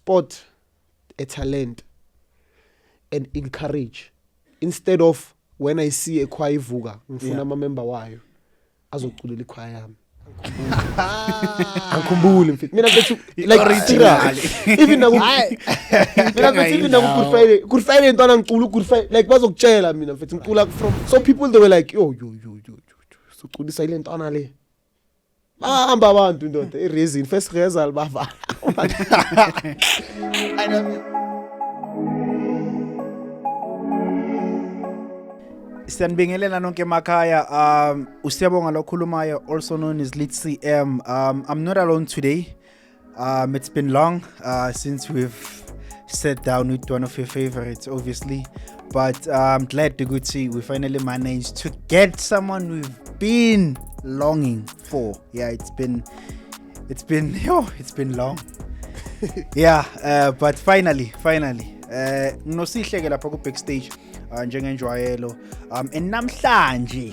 spot a talent and encourage instead of when I see a choir ivuka ngifuna ama-member wayo azoculela ichoir yami angikhumbule mfethu mina bethu like original even naku mina bethu even naku Good Friday intwana ngicula Good Friday like bazokutshela mina mfethu ngicula from so people they were like yo so culisa ile ntwana le bahamba abantu ndoda ireason first rehearsal bavala Siyanibingelela nonke emakhaya usiyabonga lokhulumayo also known as Lead CM. I'm not alone today. It's been long since we've sat down with one of your favorites obviously, but I'm glad to see we finally managed to get someone we've been longing for. Yeah, it's been long. Yeah, but finally nginosihleke lapha ku backstage njengenjwayelo and namhlanje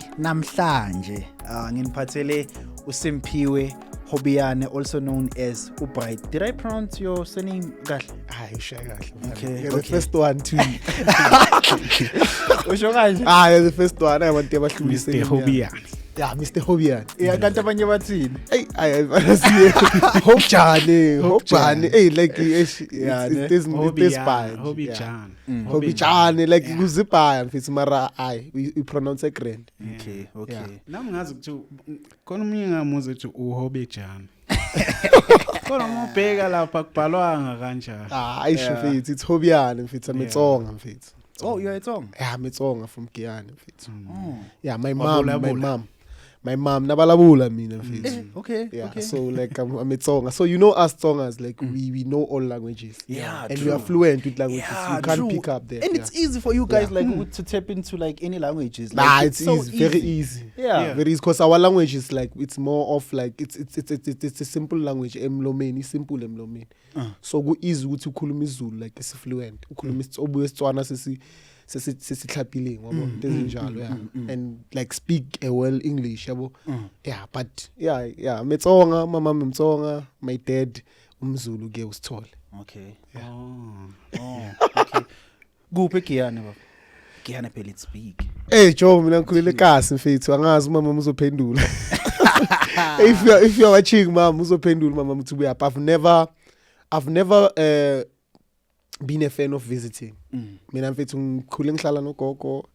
nginiphathele uSimphiwe Hobiyane, also known as Ubright. Did I pronounce your surname kahle? Hayi ushaye kahle. Okay, the first one too. Usho kanje? You're the first one. I want to abahlulise Mr. Hobiyane. Yeah, Mr. Hobiyane. Yeah, kanti abanye bathini? Hey, Hobijane. Hey, like it's this spine. Hobijane, like kuzibhaya mfethu mara we pronounce it grand. Okay. Nami ngazi ukuthi khona umunye ngamuze ukuthi uHobijane. Khona umubheka lapha kubhalwanga kanjani. Ayisho mfethu it's Hobiyane mfethu ametsonga mfethu. Oh, you're a Tsonga? Yeah, ametsonga from Giyane mfethu. Yeah, my mom nabalabula mina mfethu. Okay. So like I'm Tsonga. So you know us Tsongas like we know all languages. Yeah, and true. we are fluent with languages. Yeah, you can't true. pick up there. And it's easy for you guys like to tap into like any languages. Like, Nah, it's so easy, very easy. Yeah. Very easy because our language is like it's more of like it's a simple language. Emlomeni, simple emlomeni. So go easy ukuthi ukhuluma isiZulu like it's fluent. Ukhuluma obuyeSitswana sesihlaphile ngoba into ezinjalo yeah. And like speak a well English yabo. Yeah, but yeah, Metsonga, mama Mtsonga, my dad umZulu ke usithole. Okay. Yeah. Okay. Kuphi Giyane baba? Giyane phela it's big. Hey Joe, mina ngikhulele eKasi mfethu, angazi mama uzophendula. If you're watching mama uzophendula mama mthi I've never been a fan of visiting. Mina mfethu ngikhule ngihlala nogogo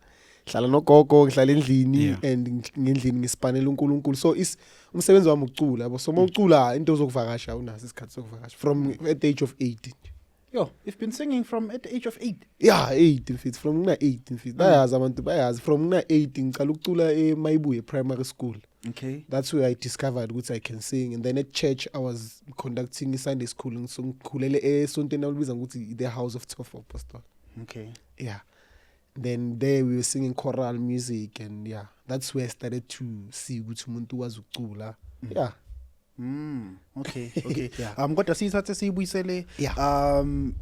ngihlala endlini and ngendlini ngispanela uNkulunkulu. So is umsebenzi wami ukucula yabo. So mawucula into zokuvakasha unazo isikhathi sokuvakasha from at the age of 8. Yo, you've been singing from at the age of 8? Yeah, 8 mfethu from ngina 8 mfethu. Bayazi abantu bayazi from ngina 8 ngiqala ukucula eMayibuye primary school. Okay. That's where I discovered which I can sing. And then at church I was conducting a Sunday school so ngikhulele esontweni alubiza ukuthi the House of 12 Apostles. Okay. Yeah. Then there we were singing choral music and yeah, that's where I started to see ukuthi umuntu wazi ukucula. Yeah. Okay. Yeah. Kodwa sithathe siyibuyisele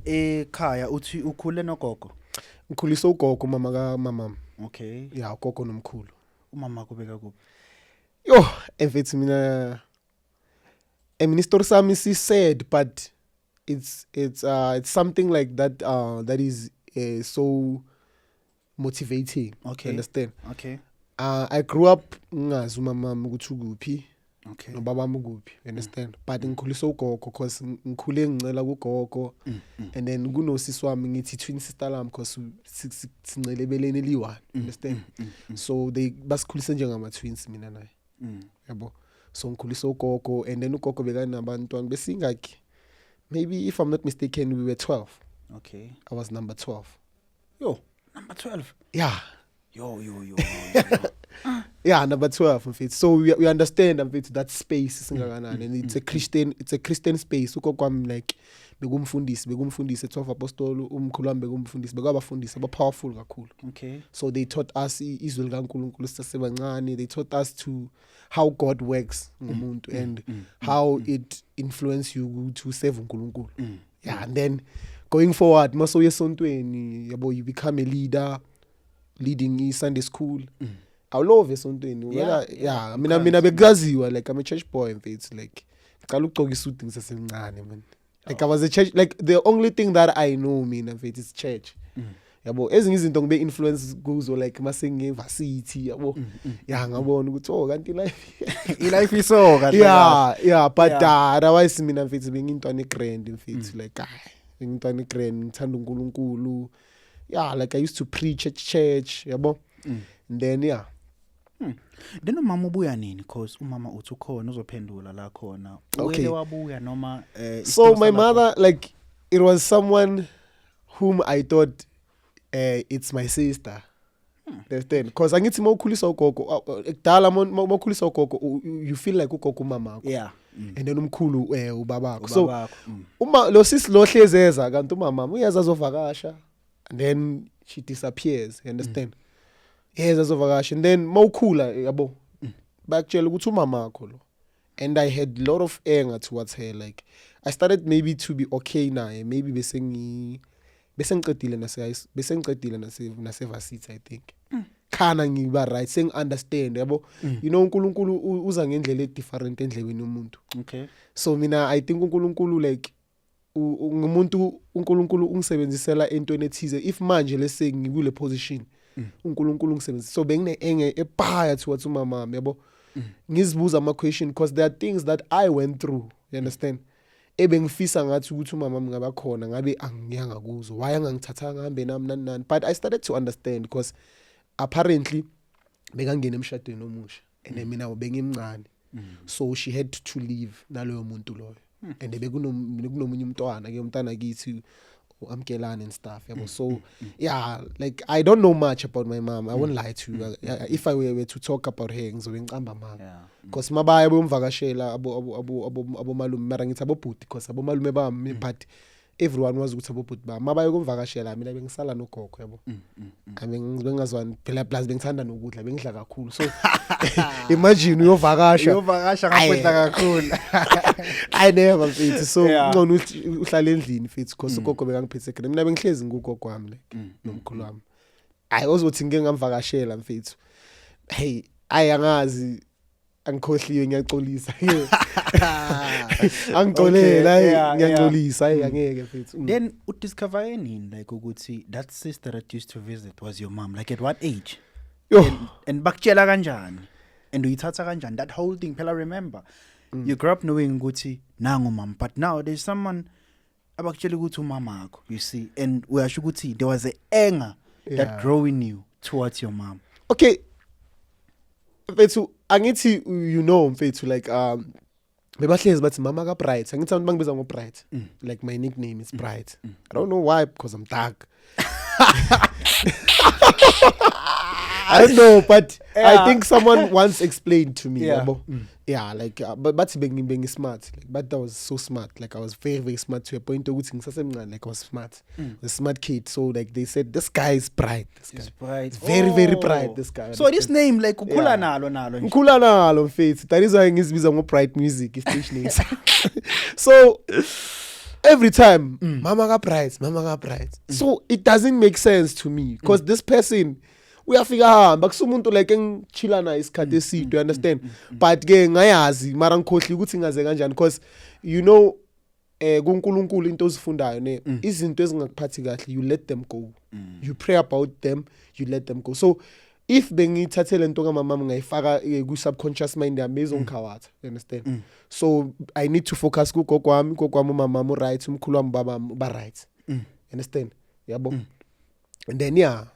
ekhaya uthi ukhule nogogo. Ngikhulisa ugogo mama ka mama. Okay. Yeah, ugogo nomkhulu. Umama kubeka kuphi? Yo, mfethu mina story sami is sad but it's something like that that is so motivating. Okay. Understand? Okay. I grew up ngazi umama ukuthi ukuphi. Okay. Nobaba mukuphi, understand? But ngikhulisa ugogo because ngikhule ngicela kugogo and then kunosisi wami ngithi twin sister lam because sincelebeleni eliyi-1, understand? So they basikhulisa njengama twins mina naye. Yabo. So ngikhulisa ugogo and then ugogo bekanabantwana besingaki. Maybe if I'm not mistaken we were 12. Okay. I was number 12. Yo, number 12. Yeah. Yo. Yeah, number 12 mfethu. So we understand mfethu that space singakanani and it's a Christian space. Ugogo wami like bekumfundisi 12 apostoli umkhulu wami bekumfundisi bekabafundisi aba powerful kakhulu. Okay. So they taught us izwi likaNkulunkulu sisebancane. They taught us to how God works ngomuntu and how it influence you to serve uNkulunkulu. Yeah, and then going forward maso yesontweni yabo you become a leader leading Sunday school. I love esontweni. Yeah, mina bekaziwa like I'm a church boy mfethu like ngicala ukugcoka isuit ngisesemncane man. Like I was a church, like the only thing that I know mina mfethu is church. Yabo ezinye izinto ngibe influence kuzo like masengi varsity yabo. Yeah ngabona ukuthi oh kanti Life is so kahle. yeah but otherwise mina mfethu bengintwana grand mfethu like bengintwana grand ngithanda uNkulunkulu. Yeah, like I used to preach at church yabo. And then Then umama ubuya nini because umama uthi ukhona uzophendula la khona. Okay. Wabuya noma so my mother, like it was someone whom I thought it's my sister. Understand? Because angithi mawukhulisa ugogo ekudala mawukhulisa ugogo you feel like ugogo umama wakho. Yeah. And then umkhulu ubabakho. So uma lo sis lo hlezeza kanti umama uyaza azovakasha and then she disappears, you understand? Yes, azovakasha and then mawukhula yabo bakutshela ukuthi umama wakho lo. And I had a lot of anger towards her. Like I started maybe to be okay naye, maybe besengicedile nase varsity I think. Khana ngiba right seng understand yabo. You know uNkulunkulu uza ngendlela different endlebeni yomuntu. Okay. So mina I think uNkulunkulu like ngumuntu uNkulunkulu ungisebenzisela entweni ethize if manje lese ngikule position uNkulunkulu ungisebenzisa. So bengine enge ephaya towards umama yabo. Ngizibuza ama question because there are things that I went through, you understand? Ebengifisa ngathi ukuthi umama ngaba khona ngabe angiyanga kuzo why angangithatha ngihambe nami but I started to understand because apparently bekangena emshadweni omusha and mina bengimncane so she had to leave naloyo muntu loyo and bekunomunye umntwana ke umntana kithi amkelana and stuff yabo. So yeah, like I don't know much about my mom, I won't lie to you. If I were to talk about her ngizobe ngiqamba mama because mabaya bomvakashela abo malume mara ngithi abo bhuti because abo malume bami but everyone was ukuthi abo bhuti bami mabaya komvakashela mina bengisala nogogo yabo. Bengazwani phela plus bengithanda nokudla bengidla kakhulu so imagine uyovakasha ngaphetha kakhulu. I never fit so ngcono uhlala endlini fit because ugogo bekangiphethe ekhaya mina bengihlezi ngugogo wami like nomkhulu wami. I also think ngamvakashela mfethu hey ayangazi angikhohliwe ngiyaxolisa angixolela ngiyaxolisa angeke mfethu. Then udiscover nini like ukuthi that sister that used to visit was your mom, like at what age? And bakutshela kanjani and uyithatha kanjani that whole thing phela remember you grew up knowing ukuthi nangu mom but now there's someone abakutshela ukuthi umama wakho, you see, and uyasho ukuthi there was a anger that grew in you towards your mom. Okay mfethu angithi you know mfethu like bebahlezi bathi mama ka Bright angithi abantu bangibiza ngo Bright like my nickname is Bright. I don't know why because I'm dark. I don't know but I think someone once explained to me like but being smart like, but that was so smart like I was very very smart to a point ukuthi ngisasemncane like I was smart, a smart kid. So like they said this guy is bright, It's bright, it's very very bright this guy. So this name like ukhula nalo ngikhula nalo mfethu that is why ngizibiza ngo Bright Music station. So every time mama ka Bright so it doesn't make sense to me because this person uyafika hamba kusumuntu like engichila naye isikhathi eside, you understand? But ke ngayazi mara ngikhohli ukuthi ngaze kanjani because you know kuNkulunkulu into ozifundayo ne izinto ezingakuphathi kahle you let them go, you pray about them, you let them go. So if bengithathele into kamama ngayifaka ku subconscious mind yami ezongikhawatha, you understand? So I need to focus ku gogo wami umama wami right, umkhulu wami baba ba right, you understand? Yabo. And then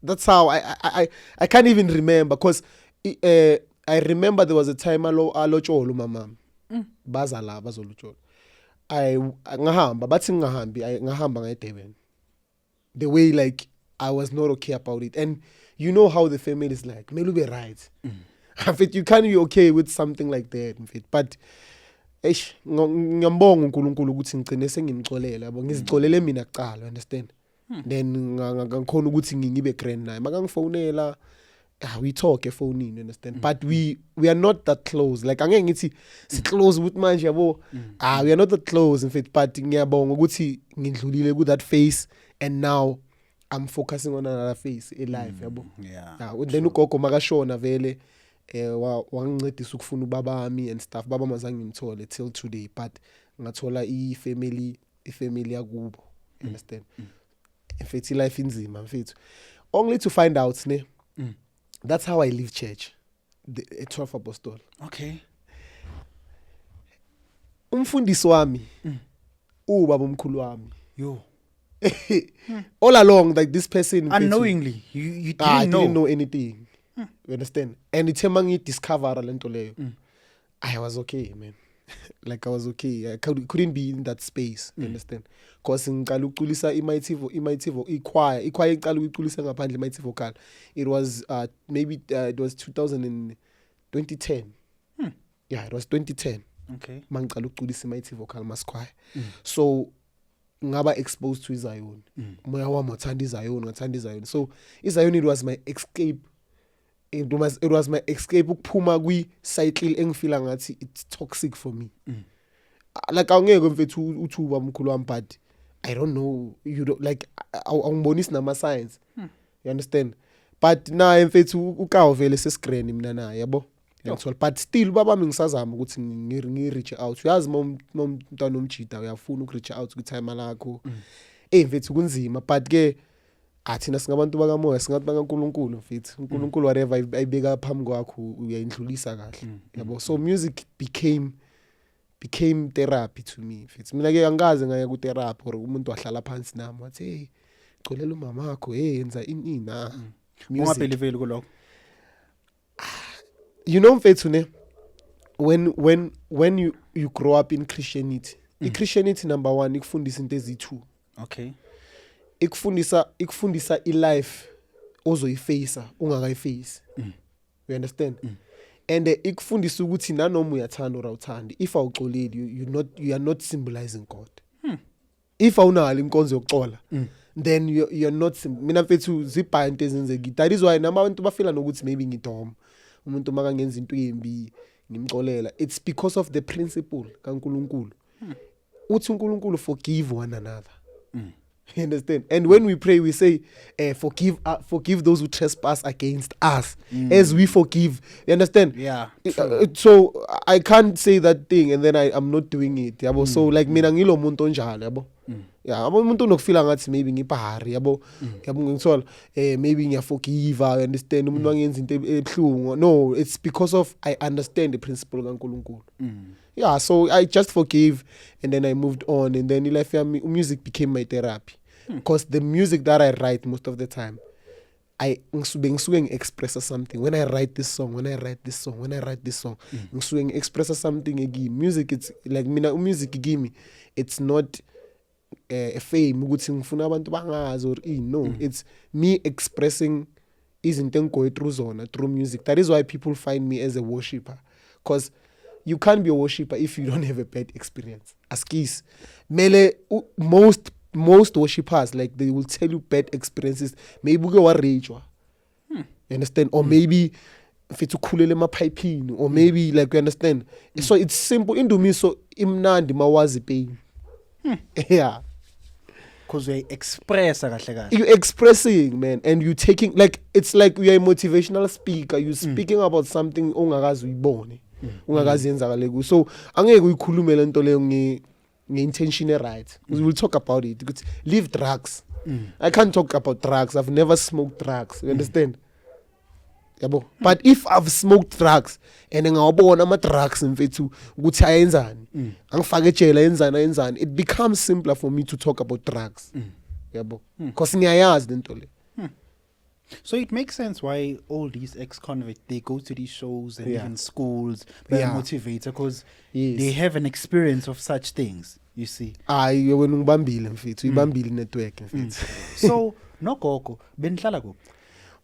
that's how I can't even remember because I remember there was a time alotsholo mama baza la bazolutsholo ngahamba bathi ngahamba ngeDurban the way like I was not okay about it. And you know how the family is like mele ube right. In fact you can't be okay with something like that in fact but ngiyambonga uNkulunkulu ukuthi ngicine sengimxolela yabo ngizixolele mina kuqala, understand? Then ngakhona ukuthi ngibe grand naye makangifonela we talk efonini, you understand? But we are not that close like angeke ngithi si close with manje yabo we are not that close in fact but ngiyabonga ukuthi ngidlulile ku that phase and now I'm focusing on another phase in life yabo. Then ugogo makashona vele wangincedisa ukufuna ubaba wami and stuff, baba mazange ngimthole till today but ngathola ifamily yakubo, understand. Mfethu life inzima mfethu, only to find out ne that's how I leave church, at 12 Apostol. Okay. Umfundisi wami ubaba omkhulu wami. Yo. All along, like this person Unknowingly, you didn't I know. didn't know anything. You understand? And it's a discover lento leyo. I was okay, man. Like I was okay. I couldn't be in that space. You understand? Cause ngicala ukulisa iMighty choir icala ukulisa ngaphandle iMighty Vocal. It was maybe it was 2010. Yeah, it was 2010. Okay. Mangicala ukulisa iMighty Vocal Mass Choir. So ngaba exposed to iZion. Moya wami wathanda iZion, ngathanda iZion. So iZion, it was my escape. It was my escape ukuphuma kwi cycle engifila ngathi it's toxic for me. Like awungeke mfethu uthuba omkhulu wami, but I don't know, you don't like awungibonisi nama science. You understand? But na mfethu ukawo vele sesigreni mina naye yabo. Ngiyathola, but still baba ngisazama ukuthi ngi-reach out. Uyazi umntwana omjida uyafuna uku-reach out ku-time lakho. Mfethu kunzima, but ke athina singabantu bakamoya, singabantu bakaNkulunkulu mfethu. uNkulunkulu whatever ayibeka phambi kwakho uyayindlulisa kahle. Yabo. So music became therapy to me mfethu. Mina ke angikaze ngaya ku therapy or umuntu wahlala phansi nami wathi hey xolela umama wakho yenza ini na. Ungabeliveli kuloko. You know mfethu ne, when you grow up in Christianity, Christianity number 1 ikufundisa into ezi2. Okay. Ikufundisa i-life ozoyiface ungakayiface. You understand? And ikufundisa ukuthi nanoma uyathanda or awuthandi, if awuxoleli you are not symbolizing God. If awunalo inkonzo yokuxola, then you're not mina mfethu zibhaya into ezenzeki. That is why nabantu bafila nokuthi maybe ngidoma. Umuntu makangenza into embi ngimxolela. It's because of the principle kaNkulunkulu. Uthi uNkulunkulu forgive one another. You understand? And when we pray, we say, forgive those who trespass against us, as we forgive. You understand? Yeah. So I can't say that thing and then I'm not doing it. Yabo. So like mina ngilo muntu onjalo yabo. Yeah, umuntu nokufila ngathi maybe ngipahari yabo. Yabo ngithola maybe ngiyaforgive, you understand? Umuntu wangenza into ebhlungu. No, it's because of I understand the principle kaNkulunkulu. Yeah, so I just forgave and then I moved on, and then music became my therapy. Because the music that I write most of the time, I express something. When I write this song, express something again. Music, it's like music give me. It's not a fame. No, it's me expressing izinto go through music. That is why people find me as a worshipper. Because you can't be a worshipper if you don't have a bad experience. Askis. Mele, most worshippers, like they will tell you bad experiences. Maybe go rage. You understand? Or maybe fetukulele ma piping. Or maybe like you understand. So it's simple. Into me so imnandi mawazi pain. Yeah. Because we express you're expressing, man, and you taking like it's like you're a motivational speaker. You're speaking about something ongakazi uyibone. Ungakazi yenzakale ku. So angeke uyikhulume lento leyo nge-intention right. We will talk about it. Leave drugs. I can't talk about drugs. I've never smoked drugs. You understand? Yabo. But if I've smoked drugs and ngawabona ama drugs mfethu ukuthi ayenzani, angifake ejele yenzani, it becomes simpler for me to talk about drugs. Yabo. Because ngiyayazi lento le. So it makes sense why all these ex-convicts, they go to these shows and even schools, they're motivated because they have an experience of such things, you see. Ayi wena ngibambile mfethu, ibambile network mfethu. So no gogo, benihlala kuphi?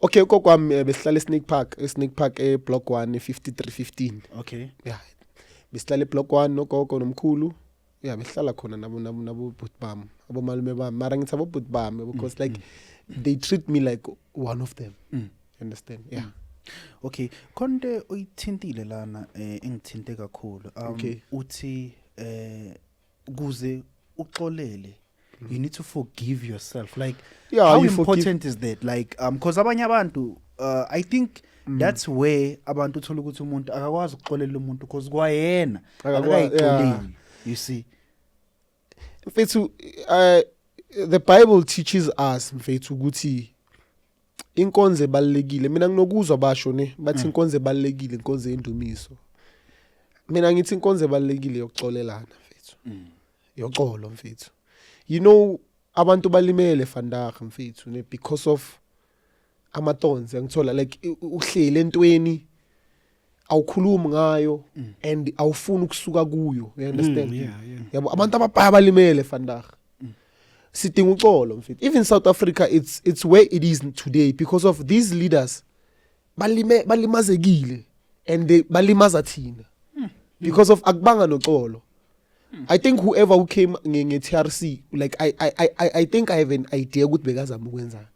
Okay, gogo wami besihlala eSnake Park block 1 5315. Okay. Yeah. Besihlala block 1 nogogo nomkhulu. Yeah, besihlala khona nabo bhuti bami, abomalume bami. Mara ngithi abo bhuti bami because like they treat me like one of them. You understand? Yeah. Okay. Konde uyithintile lana engithinte kakhulu. Okay. Uthi kuze uxolele, you need to forgive yourself. Like how important is that? Like because abanye abantu I think that's where abantu uthola ukuthi umuntu akakwazi ukuxolela umuntu because kwayena akayixoleli. You see? mfethu the Bible teaches us mfethu ukuthi inkonzo ebalekile mina nginokuzwa basho ne bathi inkonzo ebalekile inkonzo yendumiso mina ngithi inkonzo ebalekile yokuxolelana mfethu yoxolo mfethu you know abantu balimele vandag mfethu ne because of amatonzi ngithola like uhlele entweni awukhuluma ngayo and awufuna ukusuka kuyo you understand yabo abantu ababhaya balimele vandag sidinga uxolo mfethu even South Africa it's where it is today because of these leaders balimazekile and they balimaza thina because of akubanga noxolo I think whoever who came nge-TRC like I think I have an idea ukuthi bekazama ukwenzani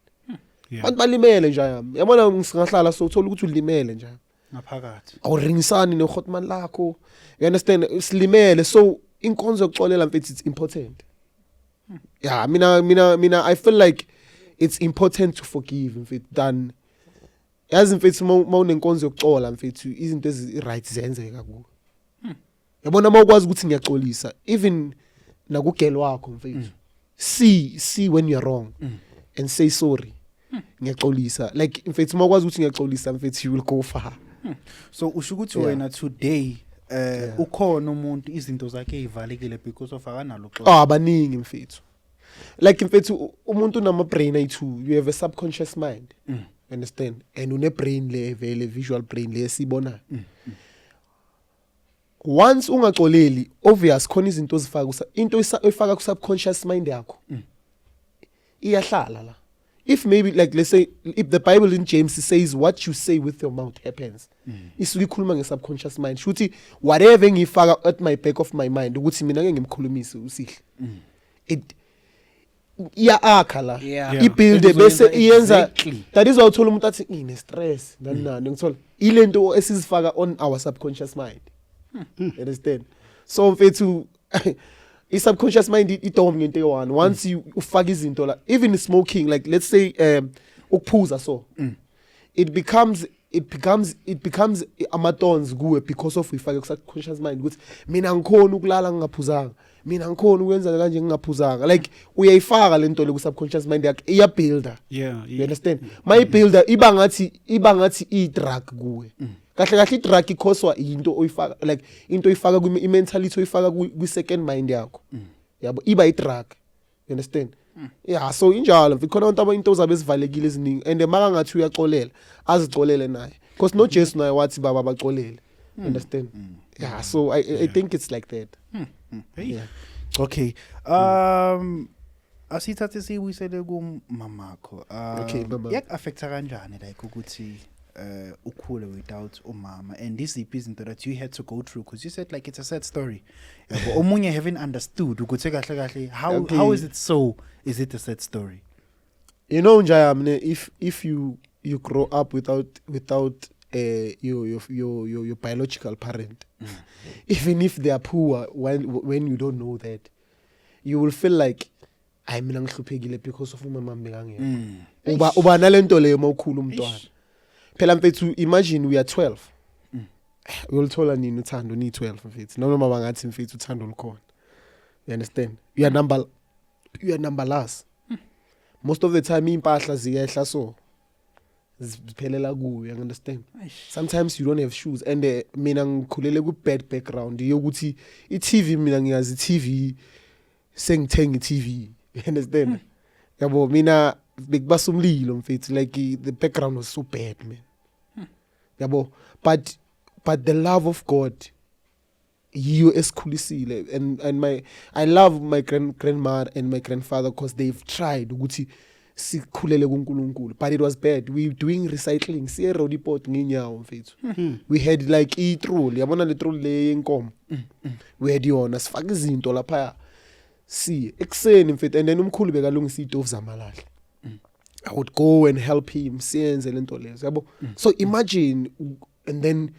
abantu balimele nje yami yabona ngisingahlala so uthola ukuthi ulimele nje ngaphakathi awuringisani noHotman lakho you understand silimele so inkonzo yokuxolela mfethu it's important yeah mina I feel like it's important to forgive mfethu than yazi mfethu mawunenkonzo yokuxola mfethu izinto ezi right zenzeka kuwe yabona mawukwazi ukuthi ngiyaxolisa even nakugelo wakho mfethu see when you're wrong and say sorry ngiyaxolisa like mfethu mawukwazi ukuthi ngiyaxolisa mfethu you will go far so usho ukuthi wena today ukhona umuntu izinto zakhe ezivalekile because of akanalo xolo abaningi mfethu like mfethu umuntu unama brain ayi2 you have a subconscious mind understand and une brain le vele visual brain le sibona once ungaxoleli obvious khona izinto zifaka into efaka ku subconscious mind yakho iyahlala la if maybe like let's say if the Bible in James says what you say with your mouth happens isuke ikhuluma nge subconscious mind shuthi whatever ngifaka at my back of my mind ukuthi mina ngeke ngimkhulumise usihle it akha la ibuild bese iyenza that is why uthola umuntu athi ine stress nani ngithola ilento esizifaka on our subconscious mind understand so mfethu i-subconscious mind idom ngento eyi-1 once you ufaka izinto la even smoking like let's say ukuphuza so it becomes amatons kuwe because of ifake ku-subconscious mind ukuthi mina ngikhona ukulala ngingaphuzanga mina ngikhona ukwenza kanje ngingaphuzanga like uyayifaka lento le ku-subconscious mind yakhe iyabuilder you understand mayibuilder iba ngathi i-drug kuwe kahle kahle i-drug ikhoswa into oyifaka like into oyifaka i-mentality oyifaka kwi-second mind yakho yabo iba i-drug you understand yeah so injalo mfethu khona abantu into zabe ezivalekile eziningi and maka ngathi uyaxolela azixolele naye because no Jesu naye wathi baba baxolele understand yeah so I think it's like that yeah okay asithathe siyibuyisele kumamakho okay baba yak affecta kanjani like ukuthi ukhule without umama and this izinto that you had to go through because you said like it's a sad story omunye haven't understood ukuthi kahle kahle how is it so is it a sad story you know njayamne if you grow up without your biological parent even if they are poor when you don't know that you will feel like I mina ngihluphekile because of umama mbekangeke uba nalento leyo mawukhulu umntwana phela mfethu imagine we are 12 uyolithola nini uthando ni 12 mfethu noma bangathi mfethu uthando likhona you understand you are numberless most of the time impahla ziyehla so ziphelela kuwe you understand sometimes you don't have shoes and mina ngikhulele ku bad background yokuthi iTV mina ngiyazi iTV sengithenga iTV you understand yabo mina bekubasa umlilo mfethu like the background was so bad man yabo but the love of God you esikhulisile and I love my grandmother and my grandfather because they've tried ukuthi sikhulele kuNkulunkulu but it was bad we doing recycling siye road depot nginyawo mfethu we had like i-trolley yabona le trolley le yenkomo we had yona sifaka izinto lapha si ekseni mfethu and then umkhulu bekalungisa itofu zamalahle I would go and help him siyenze lento lezo yabo so imagine and then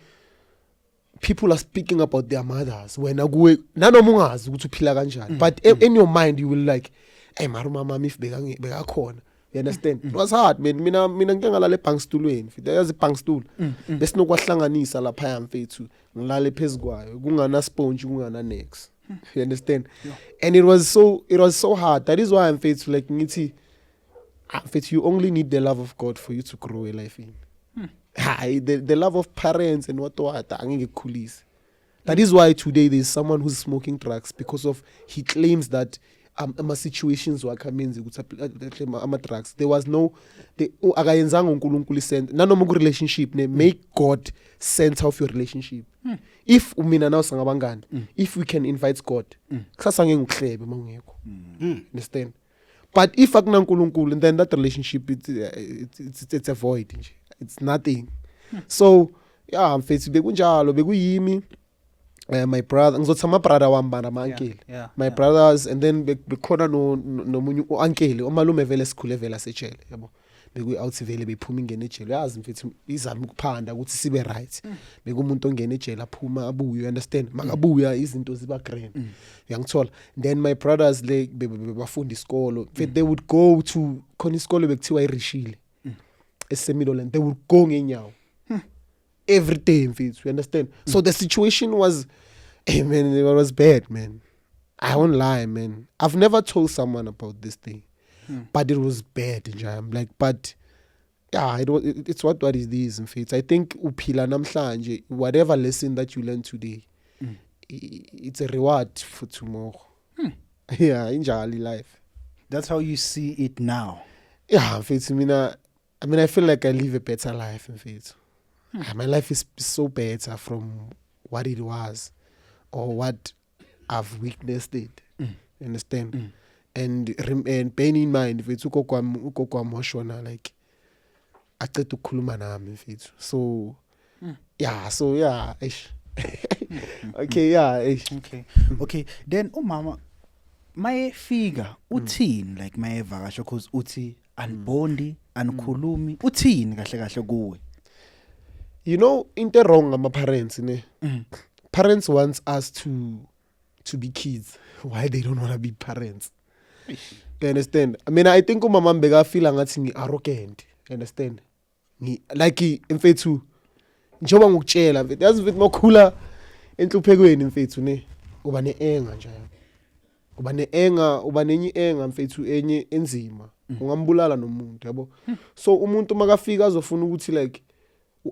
people are speaking about their mothers when akuwe nanoma ungazi ukuthi uphila kanjani but in your mind you will like hey mama if bekakhona you understand it was hard man mina ngike ngalala ebhankstulweni mfethu yazi ibhankstool bese nokwahlanganisa lapha mfethu ngilala phezukwayo kungana sponge kungana next You understand? And it was so hard. That is why I'm faithful. Like ngithi, you only need the love of God for you to grow a life in. The love of parents and what angeke kukhulise. That is why today there's someone who's smoking drugs because of he claims that ama situations wakamenzi ukuthi ama drugs. There was no akayenzanga uNkulunkulu send nanoma ku relationship ne make God center of your relationship. If umina nawe sangabangani, if we can invite God, kusasa ngeke ngihlebe mangekho. Understand? But if akuna uNkulunkulu, then that relationship it's a void nje. It's nothing. So yeah, mfethu bekunjalo bekuyimi. My brother ngizothi ama brother wami bana ama uncle. My brothers, and then bekhona nomunye uncle omalume vele sikhule vele asejele yabo. Beku out vele bephuma ingene ejele. Yazi mfethu izama ukuphanda ukuthi sibe right. Bekumuntu ongena ejele aphuma abuye, you understand? Makabuya izinto ziba grand. Uyangithola. Then my brothers like bafunda isikolo. They would go to khona isikolo bekuthiwa iRishile. Esemidoland. They would go ngenyawo. Every day, mfethu, you understand? So the situation was, man, it was bad, man. I won't lie, man. I've never told someone about this thing, but it was bad, I'm like, but yeah, it's what it is, mfethu. I think uphila namhlanje, whatever lesson that you learn today, it's a reward for tomorrow. Yeah, injali life. That's how you see it now. Yeah, mfethu, I mean, I feel like I live a better life, mfethu. My life is so better from what it was or what I've witnessed it. You understand? And bearing in mind, if it's ukokwam hoshona, like acede ukukhuluma nami mfethu. So yeah, ish. Okay, yeah, ish. Okay. Then umama maye figure uthini like maye vakasho cause uthi anbondi ankhulumi uthini kahle kuwe. You know, into wrong ama parents, ne? Parents want us to be kids. Why they don't want to be parents? You understand? I mean, I think umama mbeka feel ngathi ngi arrogant. You understand? Like mfethu njoba ngokutshela mfethu yazi mfethu makhula enhluphekweni mfethu ne uba neenga nje. Uba neenga, uba nenye enga mfethu enye enzima. Ungambulala nomuntu, yabo. So umuntu makafika azofuna ukuthi like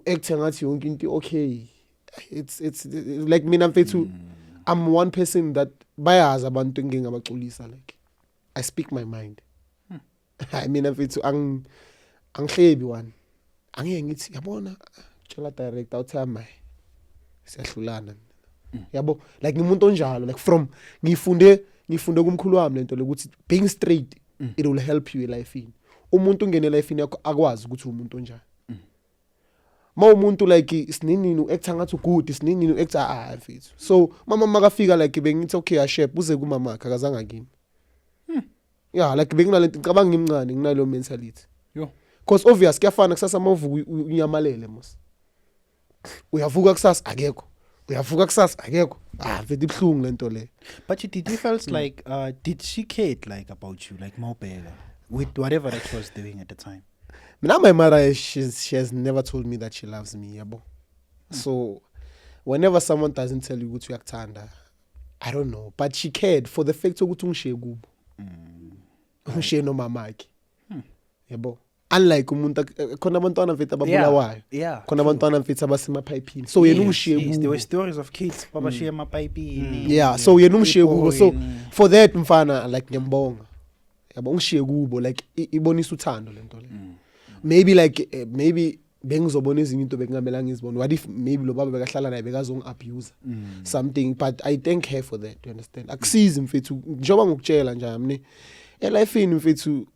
act ngathi yonke into okay. It's like mina mfethu I'm one person that bayazi abantu engingabaxolisa, like I speak my mind. I mean mfethu angihlebi one. Angeke ngithi yabona tshela direct awuthama siyahlulana. Yabo, like ngimuntu onjalo, like from ngifunde kumkhulu wami lento lokuthi being straight it will help you in life in. Umuntu ungene life in yakho akwazi ukuthi umuntu onjani. Ma umuntu like sinini uact ngathi good, sinini uact mfethu. So mama makafika like bengithi okay ashep uze kumama makhe akazanga kimi. Yeah, like benginalento ngicabanga ngimncane nginalo mentality. Yo. Because obvious kuyafana kusasa mavuka unyamalele mos. Uyavuka kusasa akekho. Uyavuka kusasa akekho. Mfethu ibhlungu lento le. But did you felt like did she care like about you like Mawubheka with whatever that she was doing at the time? Now my mother, she has never told me that she loves me, yabo. So whenever someone doesn't tell you ukuthi uyakuthanda, I don't know, but she cared for the fact ukuthi ungishiye kubo. Ungishiye nomama akhe. Yabo. Unlike umuntu khona abantwana mfethu ababulawayo. Khona abantwana mfethu abasemapipini. So yena ungishiye kubo. There were stories of kids babashiye emapipini. Yeah, so yena ungishiye kubo. So for that mfana like ngiyambonga. Yabo ungishiye kubo like ibonisa uthando lento le. Maybe like maybe bengizobona ezinye into bekungamelanga ngizibone. What if maybe lo baba bekahlala naye bekazong abuse something, but I thank her for that, you understand? Akusizi mfethu njoba ngokutshela nje amni life ini mfethu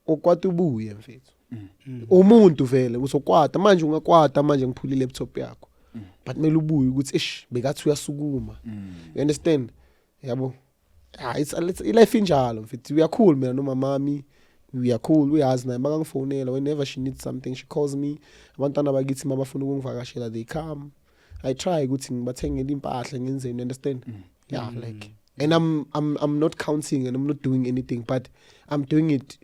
okwata ubuye mfethu. Umuntu vele usokwata manje ungakwata manje ngiphula laptop yakho. But mele ubuye ukuthi ish bekathi uyasukuma. You understand? Yabo. It's life injalo mfethu. We are cool mina no mami. We are cool. We ask naye makangifonela whenever she needs something she calls me. Abantwana bakithi mabafuna ukungivakashela they come. I try ukuthi ngibathengele impahla ngenzeni, you understand? Yeah, like and I'm not counting and I'm not doing anything, but I'm doing it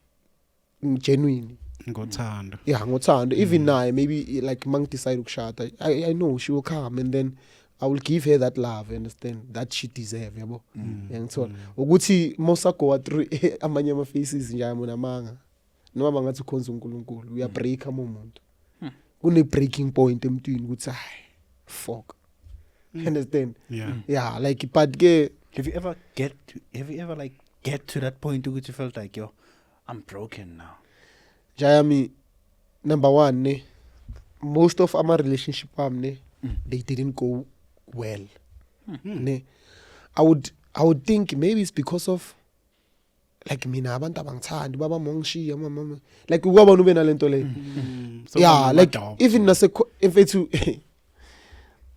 genuinely. Ngothando. Yeah, ngothando. Even now maybe like mang decide ukushada, I know she will come and then I will give her that love, you understand, that she deserve, yabo. Yangithola ukuthi mosago through amanye ama faces nje namanga noma ngathi ukhonza uNkulunkulu uya break umuntu kune breaking point emntwini ukuthi hayi fuck, you understand, yeah, like but ke Have you ever get to that point where you felt like, yo, I'm broken now? Jayami, number one, ne, most of our relationship they didn't go well. Ne, I would think maybe it's because of like mina abantu abangithandi baba mongishiya mama like ukubona ube nalento le. Yeah, like even nase mfethu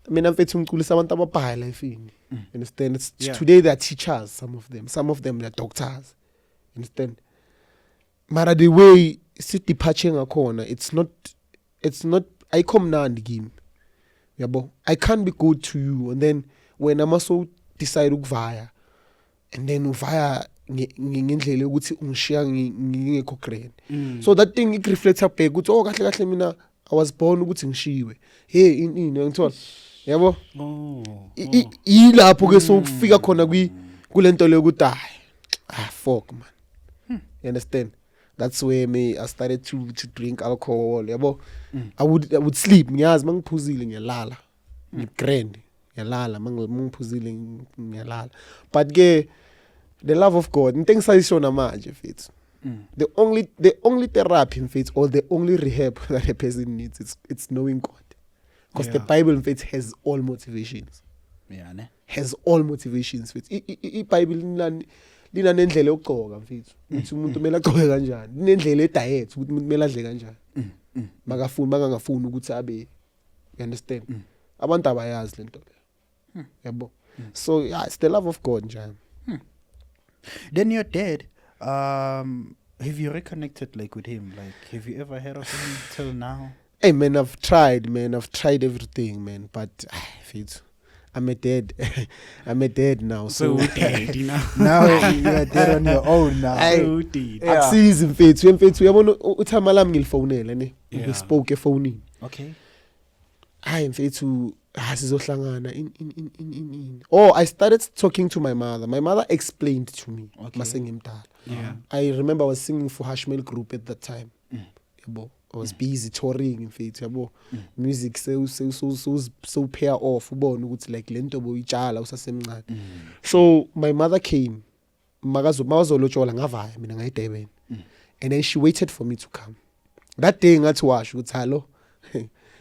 mina mfethu umculisa abantu ababhaya life ini. Understand? Today they are teachers, some of them they are doctors. Understand? Mara the way sit departure ngakhona, it's not I come nandi kimi. Yabo, I can't be good to you and then when I'm also decide ukuvaya and then uvaya ngendlela ukuthi ungishiya ngingekho grand. So that thing it reflects up back ukuthi oh kahle mina I was born ukuthi ngishiwe. Hey ini ngithola. Yabo? Ilapho ke sokufika khona kulento le ukuthi fuck man. You understand? That's where I started to drink alcohol, yabo. I would sleep, ngiyazi mangiphuzile ngiyalala. Ngigrand, ngiyalala mangiphuzile ngiyalala. But ke the love of God, into engisayishona manje mfethu. The only therapy mfethu or the only rehab that a person needs it's knowing God. Because the Bible mfethu has all motivations. Yeah, ne? Has all motivations mfethu. iBible lina nendlela yokugcoka mfethu. Ukuthi umuntu kumele agcoke kanjani. Linendlela ediet ukuthi umuntu kumele adle kanjani. Makangafuni ukuthi abe. You understand? Abantu abayazi lento le. Yabo. So yeah, it's the love of God njani. Then your dad, have you reconnected like with him? Like, have you ever heard of him till now? Hey man, I've tried everything, man. But I'm a dad now. So dead, you know. Now you're dead on your own now. So dead. Akusizi mfethu uyabona uthama lami ngilifonela ne. We spoke efonini. Okay. Hayi mfethu sizohlangana in. Oh, I started talking to my mother. My mother explained to me masengimdala. Yeah. I remember I was singing for Hashmel group at that time. Yabo. I was busy touring mfethu yabo. Music so pair off ubona ukuthi like lento boyitshala usasemncane. So my mother came. Mawazolotshola ngavaya mina ngayidebeni. And then she waited for me to come. That day ngathi washo ukuthi hallo.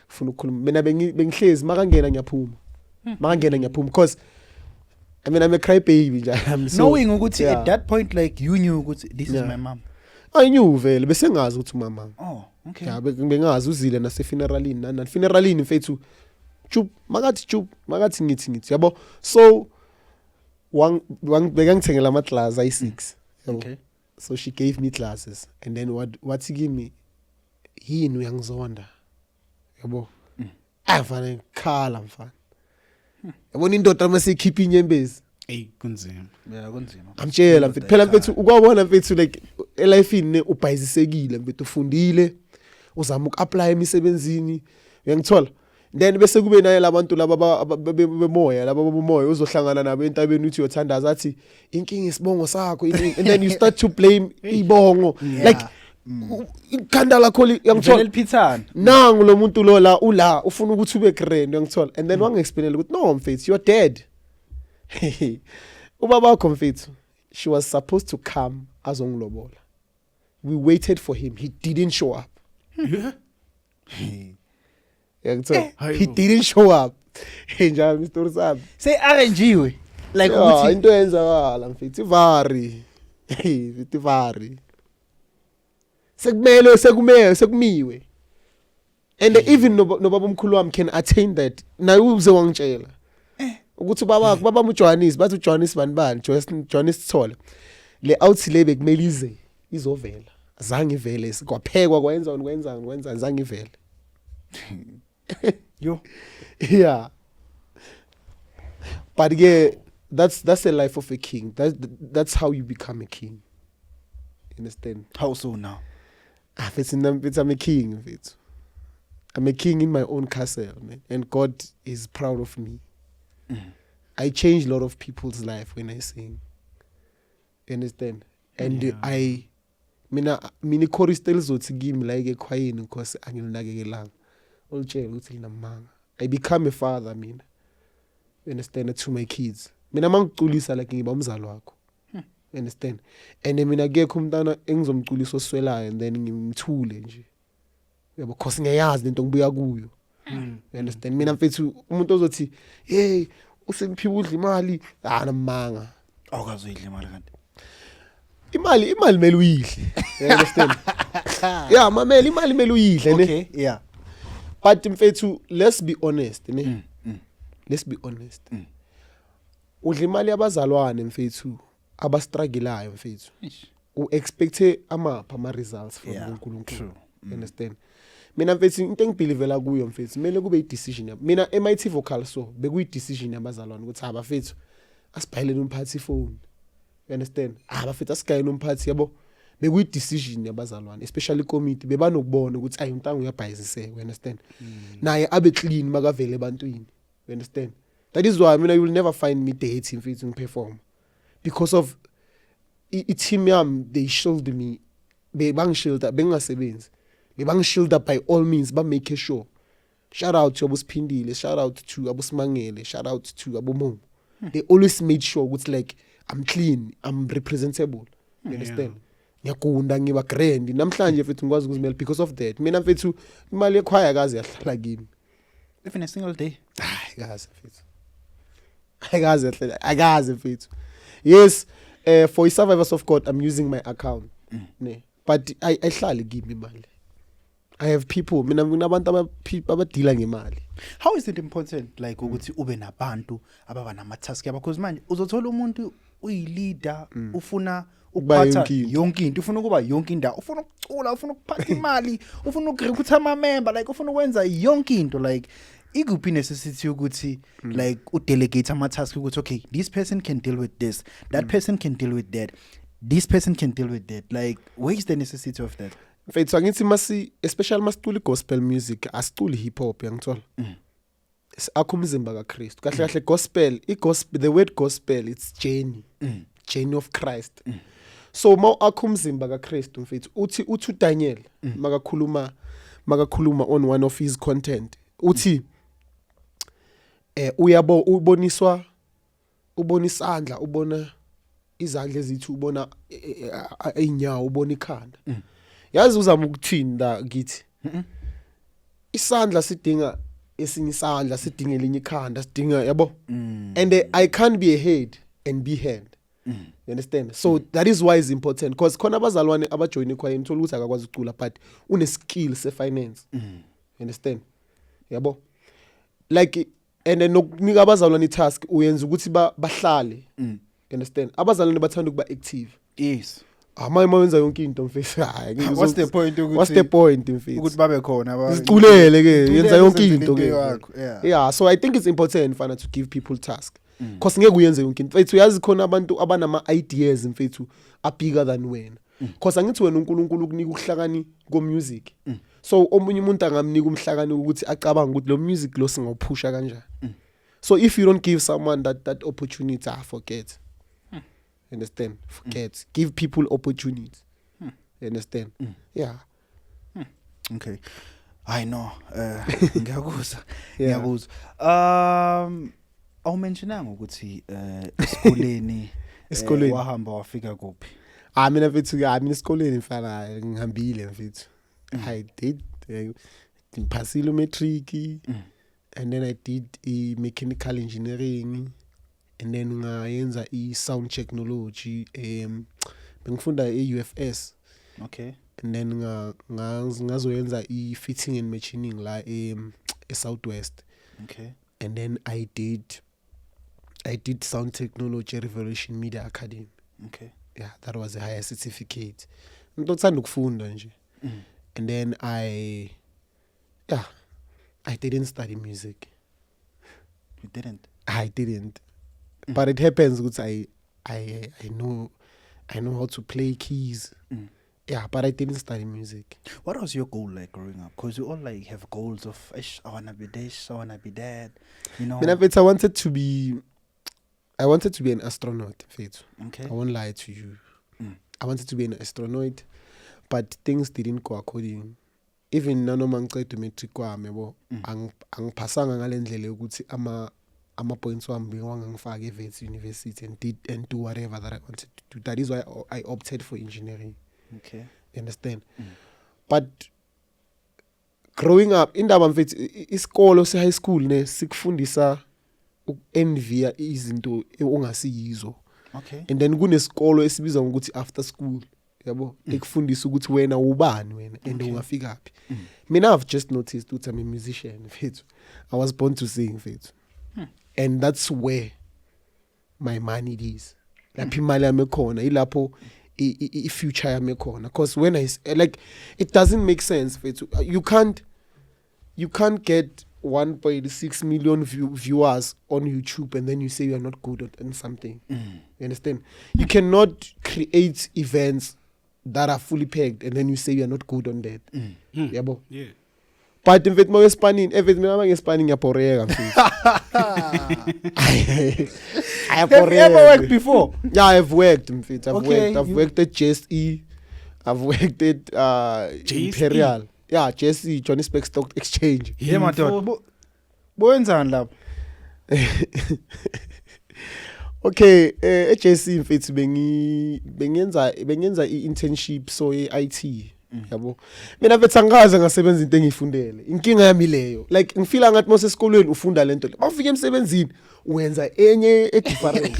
Ufuna ukukhuluma mina bengihlezi makangena ngiyaphuma because I mean I'm a cry baby nje. Knowing ukuthi at that point like you knew ukuthi this is my mom. I knew vele bese ngazi ukuthi mama. Oh, okay. Yeah, bengazi uzile nase funeralini nani funeralini mfethu makathi ngithi yabo. So bekangithengela ama glass i6 yabo. Okay. So she gave me glasses and then what she give me yini uyangizonda yabo. Afana khala mfana. Yabona indoda masikhipha inyembezi. Hey, kunzima. Yeah, kunzima. Amtshela mfethu phela mfethu ukwabona mfethu like elife ne ubhayizisekile mfethu ufundile uzama ukuapply emisebenzini uyangithola then bese kube naye labantu laba bemoya uzohlangana nabo entabeni uthi uyothandaza athi inkingi isibongo sakho and then you start to blame ibongo like ikhanda lakho yangithola Phithana nangu lo muntu lo la ufuna ukuthi ube grand uyangithola and then wangi-explainela ukuthi no mfethu you're dead. Ubaba wakho mfethu she was supposed to come azongilobola. We waited for him. He didn't show up. He didn't show up. Njalo Mr. Sab. say arrangiwe like ukuthi into yenzakala mfethu ivari. Ivari. Sekumiwe. And even nobaba omkhulu wami can attain that. Na uze wangitshela. Ukuthi baba uJohannes bathi uJohannes banibani Johannes Thola le outhi le bekumele izovela azange ivele kwaphekwa kwenza azange ivele yo yeah but yeah that's the life of a king. That's how you become a king. You understand? How so now? I'm a king mfethu. I'm a king in my own castle, man, and God is proud of me. I change a lot of people's life when I sing. You understand? And mina chorus tells what game like a quiet because anginnakekelanga. Olutshela ukuthi linamanga. I become a father mina. You understand, to my kids. Mina mangiculisa like ngiba umzali wakho. You understand? And mina akekho umntana engizomculisa oswelayo and then ngimthule nje. Yabo because ngiyazi lento ngibuya kuyo. You understand? Mina mfethu umuntu ozothi hey usengiphiwa udla imali namanga. Awukazuyidla imali kanti. Imali mele uyidle. You understand? Yeah, mamela imali mele uyidle ne. Okay, yeah. But mfethu let's be honest ne. Let's be honest. Udla imali yabazalwane mfethu abastruggleayo mfethu. U-expecte ama results from uNkulunkulu. You understand? Mina mfethu into engibelievela kuyo mfethu mele kube i-decision yami. Mina MIT vocal so bekuyi-decision yabazalwane ukuthi abafethu asibhayilele umphathi phone. You understand? Abafethu asigayele umphathi yabo. Bekuyi-decision yabazalwane especially committee bebanokubona ukuthi ayi untanga uyabhayiziseka. You understand? Naye abe clean makavele ebantwini. You understand? That is why you will never find me dating if you perform. Because of team yam, they shield me. Bang shield up, bengasebenzi. Bang shield up by all means, but make sure. Shout out to Abus Pindile, shout out to Abus Mangele, shout out to Abu Mo. They always made sure it's like I'm clean, I'm representable. You understand? Ngiyakunda ngiba grand namhlanje mfethu ngikwazi ukuzimela because of that. Mina mfethu imali ekhaya akazi yahlala kimi. Even a single day. Akazi mfethu. Akazi mfethu. Yes, for Survivors of God I'm using my account. Ne. But I hlali kimi imali. I have people, mina nginabantu abadila ngemali. How is it important like ukuthi ube nabantu ababa nama-task yabo because manje uzothola umuntu uyi-leader ufuna ukuphatha yonke into ufuna ukuba yonke indawo ufuna ukucula ufuna ukuphatha imali ufuna ukurecruit ama-member like ufuna ukwenza yonke into like ikuphi necessity ukuthi like udelegate ama-task ukuthi okay this person can deal with this that person can deal with that this person can deal with that like where is the necessity of that? Mfethu angithi especially masicula gospel music asiculi hip hop yangithola. Akho umzimba kaKristu. Kahle kahle gospel, the word gospel it's journey. Journey of Christ. So akho umzimba kaKristu mfethu uthi Daniel makakhuluma on one of his content. Uthi uboniswa ubonisandla ubona izandla ezithu ubona einyawo ubona ikhanda. Yazi uzama ukuthinda ngithi isandla sidinga esinye isandla sidinga elinye ikhanda sidinga yabo and I can't be a head and be hand. You understand? So that is why it's important because khona abazalwane abajoin ekhwayeni uthola ukuthi akakwazi ukucula but une skill se finance. You understand? Yabo like and then nokunika abazalwane task uyenza ukuthi bahlale. You understand? Abazalwane bathanda ukuba active. Yes. Wenza yonke into mfethu. What's the point ukuthi what's the point mfethu? Ukuthi babe khona siculele ke yenza yonke into ke. Yeah, so I think it's important fana to give people task. Because ngeke uyenze yonke into. Mfethu uyazi khona abantu abanama ideas mfethu are bigger than wena. Because angithi wena uNkulunkulu ukunika ukuhlakani ko music. So omunye umuntu angamnika umhlakani ukuthi acabanga ukuthi lo music lo singawuphusha kanjani. So if you don't give someone that opportunity, forget. You understand? Forget. Give people opportunities. You understand? Yeah. Okay. I know. Ngiyakuzwa. Yeah. Ngiyakuzwa. Awumentionanga ukuthi esikoleni wahamba wafika kuphi? Mina mfethu mina esikoleni mfana ngihambile mfethu. I did ngiphasile matric and then I did mechanical engineering. And then ngayenza sound technology bengifunda UFS. Okay. And then ngazoyenza fitting and machining la Southwest. Okay. And then I did sound technology at Revolution Media Academy. Okay. Yeah, that was a higher certificate. Ngitothanda ukufunda nje. And then I didn't study music. You didn't? I didn't. But it happens because I know how to play keys Yeah, but I didn't study music. What was your goal like growing up? Because we all like have goals of, "Ish, I wanna be this, I wanna be that," you know. I wanted to be an astronaut, Faith. Okay. I won't lie to you. Mm. I wanted to be an astronaut, but things didn't go according. Even nanoma ngiqeda matric kwami yabo angiphasanga ngalendlela yokuthi ama points wami bengangifaka eVets University and do whatever that I wanted to do. That is why I opted for engineering. Okay. You understand? But growing up indaba mfethu isikolo se high school ne sikufundisa ukenvia izinto ongasiyizo. Okay. And then kunesikolo esibizwa ngokuthi after school yabo ekufundisa ukuthi wena ubani wena and ungafika phi. Mina I've just noticed ukuthi I'm a musician mfethu. I was born to sing mfethu. And that's where my money is. Lapho imali yami khona ilapho i-future yami khona, because when like it doesn't make sense mfethu. You can't get 1.6 million viewers on YouTube and then you say you are not good at something. You understand? You cannot create events that are fully pegged and then you say you are not good on that. Yabo. Yeah. But in fact, my Spanish, everything I'm Spanish, porega. Have you ever worked before? Yeah, I've worked. In fact, I've worked at JSE. I've worked at Imperial. Yeah, JSE, Johannesburg Stock Exchange. Yeah, my dad. Boenzani lapho? Okay, at JSE in fact bengenza i-internship so IT. Yabo. Mina bethu angaze ngasebenza into engiyifundele. Inkinga yami leyo. Like ngifila ngathi mase esikolweni ufunda lento. Awufike emsebenzini uwenza enye different.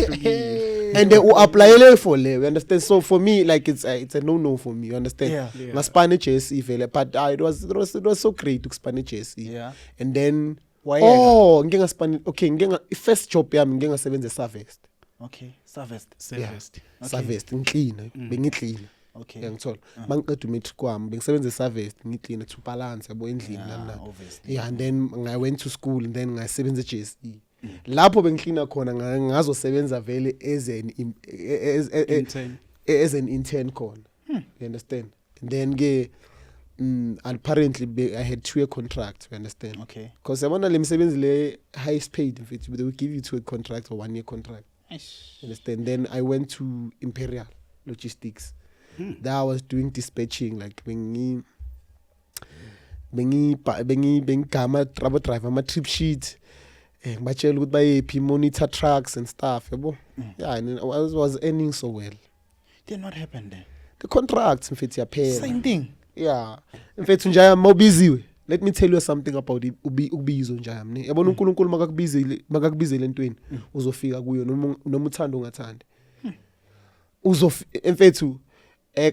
And then uapplyele for le. You understand? So for me like it's a no for me. You understand? Yeah. Ngaspane JSE vele, but it was so great to spane JSE. Yeah. And then why? Ngike ngaspane. Okay, first job yami ngike ngasebenza eSavest. Okay, Savest. Savest. Savest ngiclean, bengiclean. Okay. Ngiyangithola mangiqeda umatric kwami bengisebenza eSavest ngiclean to balance yabo endlini nami. Obviously. Yeah, and then I went to school and then ngasebenza eJSE. Lapho bengicleana khona ngazosebenza vele as an intern khona. You understand? And then apparently I had 2-year contract, you understand? Okay. Because yabona le msebenzi le highest paid in fact they will give you 2-year contract or 1-year contract. You understand? Then I went to Imperial Logistics. That I was doing dispatching, like bengi trouble driver my trip sheet ngibachela ukuthi bayephi monitor trucks and stuff yabo. Yeah, and I was earning so well. Then what happened then? The contracts mfethu yaphela. Same thing. Yeah, mfethu njaya mawubiziwe. Let me tell you something about ukubizo njaya mni. Yabona uNkulunkulu makakubizele entweni uzofika kuyo noma uthanda ungathandi. Mfethu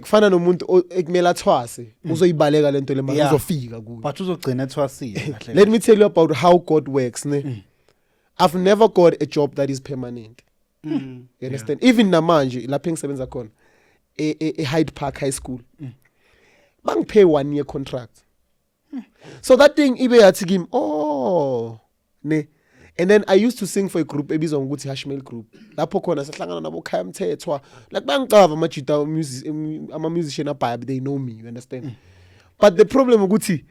kufana nomuntu ekumela athwase uzoyibaleka lento le manje uzofika kuyo. But uzogcina ethwasile kahle. Let me tell you about how God works ne. I've never got a job that is permanent. You understand? Even namanje lapho engisebenza khona Hyde Park High School. Bangipay 1-year contract. So that thing ibe yathi kimi ne. And then I used to sing for a group ebizwa ngokuthi Hashmail Group. Lapho khona sahlangana nabo Khaya Mthethwa. Like bangicava ama musician abaya, they know me, you understand? But the problem ukuthi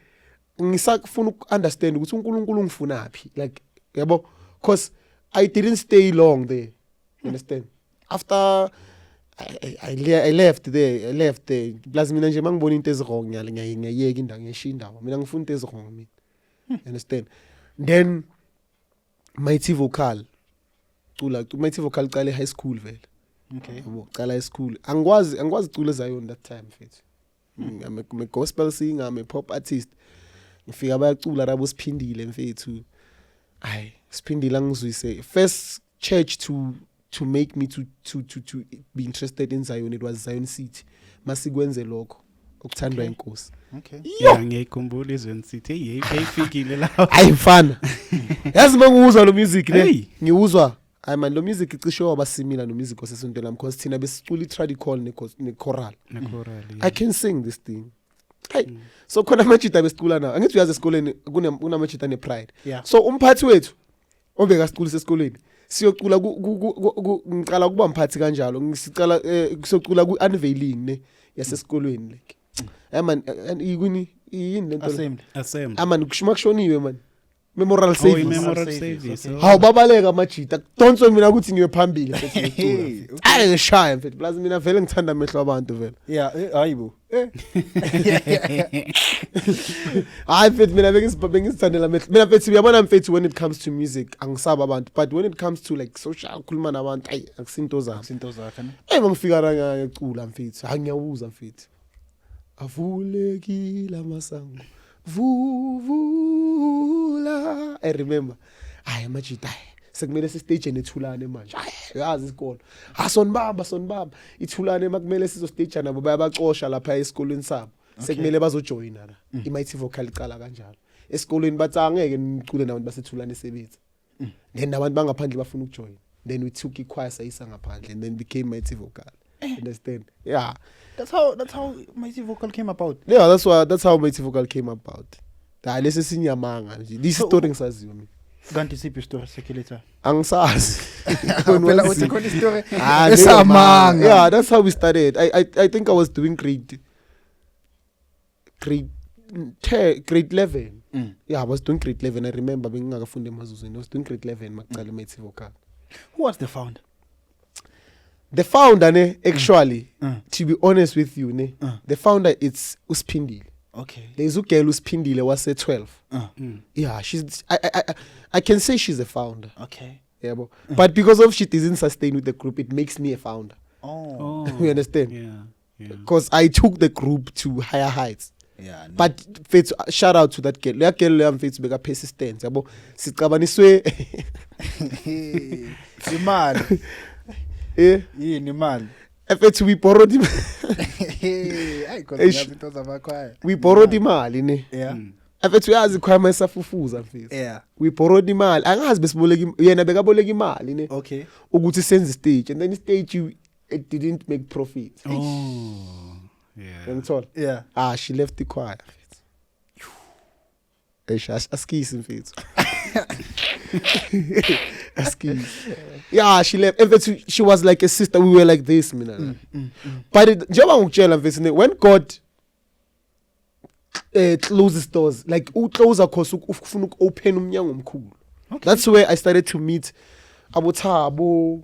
ngisakufuna understand ukuthi uNkulunkulu ungifunaphi. Like yabo, because I didn't stay long there. You understand? After I left there. Plus mina nje mangibona into ezirong nyale ngiyayeka indawo ngiyashiya indawo. Mina ngifuna into ezirong mina. You understand? Then Mighty Vocal Mighty Vocal qale high school vele. Okay. Yabo qala high school. Angikwazi cula Zion that time mfethu. I'm a gospel singer, I'm a pop artist. Ngifika bayacula rabo siphindile mfethu. Ay, siphindile ngizwise. First church to make me to be interested in Zion, it was Zion City. Masikwenze lokho ukuthandwa inkosi. Okay. Yeah, ngiyikhumbula iZion City. Hey, eyifikile lapho. Ayifana. Yazi manguzwa lo music ne. Ngiuzwa. Ay man lo music icishe waba similar no music osesonto lami because thina besicula i-tradical ne-choral. I can sing this thing. Hey. So khona amajita besicula nawo. Angithi uyazi esikoleni kunamajita ne-pride. Yeah. So umphathi wethu obeka sicula esikoleni siyocula ngicala kuba mphathi kanjalo ngisicala kusocula ku unveiling ne yasesikolweni like man yini lento assembly man kushoniwe man memorial oh service memorial service hawu babaleka amajita kudonswe mina ukuthi ngiwe phambili mfethu ngicula hayi ngishaya mfethu plus mina vele ngithanda amehlo abantu vele Yeah, hayibo. hayi mfethu mina bengisithandela amehlo mina mfethu uyabona mfethu when it comes to music angisaba abantu but when it comes to like social khuluma nabantu ayi akusinto zami Izinto zakhe ne. mangifika la ngiyacula mfethu angiyawuza mfethu avulekile amasango vuvula I remember hayi amajita sekumele sistage nethulane manje yazi isikolo sonbaba ithulane makumele sizo stage nabo bayabacosha lapha esikolweni sabo sekumele bazojoina la iMighty Vocal iqala kanjalo esikolweni bathi angeke nicule nabantu basethulane sebenza then abantu bangaphandle bafuna ukujoin then we took ichoir sayisa ngaphandle and then became Mighty Vocal understand yeah That's how Mighty Vocal came about. yeah that's how Mighty Vocal came about da lesi sinyamanga nje this story ngisaziwa mina Kanti siphi story sekileta? angisazi Phela uthi khona story Ah, esamanga. yeah, that's how we started. I think I was doing grade 11. Yeah, I was doing grade 11. I remember bengingakafundi emazuzweni. I was doing grade 11 makuqala Mighty Vocal. Who was the founder? The founder ne actually to be honest with you ne the founder it's Uspindile. Okay. There's a girl Uspindile was at 12. Yeah, she's I can say she's a founder. Okay. Yeah, but because of she doesn't sustain with the group it makes me a founder. Oh. You understand? yeah Because I took the group to higher heights. Yeah. No. But Faith, shout out to that girl. That girl I'm Faith beka persistent. Yabo sicabaniswe imali. Yini imali? Faith we borrowed him. Hayi kodwa ngiyazinto zabakhaya. We borrowed imali ne. Yeah. Faith uyazi khwama esafufuza Faith. Yeah. We borrowed imali. Angazi besiboleka yena bekaboleka imali ne. Okay. Ukuthi senze stage and then the stage it didn't make profit. oh yeah Ngithola. Yeah. She left the choir. Askisi mfethu. Askisi. Yeah, she left. In fact, she was like a sister. We were like this, mina. But njengoba ngikutshela mfethu when God closes doors, like uclose cause ufuna open umnyango omkhulu. That's where I started to meet abo Thabo,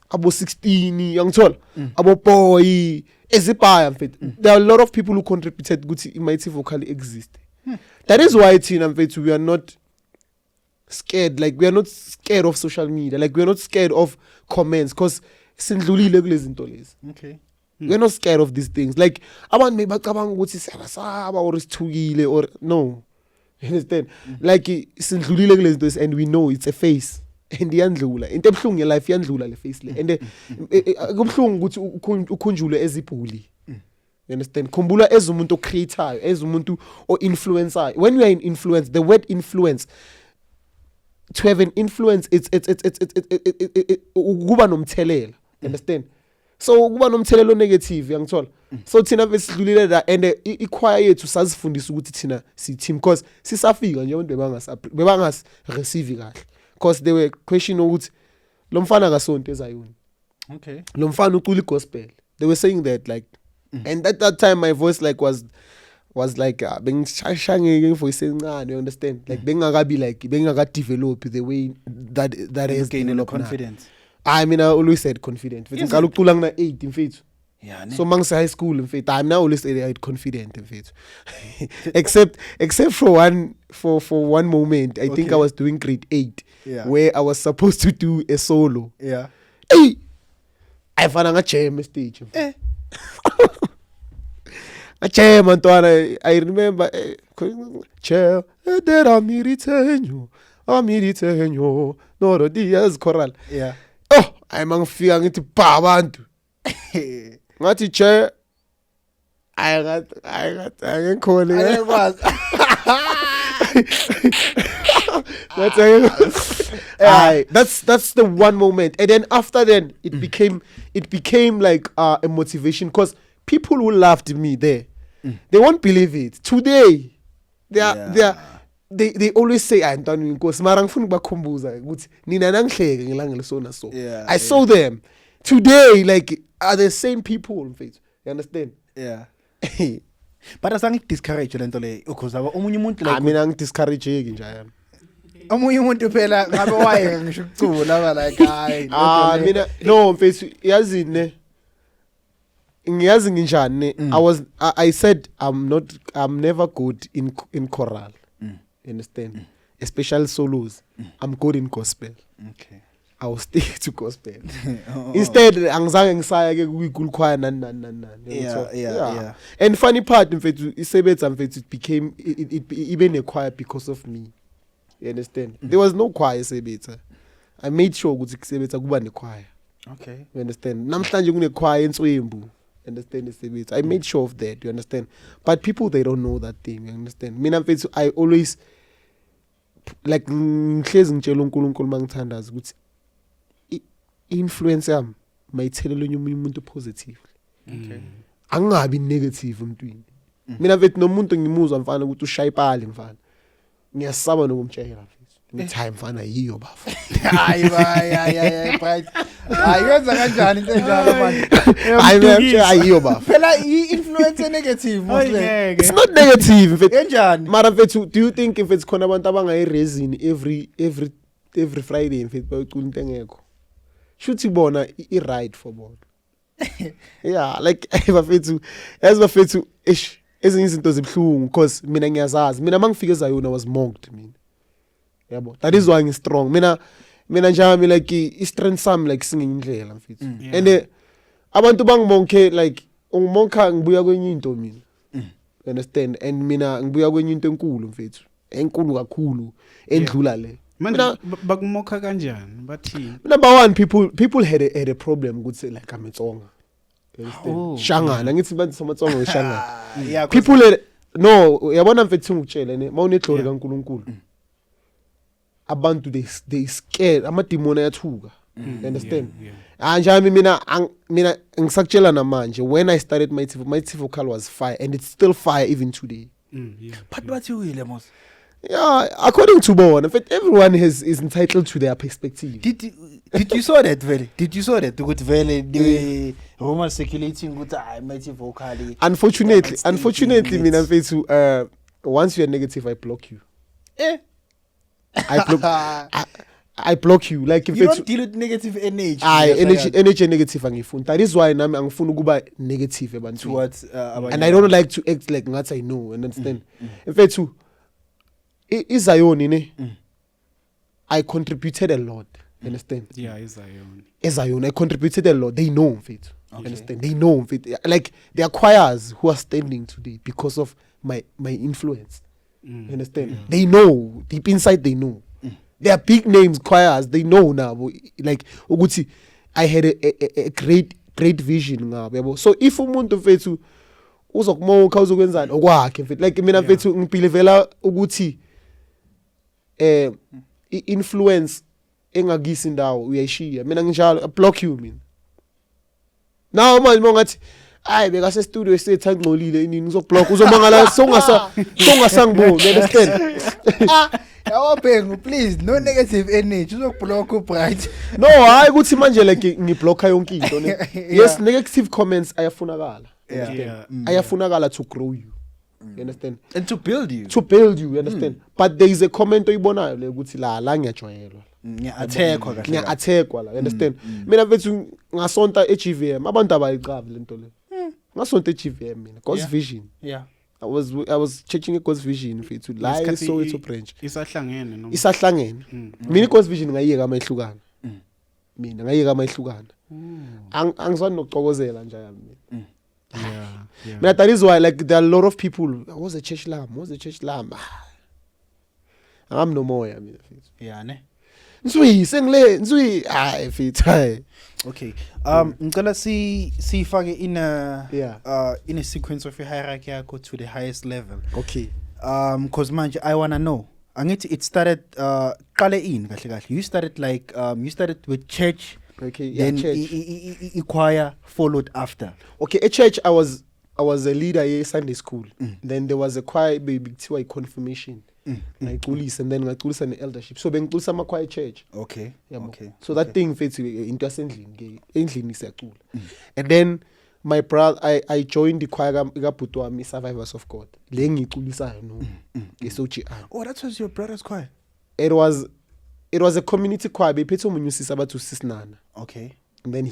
abo 16, yangithola, abo boy, ezibaya mfethu. There are a lot of people who contributed ukuthi iMighty Vocal exist. That is why Tina mfethu we are not scared, like we are not scared of social media, like we are not scared of comments because sindlulile kulezi zinto lezi. Okay. We're not scared of these things. Like abantu maybe bacabanga ukuthi siyabasaba or isithukile or no. You understand? Like sindlulile kulezi zinto and we know it's a face. And iyandlula. Into ebhlungu life iyandlula le face le. And kubhlungu ukuthi ukhunjule ezibhuli. You understand? Khumbula ezumuntu ocreateayo, ezumuntu o-influencer. When you are in influence, the word influence, to have an influence, it's ukuba nomthelela. Understand? So ukuba nomthelelo negative yangithola. So thina besidlulile la and ichoir yethu sazifundisa ukuthi thina si team because sisafika nje abantu bebangas receive kahle. Because they were question ukuthi lo mfana kasonto ezayuni. Okay. Lo mfana ucula gospel. They were saying that like and at that time my voice like was like bengishayangeke voice encane, you understand? Like bengakabi like bengaka develop the way that has gaining developed confidence. I mean I always said confident. Mfethu ngicala ukucula ngina 8 mfethu. Yeah. So mangise high school mfethu I'm now always say confident mfethu. except for one moment I think I was doing grade 8 where I was supposed to do a solo. Yeah. Hey, I fana ngajam stage. Ajam ntwana I remember chair there amiritenyo no dias choral. Yeah. Oh, ayimangifika ngithi ba abantu. Ngathi chair I got ngikhona. That's the one moment, and then after then it became like a motivation because people who loved me there, they won't believe it. Today, they are they always say Antoni inkosi mara ngifuna ukubakhumbuza ukuthi nina nangihleke ngelanga lesona so I saw them today like are the same people mfethu you understand yeah but asangi discourage lento le because omunye umuntu like mina ngidiscourageki njalo omunye umuntu phela ngabe waye ngisho ukucula like hayi mina no mfethu yazi ne ngiyazi nginjani I said I'm never good in choral you understand especially solos I'm good in gospel okay I will stick to gospel instead angizange ngisaya ke kuyigulu choir nani yeah and funny part mfethu isebenza mfethu it became even a choir because of me you understand there was no choir isebenza I made sure ukuthi kusebenza kuba ne choir okay you understand namhlanje kune choir enswembu understand isebenza I made sure of that you understand but people they don't know that thing you understand mina mfethu I always like ngihlezi ngitshela uNkulunkulu mangithandaza ukuthi influence yami mayithelele omunye umuntu positive okay angabi negative emntwini mina mfethu nomuntu ngimuzwa mfana ukuthi ushayipali mfana ngiyasaba nokumtshela mfethu time mfana yiyo bafu hayi right ayenza kanjani into enjalo manje hayi mfethu ayiyo bafu phela i-influence negative mostly it's not negative mfethu enjani mara mfethu do you think mfethu khona abantu abangayirezini every Friday mfethu bayocula into engekho shuthi bona I right for bona yeah like bafethu as bafethu ezinye izinto zibhlungu because mina ngiyazazi mina mangifike ezayona was mocked mina yabo that is why I'm strong mina njami like I-strength sami like singenye indlela mfethu and abantu bangimonke like ungimonka ngibuya kwenye into mina you understand and mina ngibuya kwenye into enkulu mfethu enkulu kakhulu endlula le manje bakumokha kanjani bathini number one people had a problem ukuthi like ametsonga shangana ngithi bantu samatsonga weshangana yeah people no yabona mfethu ngitshela ne mawuneglori kaNkuluNkulu abantu they scared amademon ayathuka you understand anjami mina ngisakutshela namanje when I started my vocal was fire and it's still fire even today but what you will mos yeah according to bona in fact everyone is entitled to their perspective did you saw that vele ukuthi vele the rumor circulating ukuthi mighty vocally unfortunately mina mfethu once you are negative I block you I block you like if you it's don't deal with negative energy energy negative angifuni that is why nami angifuni ukuba negative ebantwini towards and I don't like to act like ngathi I know and understand mfethu iZion ne I contributed a lot understand yeah iZion I contributed a lot they know mfethu understand they know mfethu like there are choirs who are standing today because of my influence understand they know deep inside they know they are big names choirs they know now like ukuthi I had a great vision ngabo yabo so if umuntu mfethu uzokumoka uzokwenzani okwakhe mfethu like mina mfethu ngibelivela ukuthi influence engakisi indawo uyayishiya mina nginjalo block you mina now manje mongathi hayi beka se studio esethangcolile inini ngizoblock uzomangala songasangiboni understand yawabhengu please no negative energy uzokublock bright no hayi ukuthi manje like ngiblocka yonke into ne yes negative comments ayafunakala ayafunakala to grow you you understand and to build you you understand but there is a comment oyibonayo le ukuthi la ngiyajwayelwa ngiya-attackwa la you understand mina mfethu ngasonta eGVM abantu abayicabi lento le ngasonta eGVM mina God's Vision yeah I was churching God's Vision mfethu la so branch isahlangene noma isahlangene mina God's Vision ngayiyeka amayihlukana mina ngayiyeka amayihlukana angizwani nokuxokozela nje yami mina mina that is why like there are a lot of people was a church lamb I'm no more mina mfethu yeah ne nzwi hayi mfethu okay ngicela sifake in a sequence of your hierarchy yakho to the highest level okay because manje I wanna know angithi it started qale in kahle you started like you started with church okay yeah, then church choir followed after okay at church I was a leader in Sunday school then there was a choir baby kuthiwa confirmation ngayiculisa and then ngayiculisa ne-eldership so bengiculisa ama-choir church Okay. yabo. Okay. So that thing mfethu into yasendlini ke endlini siyacula and then my brother I joined the choir kabhuti wami Survivors of God le ngiculisayo no ngeSOGR. Oh, that was your brother's choir. It was a community choir bephethe omunye usisi abathu Sisinana Okay. and then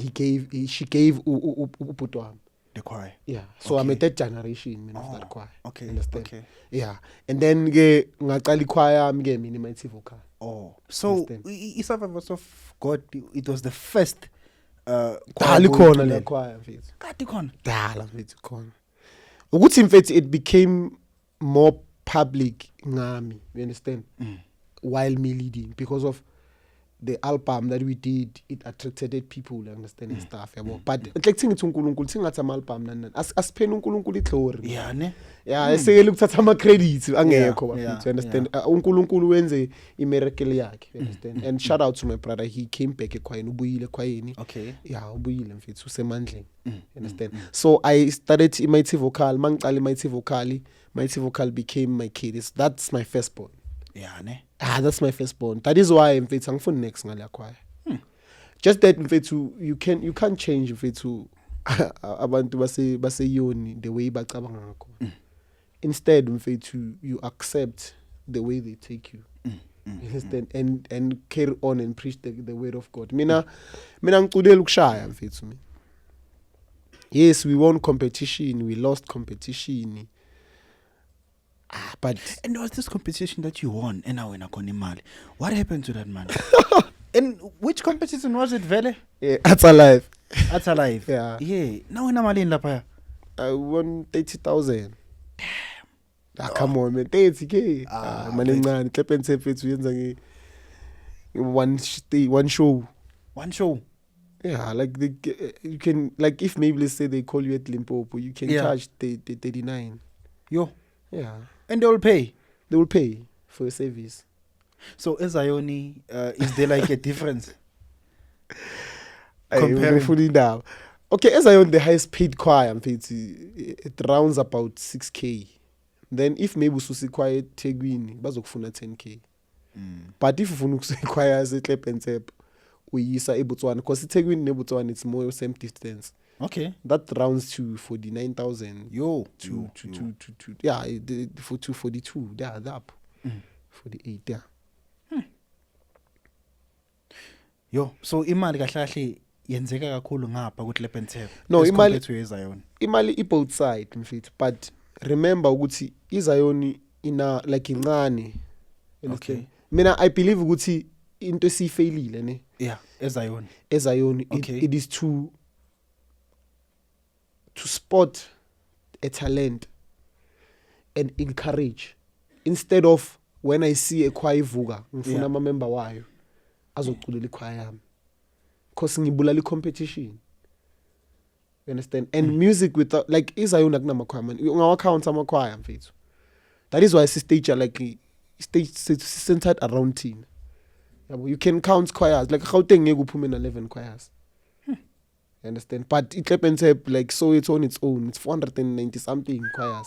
she gave ubhuti wami. The choir. Yeah, so I'm a third generation of that choir. Okay. Understand? Okay. Yeah, and then ke ngaqala ichoir mi ke mina my vocal. Oh, so Understand? Survivors of God, it was the first Dali khona le choir mfethu. Kati khona. Dala mfethu khona. Ukuthi mfethu it became more public ngami, you understand? While me leading because of the album that we did, it attracted people, you understand and stuff, yabo. But like thingithi uNkulunkulu singathi ama album nani asipheni uNkulunkulu iglory. Yeah, ne? Yeah, esekele ukuthatha ama credits angekho Yeah, bafethu, you understand? uNkulunkulu wenze imiracle yakhe, you understand? And shout out to my brother, he came back ekhwayeni ubuyile ekhwayeni. Okay. Yeah, ubuyile mfethu usemandleni. You understand? So I started Mighty Vocal, mangicala Mighty Vocal became my kid. That's my firstborn. Yeah, ne? That's my firstborn. That is why mfethu angifuni next ngale choir. Just that mfethu you can't change mfethu abantu base yoni the way bacabanga ngakho. Instead mfethu you accept the way they take you. You understand? And carry on and preach the word of God. Mina ngiculela ukushaya mfethu mina. Yes, we won competition, we lost competition. But And there was this competition that you won, and now wena khona imali. What happened to that money? And which competition was it, Vele? yeah, that's alive. That's alive. Yeah. Yeah. Now wena mali lapha. I won 30,000. Come on man, 30k. Manencane, clap and tape it uyenza nge one show. One show. Yeah, like you can like if maybe let's say they call you at Limpopo, you can charge the 39. Yo. Yeah. And they will pay. They will pay for your service. So Ezayoni, is there like a difference? Comparing fully now. Okay, as I own the highest paid choir, it rounds about 6k. Then if maybe ususi choir Tegwini, bazokufuna 10k. But if ufuna ukusi choir as a clap and tap, uyisa eBotswana because Tegwini neBotswana it's more same distance. Okay. That rounds to 49,000. Yo. To yeah, for 242. Yeah, up. 48. Yeah. Yo. So imali kahle kahle yenzeka kakhulu ngapha ku Clap and Tap. No, imali to Zion. Imali both side mfethu, but remember ukuthi iZion ina like incane. Okay. Mina I believe ukuthi into esifailile ne. Yeah, Zion. Okay. It is to spot a talent and encourage instead of when I see a choir ivuka ngifuna ama member wayo azoculela ichoir yami because ngibulala competition. You understand? And music without like iZion akunama choir man ungawa count ama choir mfethu. That is why stage like stage centered around team. You can count choirs like Gauteng ngeke uphume na 11 choirs. You understand? But it Clap and Tap like so it's on its own. It's 490 something choirs.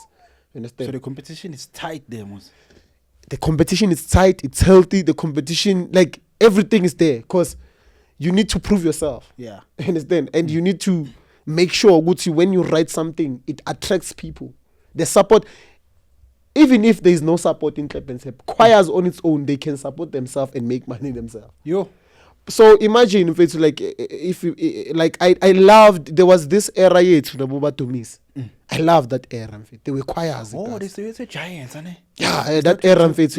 You understand? So the competition is tight there, Mos. The competition is tight, it's healthy, the competition like everything is there because you need to prove yourself. Yeah. You understand? And you need to make sure Gucci when you write something it attracts people. The support even if there is no support in Clap and Tap, choirs on its own they can support themselves and make money themselves. Yo. So imagine if it's like if you, like I loved there was this era yet Nabuba to miss. I love that era. They were choirs. Oh, they say it's a giant, isn't it? Yeah, that era it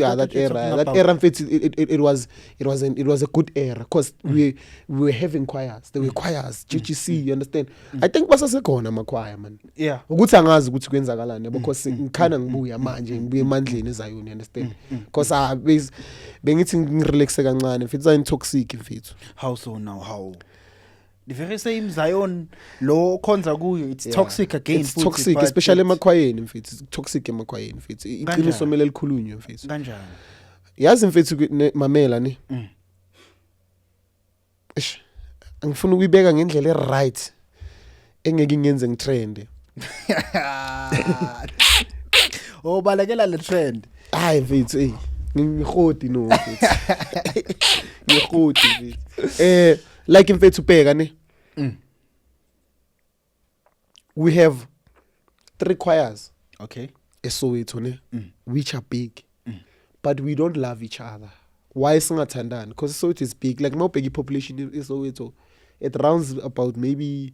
was a good era because we were having choirs. There were choirs. GGC, you understand? I think basasekhona ama choir man. Yeah. Ukuthi angazi ukuthi kwenzakalani because ngikhana ngibuya manje ngibuye emandleni eZion, you understand? Because bengithi ngirelaxe kancane mfethu it's toxic mfethu. How so now? How? The very same Zion lo khonza kuyo it's toxic again. It's toxic especially emakhwayeni mfethu. It's toxic emakhwayeni mfethu. Iqiniso mele likhulunywe mfethu. Kanjani? Yazi mfethu mamela ni. Eish. Angifuna ukuyibeka ngendlela eright. Engeke ngenze ngitrend. Oh balekela le trend. hayi mfethu ngihoti no mfethu ngihoti mfethu like mfethu bheka ne we have 3 choirs Okay. eSoweto ne which are big but we don't love each other. Why singathandani? Because Soweto is big. Like my big population is Soweto, it rounds about maybe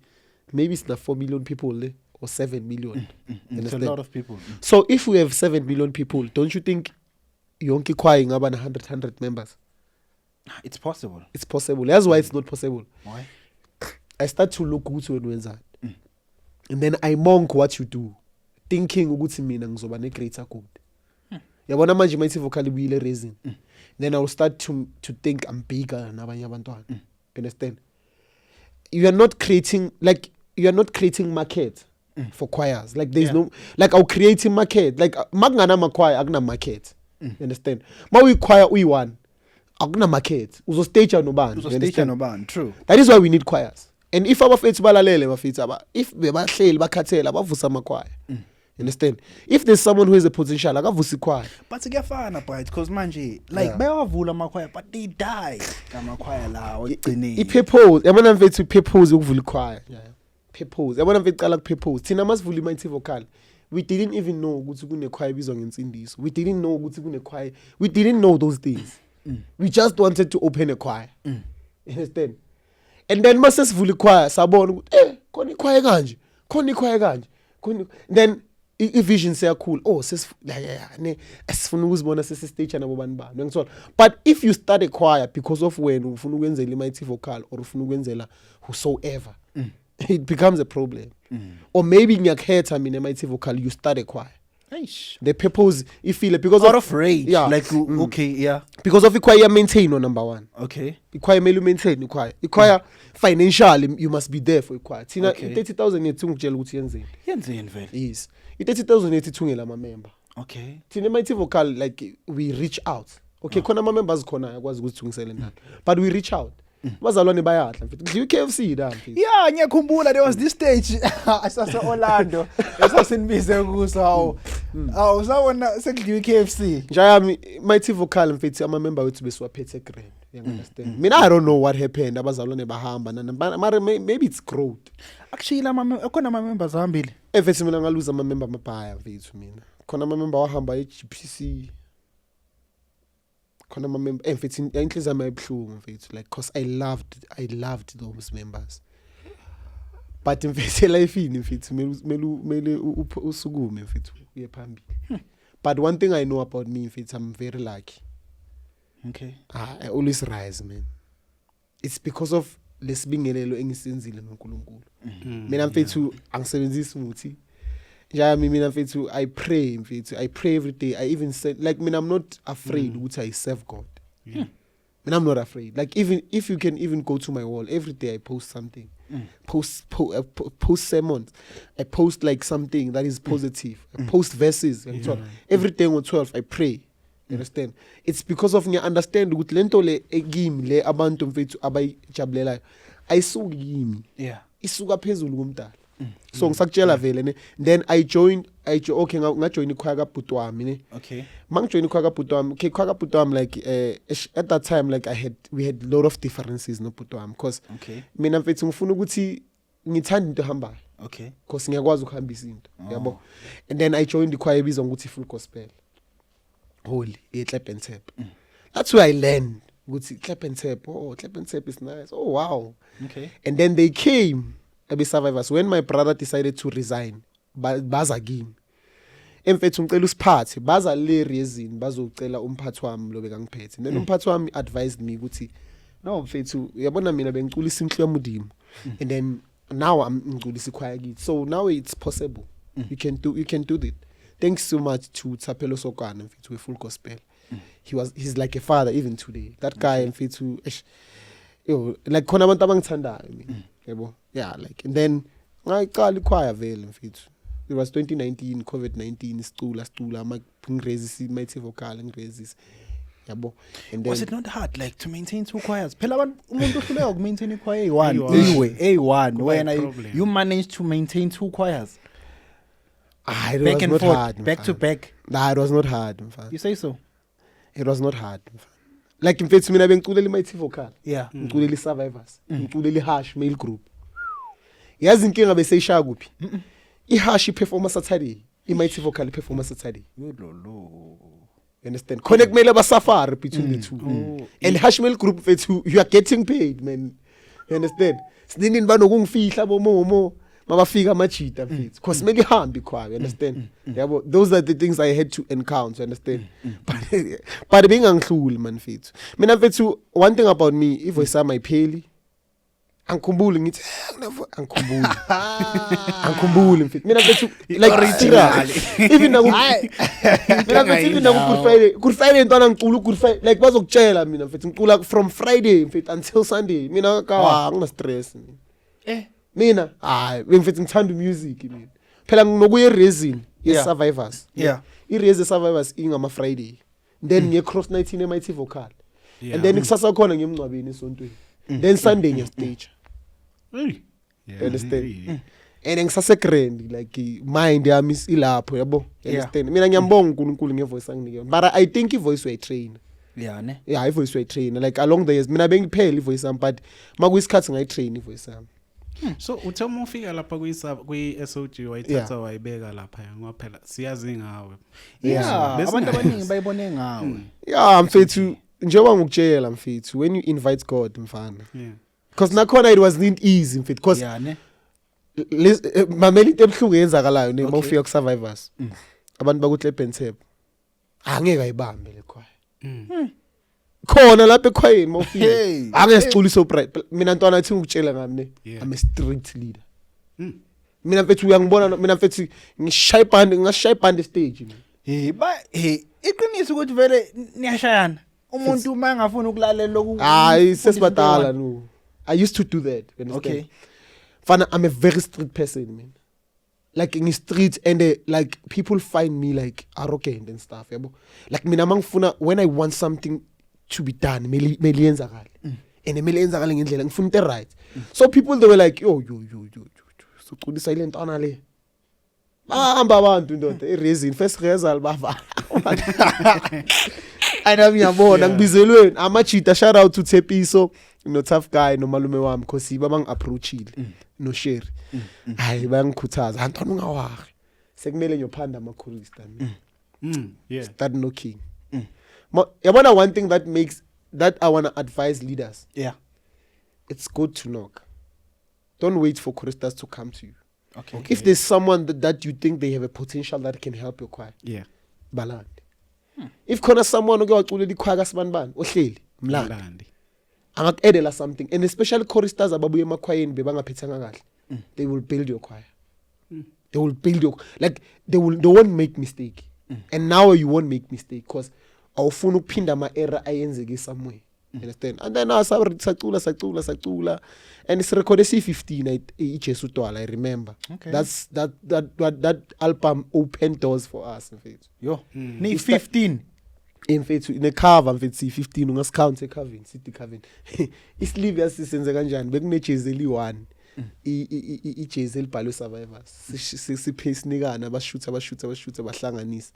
it's the 4 million people or 7 million. It's a lot of people. So if we have 7 million people, don't you think yonke choir ingaba 100 members? It's possible. It's possible. That's why it's not possible. Why? I start to look ukuthi wena wenza. And then I monk what you do, thinking ukuthi mina ngizoba ne greater good. Yabona manje mayithi vocal wile raising. Then I will start to think I'm bigger than abanye abantwana. Understand? You are not creating market for choirs. Like there's no like I'll creating market. Like magana ma choir agna market. You understand? Ma we choir we one. Agna market. Uzo stage nobani. Uzo stage nobani. True. That is why we need choirs. And if abafethu balalele bafethu aba if bebahleli bakhathela bavusa ama choir. You understand? If there's someone who has a potential, akavusa choir. But kuyafana but because manje like bayawavula ama choir but they die. Ama choir lawo egcineni. Ipurpose, yabona mfethu ipurpose ukuvula choir. Purpose. Yabona mfethu qala kupurpose. Thina masivula imighty vocal. We didn't even know ukuthi kune choir bizwa ngensindiso. We didn't know ukuthi kune choir. We didn't know those things. We just wanted to open a choir. You understand? And then mase sivula choir sabona ukuthi khona ichoir kanje. Khona ichoir kanje. Then i-vision seyakhula sesifuna ukuzibona sesestage nabo bani bani ngithola. But if you start a choir because of wena ufuna ukwenzela imighty vocal or ufuna ukwenzela whosoever it becomes a problem. Or maybe ngiyakhetha mina imighty vocal you start a choir. The purpose ifile because out of rage. Like okay, yeah. Because of choir maintain on number 1. Okay. Choir mele maintain choir. Choir financially you must be there for choir. Thina 30,000 yethu ngitshela ukuthi yenzeni. Yenzeni vele. Yes. 30,000 yethu ithungela ama member. Okay. Thina mighty vocal like we reach out. Okay, khona ama members khona yakwazi ukuthi thungisele nani. But we reach out. Bazalwane bayadla mfethu. Kudliwa KFC da mfethu. Yeah, ngiyakhumbula there was this stage asase Orlando. Esasinibize kuso usabona sekudliwa KFC. Njayami mighty vocal mfethu ama member wethu besiwaphethe grand. You understand? Mina I don't know what happened. Abazalwane bahamba nana maybe it's growth. Actually khona ama members ahambile. Mfethu mina ngaluza ama member mabhaya mfethu mina. Khona ama member wahamba eGPC. Khona ama member mfethu inhliziyo yami ayibhlungu mfethu like cause I loved those members. But mfethu life ini mfethu mele usukume mfethu uye phambili. But one thing I know about me mfethu I'm very lucky. Okay. I always rise man. It's because of lesibingelelo engisenzile noNkulunkulu. Mina mfethu angisebenzisi umuthi. Njami mina mfethu I pray mfethu. I pray every day. I even said like mina I'm not afraid ukuthi I serve God. Mina I'm not afraid. Like even if you can even go to my wall every day I post something. Post sermons. I post like something that is positive. I post verses. Every day on 12 I pray. You understand? It's because of ngiya understand ukuthi lento le egimi le abantu mfethu abayijabulelayo ayisuki yimi. Yeah. Isuka phezulu kumdala. So ngisakutshela vele ne then I joined okay ngajoin ichoir kaBhuti wami ne. Okay. Mangijoin ichoir kaBhuti wami. Okay, ichoir kaBhuti wami like at that time like we had a lot of differences no Bhuti wami because mina mfethu ngifuna ukuthi ngithanda into ehambayo. Okay. Because ngiyakwazi ukuhambisa into. Yabo. And then I joined the choir ebizwa ukuthi Full Gospel. Holy, clap and tap. That's where I learned. Clap and tap. Oh, clap and tap is nice. Oh, wow. Okay. And then they came, Abby Survivors. When my brother decided to resign, baza game. Emfethu ngicela usiphathe, baza le reason, bazocela umphathi wami lo bekangiphethe. Then umphathi wami advised me ukuthi, no mfethu, uyabona mina bengiculisa inhlo yamudimo. And then now I'm ngiculisa ichoir kithi. So now it's possible. You can do it. Thanks so much to Tsapelo Sokana mfethu we Full Gospel. He's like a father even today. That guy mfethu like khona abantu abangithandayo mina. Yebo. Yeah, like and then ngaqala ichoir vele mfethu. It was 2019 COVID-19 sicula ngirezisa mighty vocal ngirezisa. Yabo. And then was it not hard like to maintain 2 choirs? Phela umuntu uhluleka ukumaintain ichoir A1 anyway, A1 when you managed to maintain 2 choirs. It Back was and not forth, hard. back to mfana. back. Nah, it was not hard. Mfana. You say so? It was not hard. Mfana. Like in fact, mina bengiculela iMighty Vocal. Yeah. Ngiculela iSurvivors. Ngiculela iHash Mail Group. Yazi inkinga bese ishaya kuphi? iHash iperforma Saturday, iMighty Vocal iperforma Saturday. Yololo. You understand? Khona kumele basafari between the two. And Hash Mail Group mfethu you are getting paid man. You understand? Sinini banokungifihla bomomo mabafika amajita mfethu. Because make ihambi khwayo, you understand? Yabo those are the things I had to encounter, you understand? But bengangihluli man mfethu. Mina mfethu one thing about me, ivoice yami ayipheli. Angikhumbuli ngithi angikhumbuli. Angikhumbuli mfethu. Mina mfethu like original. Even naku mina mfethu even naku Good Friday ntwana ngicula Good Friday like bazokutshela mina mfethu ngicula from Friday mfethu until Sunday. Mina ngina stress mina. Mina mfethu ngithanda music mina. Phela nginokuya eResin yeSurvivors. Yeah. iResin Survivors ingama Friday. Then ngiye cross night in eMighty Vocal. And then kusasa khona ngiyemncwabeni esontweni. Then Sunday ngiye stage. Hey. You understand? And ngisase grand like mind yami ilapho yabo. You understand? Mina ngiyambonga uNkulunkulu ngevoice anginike. But I think ivoice way train. Yeah ne. Yeah, ivoice way train like along the years mina bengiphela ivoice yami but makuyisikhathi ngayitrain ivoice yami. So uthoma ufika lapha kwi-SOG wayithatha wayibeka lapha ngoba phela siyazi ngawe. Yeah, abantu abaningi bayibone ngawe. Yeah, mfethu njengoba ngikutshela mfethu when you invite God mfana. Yeah. Because nakhona it wasn't easy mfethu because Yeah ne. mameli into ebhlungu yenzakalayo ne mawufika ku Survivors. Abantu bakuTlebentep. Angeke ayibambe le khwaya. Khona lapha ekhwayeni mawufika. Angesiculi so bright. Mina ntwana athi ngikutshela ngami ne. I'm a street leader. Mina mfethu uyangibona mina mfethu ngishaya band stage mina. Iqiniso ukuthi vele niyashayana. Umuntu mangafuna ukulalela lokhu. Sesibadala no. I used to do that, you understand? Okay. Fana, I'm a very street person, man. Like in the street and like people find me like arrogant and stuff, yabo. Like mina mangifuna when I want something to be done, meli yenzakale. And meli yenzakale ngendlela ngifuna into right. So people they were like, yo. So ucula silent ona le. Bahamba abantu ndoda, iResin first result bava. Ayinami yabona ngibizelweni amajita shout out to Tepiso no Tough Guy no malume wami because iba bang approachile no Sherry hayi bayangikhuthaza antona ungawari sekumele ngiyophanda ama chorista Yeah. start knocking yabona one thing that I want to advise leaders. Yeah. It's good to knock. Don't wait for choristers to come to you. Okay. If there's someone that you think they have a potential that can help your choir, Yeah. balandi. If khona someone oke waculela ikhwaya kaSibanibani ohleli mlandi Mlandi. angakuedela something and especially choristers ababuye emakhwayeni bebangaphethanga kahle they will build your choir. They will build your like they won't make mistake. And now you won't make mistake because awufuna ukuphinda ama error ayenzeke somewhere. Understand? And then sacula and it's recorded C15 iJesu Twala I remember. Okay. That's that album opened doors for us in fact. Yo. Ni 15. In fact in a cover mfethu C15 ungasicount ecoven city coven. Isleeve yasisenze kanjani bekune Jezeli 1. iJezel bhalwe Survivors. Sipheisinikana abashoot bahlanganisa.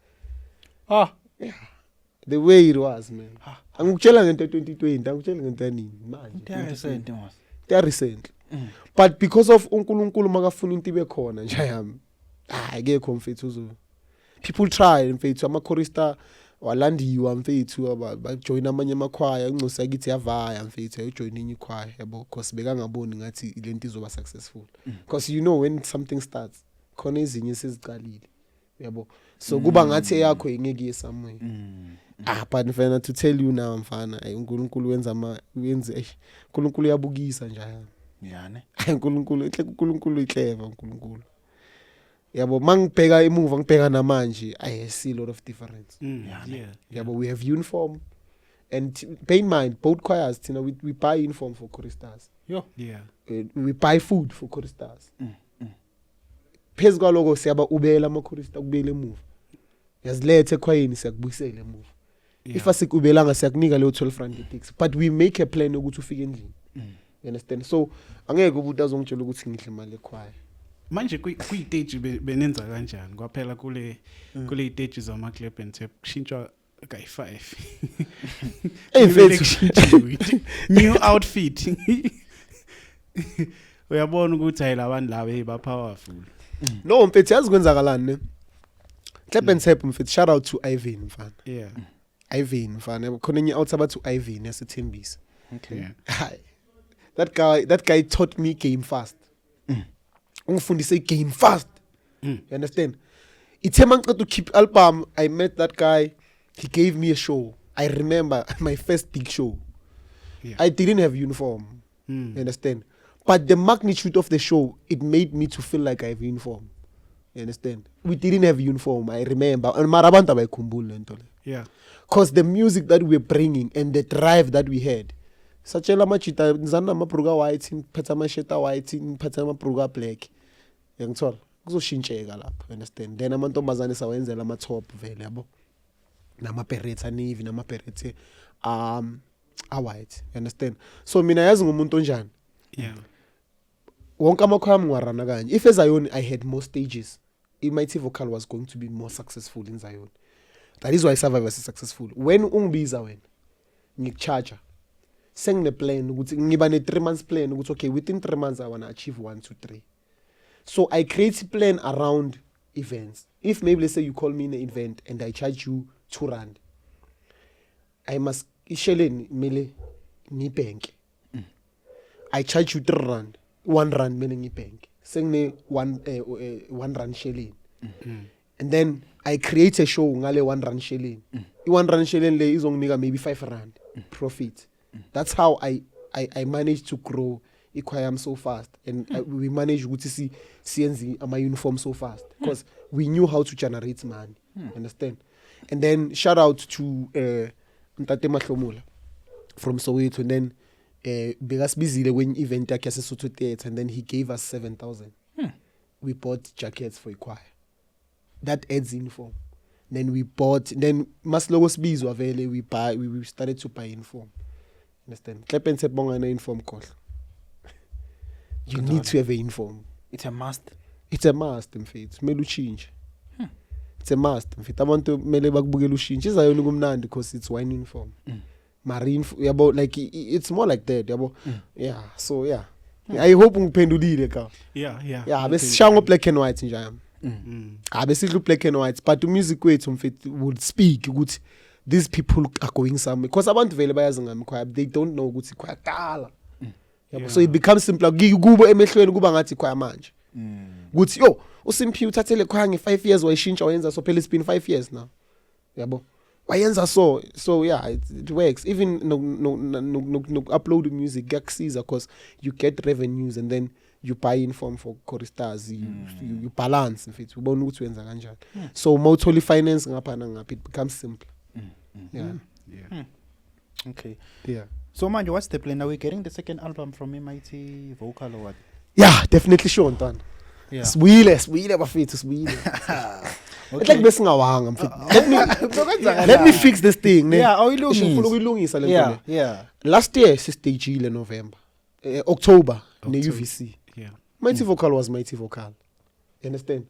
Yeah. The way it was man. Angikutshela ngento 2020, angikutshela ngento nini manje. They are recent. But because of uNkulunkulu makafuna into ibe khona nje yami. Akekho mfethu uzo. People try mfethu ama chorister walandiwa mfethu bajoin amanye amakhwaya uncosa kithi yavaya mfethu ayojoin enye ikhwaya yabo because bekangaboni ngathi lento izoba successful. Because you know when something starts khona izinye seziqalile. Yabo. So kuba ngathi yakho ingeke somewhere. But mfana to tell you now mfana uNkulunkulu wenze uNkulunkulu uyabukisa njalo. Yeah ne. uNkulunkulu iclever uNkulunkulu. Yabo mangibheka emuva ngibheka namanje I see a lot of difference. Yeah. Yabo we have uniform and bear in mind both choirs we buy uniform for choristers. Yo. Yeah. We buy food for choristers. Phezulu kwaloko siyaba ubela ama chorista kubele emuva. Yazilethe ekhwayeni siyakubuyisela emuva. If asikubelanga siyakunika leyo 12 rand tax but we make a plan ukuthi ufike endlini. You understand? So angeke umuntu azongitshela ukuthi ngidle imali ekhwaya. manje kwi-stage benenza kanjani kwaphela kule stage zama Clap and Tap kushintshwa kayi5 mfethu new outfit uyabona ukuthi ayilabantu laba ba powerful no mfethu yazi kwenzakalani ne Clap and Tap mfethu shout out to Ivan mfana yeah Ivan mfana khona enye out about to Ivan yasethembisa Okay. yeah that guy taught me game fast ungifundise game fast you understand ithe mangicela to keep album I met that guy he gave me a show I remember my first big show Yeah. I didn't have uniform you understand but the magnitude of the show it made me to feel like I have uniform you understand we didn't have uniform I remember and mara abantu abayikhumbula lento le yeah because the music that we were bringing and the drive that we had satshela amajita nizana amabruka white ngiphetha amasheta white ngiphetha amabruka black yangithola kuzoshintsheka lapho understand then amantombazane sawenzela ama top vele yabo nama berets navy nama berets a white you understand so mina yazi ngumuntu onjani yeah wonke amakhoya ngiwarana kanje if eZion I had more stages Mighty Vocal was going to be more successful in Zion that is why Survivor is successful when ungibiza wena ngikucharger sengine plan ukuthi ngiba ne 3 months plan ukuthi okay within 3 months I want to achieve 1 2 3 so I create a plan around events if maybe let's say you call me in an event and I charge you 2 rand I must isheleni mele ngibank I charge you 3 rand 1 rand mele ngibank sengine 1 rand shelling and then I create a show ngale 1 rand shelling i1 rand shelling le izonginika maybe 5 rand profit that's how I managed to grow iKhwayam so fast and we managed ukuthi siyenze ama uniform so fast because we knew how to generate money understand and then shout out to Ntate Mahlomula from Soweto and then bekasibizile when event yakhe yaseSotho Theatre and then he gave us 7,000 we bought jackets for iKhwaya that adds uniform then we bought then maslogo sibizwa vele we started to buy uniform understand Clap and Tap bonga na uniform khohla you need to have a uniform It's a must. it's a must mfethu kumele uchinje it's a must mfethu abantu kumele bakubukela ushintshe iZion kumnandi because it's one uniform marine yabo like it's more like that yabo yeah so yeah I hope ngiphendulile ka yeah besishaya ngo black and white nje yami besidlu black and white but the music wethu mfethu would speak ukuthi these people are going somewhere because abantu vele bayazi ngami Khwaya they don't know ukuthi Khwaya qala yabo so it becomes simpler kubo emehlweni kuba ngathi Khwaya manje ukuthi yo uSimphi uthathele Khwaya nge5 years wayishintsha wayenza so phela it's been 5 years now yabo wayenza so yeah it works even no upload music kuyakusiza because you get revenues and then you buy uniform for choristers you balance mfethu ubona ukuthi wenza kanjani so mawutholi finance ngapha nangapha it becomes simpler yeah Okay. yeah So manje, what's the plan? Are we getting the second album from Mighty Vocal or what? yeah definitely sure ntwana Yeah. sibuyile bafethu sibuyile it's like besingawanga mfethu let me fix this thing ne Yeah, awuyilungisa. ngifuna ukuyilungisa le nto le Yeah. last year sistagile November October ne UVC yeah Mighty Vocal was Mighty Vocal you understand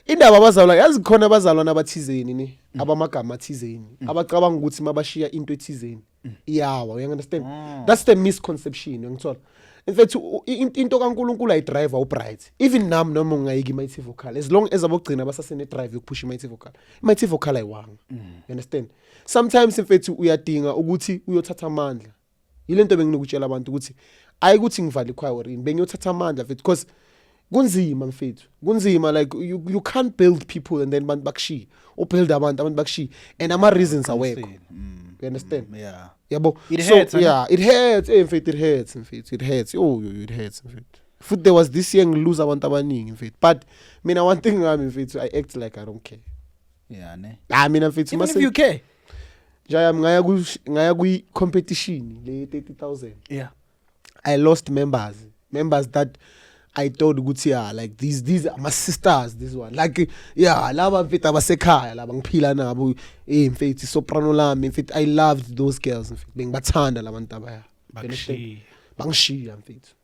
indaba abazalwa yazi khona abazalwana abathizeni ne abamagama athizeni abacabanga ukuthi mabashiya into ethizeni iyawa you understand that's the misconception ngithola in fact into kaNkulunkulu ayidrive ubright even nami noma ungayiki Mighty Vocal as long as abogcina basasene drive yokupush Mighty Vocal ayiwanga you understand sometimes in fact uyadinga ukuthi uyothatha amandla yilento benginokutshela abantu ukuthi ayikuthi ngivale ikhwaya orini bengiyothatha amandla mfethu because kunzima mfethu kunzima like you can't build people and then bantu bakushiya build abantu bakushiya and ama reasons awekho you understand Yeah. yabo It so hurts, yeah it hurts mfethu it hurts oh it hurts mfethu futhi there was this year ngilose abantu abaningi mfethu but mina one thing ngami mfethu I act like I don't care Yeah, ne. mina mfethu Even if you care. jaya ngaya ku competition le 30,000 Yeah. I lost members that I thought ukuthi yeah like these are my sisters this one like yeah laba mfethu abasekhaya laba ngiphila nabo mfethu soprano lami mfethu I loved those girls mfethu bengibathanda labantu abaya bangishiya mfethu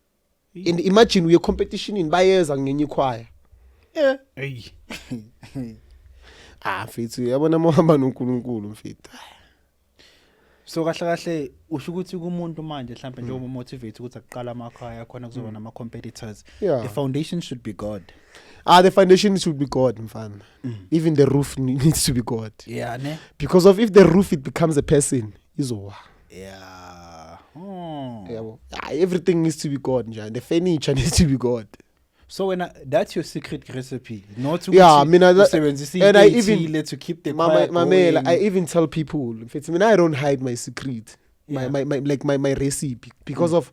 and imagine we competition in bayeza ngenye ikhwaya Yeah. Hey. Mfethu yabona mohamba noNkulunkulu mfethu. So kahle usho ukuthi kumuntu manje mhlambe njengoba motivate ukuthi aqala amakhaya khona kuzoba nama competitors. Yeah. The foundation should be God. The foundation should be God, mfana. Even the roof needs to be God. Yeah, ne? Because of if the roof it becomes a person, izowa. Yeah. Oh. Yabo. Everything needs to be God, njani. The furniture needs to be God. So when that's your secret recipe, not to Yeah, I mean, and I even to keep the quiet Mamela, going. I even tell people, in fact, I mean, I don't hide my secret, Yeah. my recipe, because of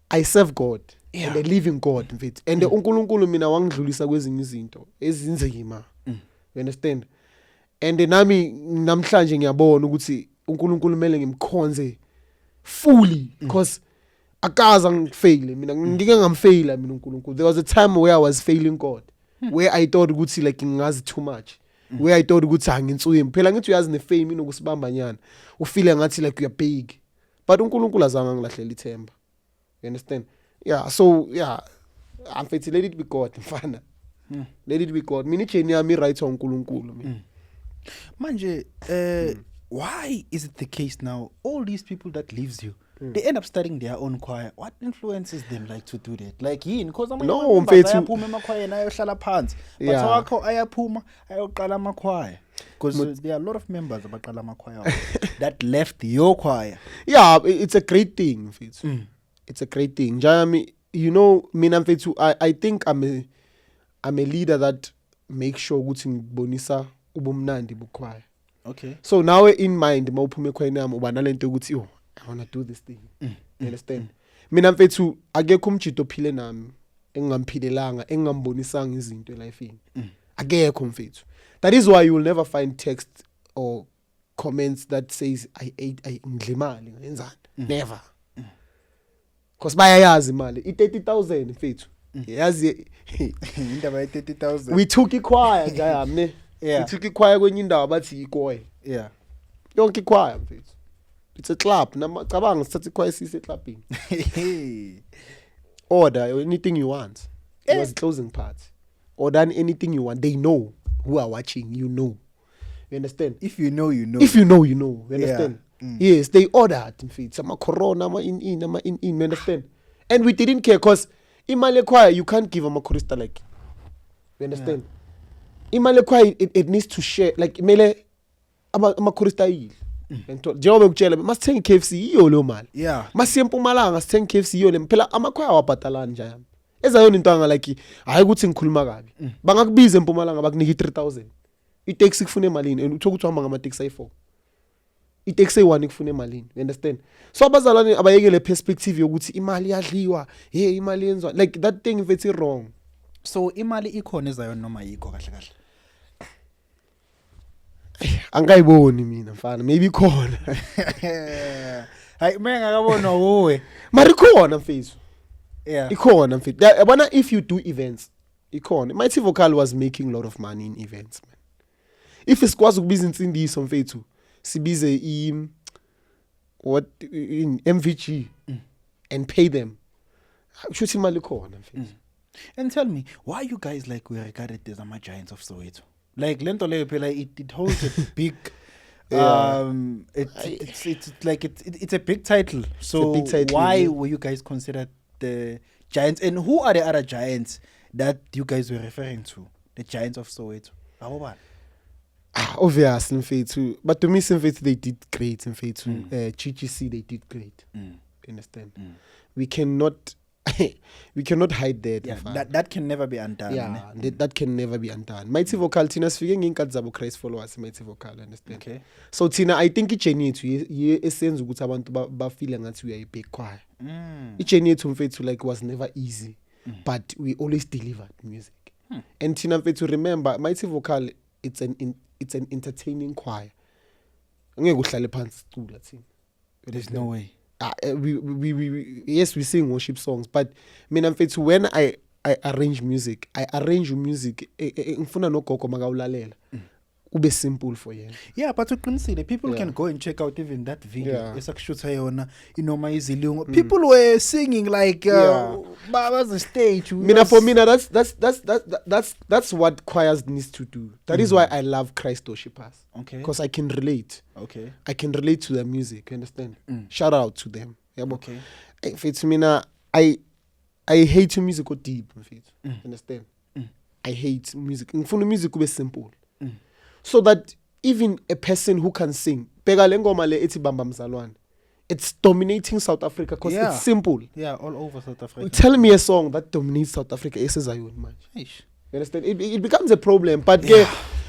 I serve God Yeah. and I live in God, in fact, and the uNkulunkulu mina wangidlulisa kwezinye izinto ezinzima. You understand? And nami namhlanje ngiyabona ukuthi uNkulunkulu mele ngimkhonze fully because akaza ngifail mina ngike ngamfaila mina uNkulunkulu. There was a time where I was failing God, where I thought ukuthi like ngingazi too much, where I thought ukuthi angintsuye phela ngithi uyazi nefame inokusibamba nyana ufile ngathi like you are big, but uNkulunkulu azange ngilahlela ithemba. You understand? Yeah, so yeah, I'm faith, let it be God mfana. Let it be God. Mina ijeni yami right uNkulunkulu mina. Manje, why is it the case now? All these people that leaves you, they end up starting their own choir. What influences them like to do that? Like yini? Because No, mfethu. ayaphuma emakhwaya ayohlala phansi. But Yeah. wakho ayaphuma ayoqala amakhwaya. Because there are a lot of members abaqala amakhwaya that left your choir. Yeah, it's a great thing, mfethu. It's a great thing. Jami, you know, mina mfethu, I think I'm a leader that makes sure ukuthi ngibonisa ubumnandi bukhwaya. Okay. So now in mind mawuphuma ekhwayeni yami uba nalento ukuthi I want to do this thing. You understand? Mina mfethu akekho umjito ophile nami engingamphilelanga engingambonisanga izinto elifeni. Akekho mfethu. That is why you will never find text or comments that says I ngidla imali ngenzani. Never. Because bayayazi imali i30,000 mfethu. Yazi Indaba ye 30,000. we took ikhwaya nje yami ne. Yeah. We took ikhwaya kwenye indawo bathi ikoy. Yeah. Yonke ikhwaya mfethu. It's a club. Namacabanga sithatha ikhwaya sise clubbing. Order anything you want. It was closing part. Order anything you want. They know who are watching. You know. You understand? If you know, you know. If you know, you know. You understand? Mm. Yes, they ordered. In fact, some corona, in. You understand? And we didn't care because imali choir you can't give a chorister like. You understand? Imali choir it needs to share like mele ama chorister yile. Njengoba ngikutshela masithenga KFC iyo lo mali. Yeah. Masiye eMpumalanga sithenga KFC iyo le phela amakhwaya wabhatalana nje yami. Ezayona into anga like hayi ukuthi ngikhuluma kabi. Bangakubiza eMpumalanga bakunika i3000. I-taxi kufuna emalini and uthola ukuthi uhamba ngama taxi ayi4. I-taxi ayi1 kufuna emalini. You understand? So abazalwane abayekele perspective yokuthi imali yadliwa, hey imali yenzwa like that thing if it's wrong. So imali ikhona ezayona noma yikho kahle kahle. Angayiboni mina mfana maybe khona. Hayi mengakabona uwe. Mari khona mfethu. Yeah. Ikhona mfethu. Yabona if you do events, ikhona. Mighty Vocal was making a lot of money in events man. If isikwazi ukubiza insindiso mfethu, sibize in MVG and pay them. Shuthi imali khona mfethu. And tell me, why you guys like we regarded as ama giants of Soweto? Like lento leyo phela it holds a big it's like it's a big title. So big title, why yeah. were you guys considered the giants, and who are the other giants that you guys were referring to? The giants of Soweto. Obviously mfethu, but to me mfethu they did great mfethu. GGC they did great. You understand? We cannot hide that. Yeah, that can never be undone. Yeah, that can never be undone. Mighty Vocal tina sifike nginkathi zabo Christ followers Mighty Vocal, understand? Okay. So tina I think ijourney yethu esenza ukuthi abantu bafeel ngathi we are a big choir. Ijourney yethu mfethu like was never easy, but we always delivered music. And tina mfethu remember Mighty Vocal it's an entertaining choir. Ngeke uhlale phansi sicula thina. There's no way. We yes we sing worship songs, but mina mfethu when I arrange music ngifuna nogogo makawulalela ube simple for yena. Yeah, but uqinisile people Yeah. can go and check out even that video. Yeah. Esakushutha yona inoma izilungu. People were singing like Yeah. baba's the stage. For me, that's what choirs needs to do. That is why I love Christ worshipers. Okay. Because I can relate. Okay. I can relate to their music. You understand? Shout out to them. Yeah, but Okay. if it's me now, I hate music go deep. Understand? I hate music. For the music be simple, so that even a person who can sing, Pega le ngoma le ethi Bamba Mzalwane, it's dominating South Africa because Yeah. it's simple. Yeah, all over South Africa. Tell me a song that dominates South Africa. Esezayon man. Eish. You understand? It becomes a problem. But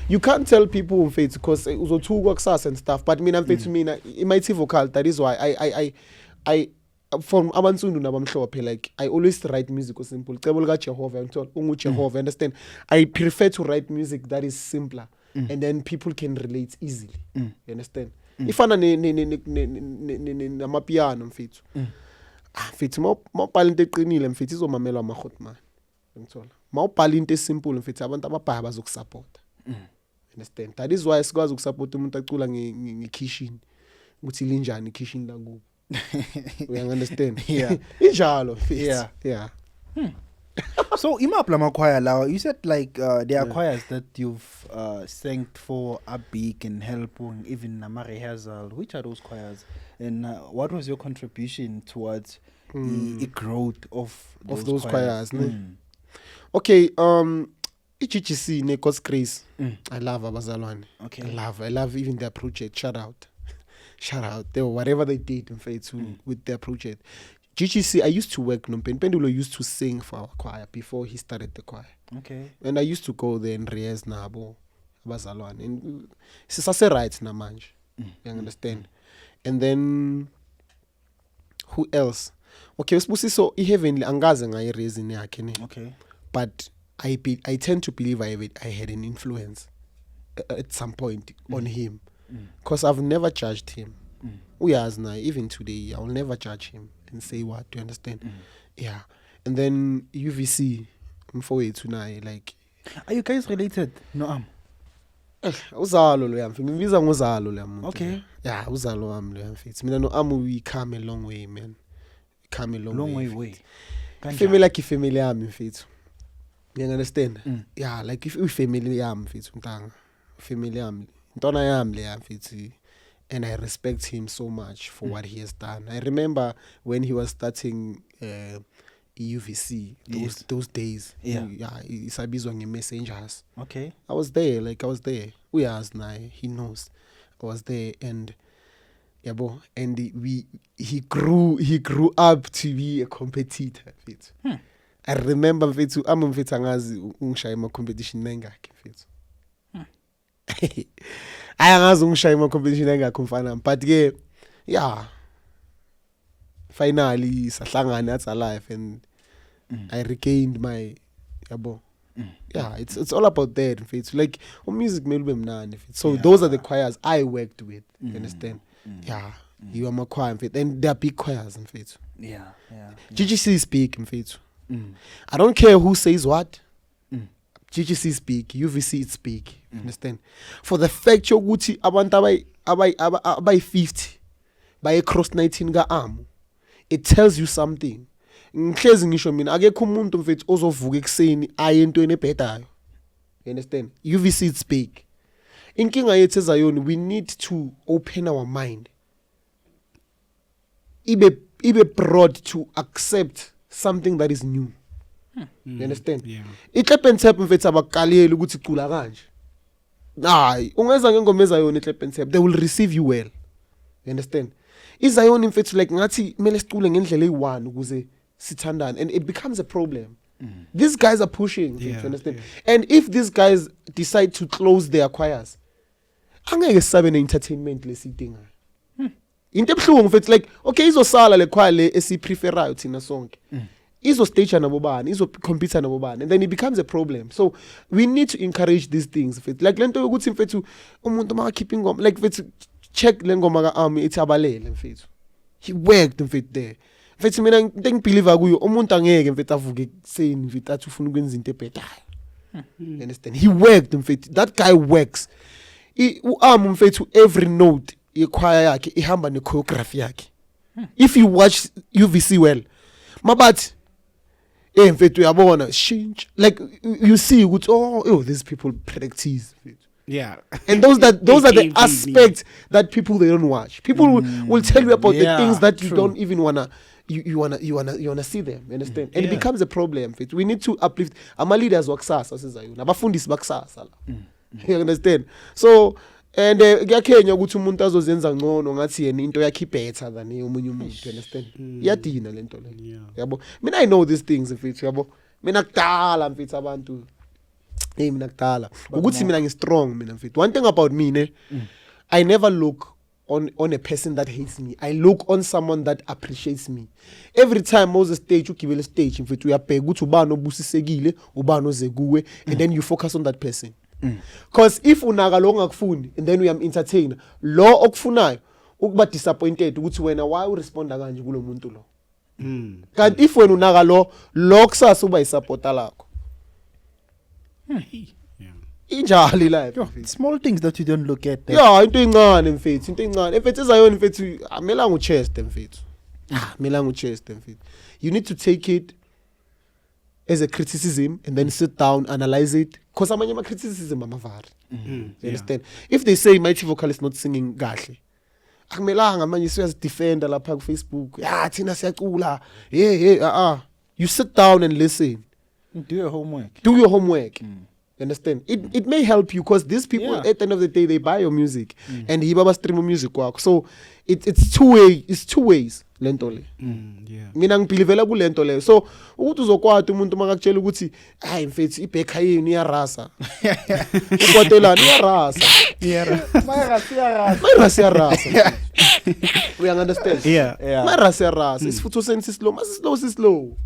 you can't tell people in faith because uzothukwa kusasa and stuff. But mina mfethu mina imighty vocal. That is why I from abansundu nabamhlophe, like I always write music simple. Cebol ka Jehovah ngithola unguJehovah. Understand? I prefer to write music that is simpler and then people can relate easily. You understand? Ifana namapiano mfethu. Mfethu mawubhala into eqinile mfethu izomamelwa amahotman. Ngithola. Mawubhala into esimple mfethu abantu ababhaya bazokusupport. Understand? That is why sikwazi ukusupport umuntu acula ngekitchen ukuthi linjani ikitchen la kubo. We understand? Yeah. Injalo. Yeah. Yeah. So imapla makwaya lawa, you said like there are choirs that you've sang for Abik and Helpung, even Nama rehearsal. Which are those choirs? And what was your contribution towards the growth of those choirs? Mm. Okay, iGGC ne God's Grace. I love Abazalwane. Okay. I love even their project. Shout out. They whatever they did in faith with their project. GGC, I used to work Nompen. Pendulo used to sing for our choir before he started the choir. Okay. And I used to go there and rehearse nabo Abazalwane. And sisase right na manje. You understand? And then who else? Okay, so Heavenly angaze ngayireason yakhe ne. Okay. But I tend to believe I had an influence at some point on him. Because I've never judged him. Even today, I will never judge him and say what, do you understand? Yeah. And then UVC, like. Are you guys related? No, Uzalo lo yam, ngibiza ngozalo lo yam. Okay. Yeah, uzalo wam lo yam mfethu. Mina no Amu we come a long way, man. We come a long way. Family like family yami mfethu. You understand? Yeah, like if we family yami mfethu mntanga. Family yami. Ntona yami le yam mfethu. And I respect him so much for what he has done. I remember when he was starting UVC, those days. Isabizwa nge-messengers. Okay. I was there. We asked now. He knows. I was there, and he grew up to be a competitor. I remember mfethu angazi ungishaya ama competition nengakhe mfethu. Angazi ungishaya ama competition engakho mfana, but finally sahlangana at alive and I regained my it's all about that mfethu, like music mele ube mnandi mfethu. So those are the choirs I worked with. You understand? You are my choir mfethu, and they are big choirs mfethu. GGC is big mfethu. I don't care who says what. GGC is big, UVC is big. Understand? For the fact yokuthi abantu abayi 50 baye cross 19 ga arm, it tells you something. Ngihlezi ngisho mina akekho umuntu mfethu ozovuka ekseni aye entweni ebhedayo. You understand? UVC is big. Inkinga yethu ezayona, we need to open our mind. Ibe broad to accept something that is new. You understand? Yeah. Ikhlepentep mfethu abakaleli ukuthi icula kanje. Hayi, ungeza ngengoma ezayona ikhlepentep, they will receive you well. You understand? Izayona mfethu like ngathi kumele sicule ngendlela eyi1 ukuze sithandane, and it becomes a problem. These guys are pushing, you understand? And if these guys decide to close their choirs, angeke sisabe ne-entertainment lesiyidingayo. Into ebuhlungu mfethu, like okay izosala le choir le esipreferayo thina sonke. Izo-stage nabo bani, izo-compete nabo bani, and then it becomes a problem. So we need to encourage these things mfethu. Like lento yokuthi mfethu umuntu makakhipha ingoma, like mfethu check le ngoma ka-Army ethi abalele mfethu. He worked mfethu there. Mfethu mina into engibelieve kuyo, umuntu angeke mfethu avuke ekuseni mfethu athi ufuna ukwenza into ebhedayo. You understand? He worked mfethu. That guy works. uArm mfethu every note yechoir yakhe ihamba ne choreography yakhe. If you watch UVC well, mabathi mfethu uyabona shintsha, like you see ukuthi oh these people practice. Yeah. And those are the aspects that people they don't watch. People will tell you about the things that you don't even wanna you wanna see them, you understand? And it becomes a problem. We need to uplift our leaders wakusasa sizayo nabafundisi bakusasa la. You understand? So and kuyakhenya ukuthi umuntu azozenza ngcono ngathi yena into yakhe better than omunye umuntu, you understand? Iyadina lento le. Yabo. Mina I know these things mfethu, yabo. Mina kudala mfethu abantu. Mina kudala. Ukuthi mina ngistrong mina mfethu. One thing about me I never look on a person that hates me. I look on someone that appreciates me. Every time Moses stage ugibele stage mfethu uyabheka ukuthi ubani obusisekile, ubani oze kuwe, and then you focus on that person. Because if unaka lo ngakufuni and then uyam entertain lo okufunayo ukuba disappointed ukuthi wena why uresponda kanje kulo muntu lo. Kanti if wena unaka lo kusasa uba isupporter lakho. Injali life. Small things that you don't look at. Yeah, into incane mfethu, into incane. Mfethu ezayona mfethu amelanga uchest mfethu. Amelanga uchest mfethu. You need to take it as a criticism and then sit down, analyze it. Because amanye ama criticism amavari. You understand? If they say Mighty Vocal is not singing kahle, akumelanga manje siyazidefenda lapha ku Facebook. Yeah, thina siyacula. You sit down and listen. Do your homework. Do your homework. You understand? It may help you because these people at the end of the day they buy your music and hibaba stream music work. So it's two ways lento le. Mina ngibelivela ku lento le. So ukuthi uzokwata umuntu makakutshela ukuthi hayi mfethu ibhekha yini iyarasa. Ukhotelana iyarasa. Mayirasa iyarasa. We understand? Mayirasa iyarasa. Isifutho sense slow.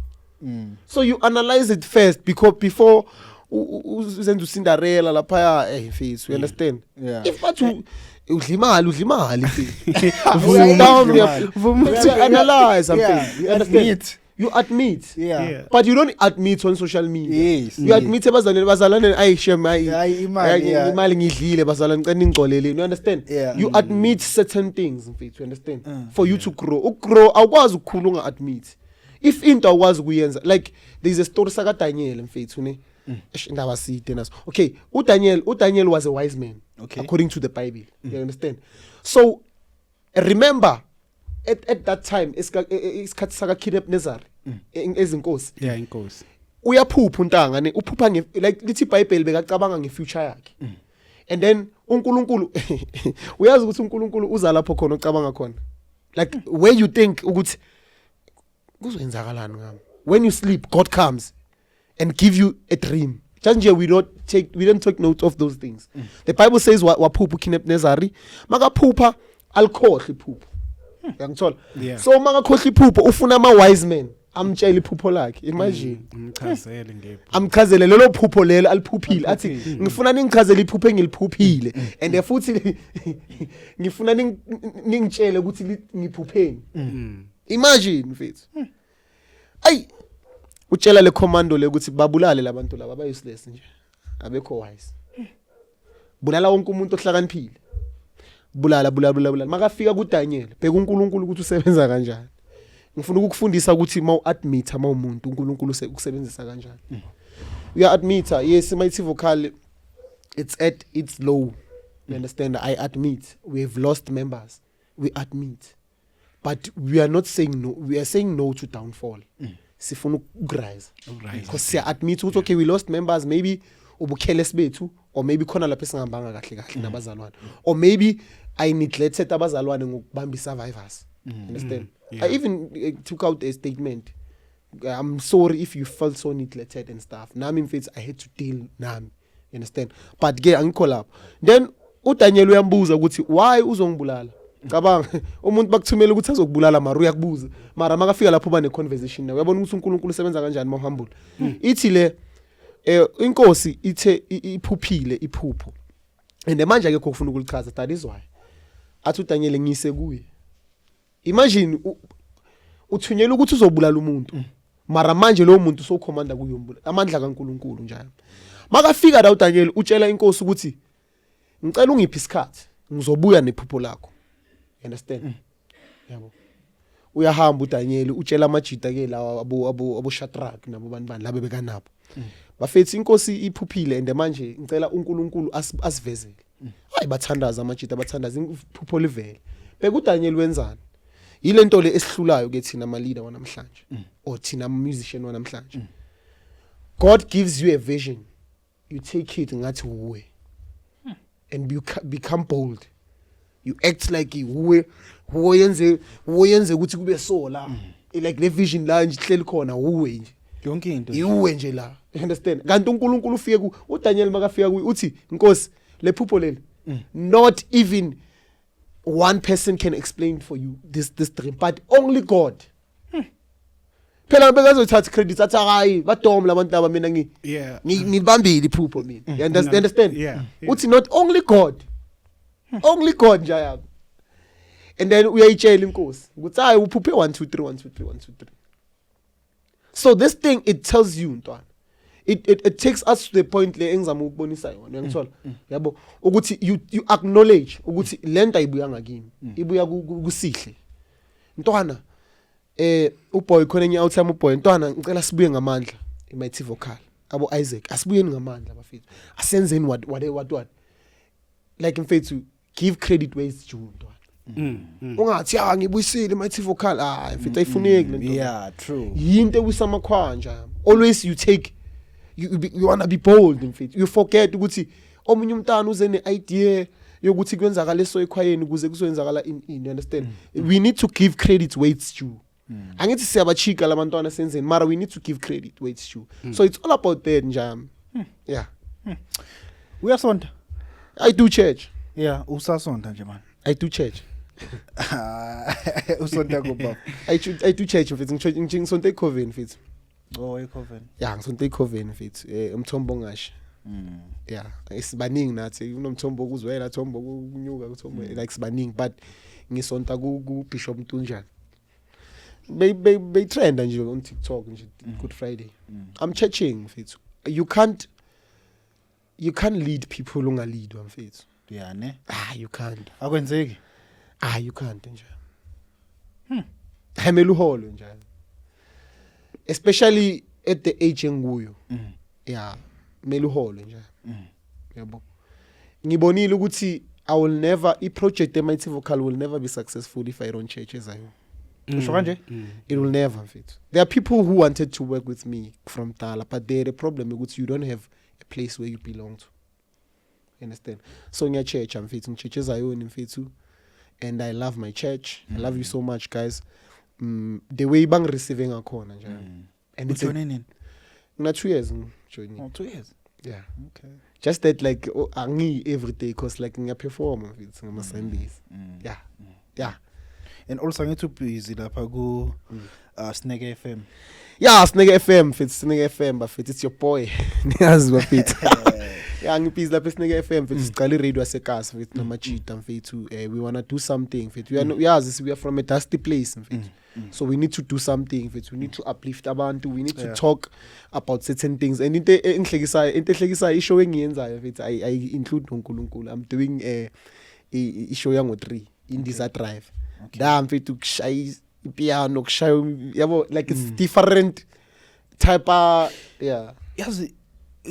So you analyze it first before uzenza uCinderella lapha mfethu, you understand? If bathu udlimali you analyze something, you understand? You admit, but you don't admit on social media. You admit bazalane imali ngidlile bazalane ngicela ngixolele, you understand? You admit certain things mfethu, you understand? For you to grow awukwazi ukukhula unga admit. If into awukwazi kuyenza, like there is a story saka Daniel mfethu ne indaba side naso. Okay, uDaniel was a wise man, according to the Bible. You understand? So remember at that time isikhathi saka Nebukadnezar ezinkosi. Inkosi. Uyaphupha untanga ne uphupha like lithi iBhayibheli bekacabanga ngefuture yakhe. And then uNkulunkulu uyazi ukuthi uNkulunkulu uza lapho khona ocabanga khona. Like where you think ukuthi kuzoyenzakalani ngami. When you sleep, God comes and give you a dream. Just we don't take note of those things. The Bible says waphupha uNebukadnezar, makaphupha alikhohle iphupho. Uyangithola? So makakhohle iphupho ufuna ama wise men amtshela iphupho lakhe. Imagine. Amchazele lelo phupho lelo aliphuphile athi ngifuna ningichazele iphupho engiliphuphile and futhi ngifuna ningitshele ukuthi ngiphupheni. Imagine mfethu. Ay utshela le commando le ukuthi babulale labantu laba ba useless nje. Abekho wise. Bulala wonke umuntu ohlakaniphile. Bulala. Makafika ku Daniel, bheka uNkulunkulu ukuthi usebenza kanjani. Ngifuna ukukufundisa ukuthi admit umuntu uNkulunkulu ukusebenzisa kanjani. We are admitter. Yes, Mighty Vocal it's at its low. You understand? I admit we have lost members. We admit. But we are not saying no. We are saying no to downfall. Sifuna ukugrise. Because siya admit ukuthi okay we lost members, maybe ubukheles bethu or maybe khona lapho singambanga kahle nabazalwane. Or maybe I neglected abazalwane ngokubamba survivors. Understand? I even took out a statement. I'm sorry if you felt so neglected and stuff. Nami mfethu I had to deal nami. You understand? But ke angikhola. Then uDaniel uyambuza ukuthi why uzongibulala? Cabanga umuntu bakuthumela ukuthi azokubulala mara uyakubuza mara makafika lapho ba ne conversation nawe uyabona ukuthi uNkulunkulu usebenza kanjani mawuhambula. Ithi le inkosi ithe iphuphile iphupho and manje akekho ufuna ukulichaza. That is why athi uDaniel ngise kuye. Imagine uthunyela ukuthi uzobulala umuntu mara manje lo muntu so commanda kuyombula amandla kaNkulunkulu njalo. Makafika la uDaniel utshela inkosi ukuthi ngicela ungiphi isikhathi ngizobuya nephupho lakho. You understand? Yabo. Uyahamba uDaniel utshela amajita ke lawa abo Shadrach nabo bantu laba bekanabo. Bafethi inkosi iphuphile and manje ngicela uNkulunkulu asivezele. Hayi bathandaza amajita bathandaza iphupho livele. Beka uDaniel wenzani? Yile nto le esihlulayo ke thina ama leader wanamhlanje or thina musician wanamhlanje. God gives you a vision. You take it ngathi uwe. And you become bold. You act like uwe yenze ukuthi kube so la. Like le vision la nje hleli khona uwe nje. Yonke into. Iwe nje la. You understand? Kanti uNkulunkulu ufike ku uDaniel makafika kuyi uthi Nkosi le phupho leli. Not even one person can explain for you this dream, but only God. Phela bekazothatha credit athi hayi badom labantu laba mina ngibambile iphupho mina. You understand? Yeah. Uthi not only God. Only God nje yabo. And then uyayitshela inkosi ukuthi hayi uphuphe 1 2 3 1 2 3 1 2 3. So this thing it tells you ntwana. It takes us to the point le engizama ukubonisa yona uyangithola yabo ukuthi you acknowledge ukuthi lento ayibuya ngakini ibuya kusihle ntwana uboy khona enye outtime uboy ntwana ngicela sibuye ngamandla iMighty Vocal abo Isaac asibuyeni ngamandla bafethu asenzeni what like mfethu give credit where it's due ntwana ungathi ngibuyisile iMighty Vocal mfethu ayifuneki lento yeah true yinto kusamakhwanja always you take you want to be bold in faith. You forget ukuthi omunye umntana uze ne idea yokuthi kwenzakala eso ekhwayeni kuze kuzowenzakala in you understand. We need to give credit where it's due. Angithi siyabachika labantwana senzeni mara we need to give credit where it's due. So it's all about that njam. Yeah. Uyasonta? I do church. Yeah, usasonta nje man. I do church. Usonta go baba. I do church mfethu ngisonta eCoven mfethu. Oh, eCoven. Yeah, ngisonta eCoven mfethu. Umthombo ngasho. Yeah, isibaningi nathi unomthombo okuzwela thombo ukunyuka kuthombo like sibaningi but ngisonta ku Bishop Mtunjana. They trend nje on TikTok nje Good Friday. I'm churching mfethu. You can't lead people ungaleadwa mfethu. Yeah ne? You can't. Akwenzeki? You can't nje. Hamela uholo nje. Especially at the age enguyo. Yeah, mele uholo nje. Yabo. Ngibonile ukuthi I will never project eMighty Vocal will never be successful if I run churches ayo. Usho kanje? It will never fit. There are people who wanted to work with me from Tala, but the problem is you don't have a place where you belong to. You understand? So in your church, I'm fit in churches I own in fit too. And I love my church. I love you so much, guys. The way bang receiving a corner. And it's not 2 years. Oh, 2 years. Yeah. Okay. Just that like angi every day because like I perform it's on Sundays. Yeah. Yeah. And also I need to be busy lapha ku Snake FM. Yeah, Snake FM, it's Snake FM, but it's your boy. Niyazi bafethu. Yeah, ngibhizi lapha Snake FM, it's qala radio yaseKasi with namachita mfethu. We want to do something mfethu. We are from a dusty place mfethu. So we need to do something mfethu. We need to uplift abantu. We need to talk about certain things. And into enhlekisayo ishow engiyenzayo mfethu I include uNkulunkulu. I'm doing a show yango 3 in Desire Drive. Da mfethu kushaya piano kushaya yabo like it's different type yeah. Yes,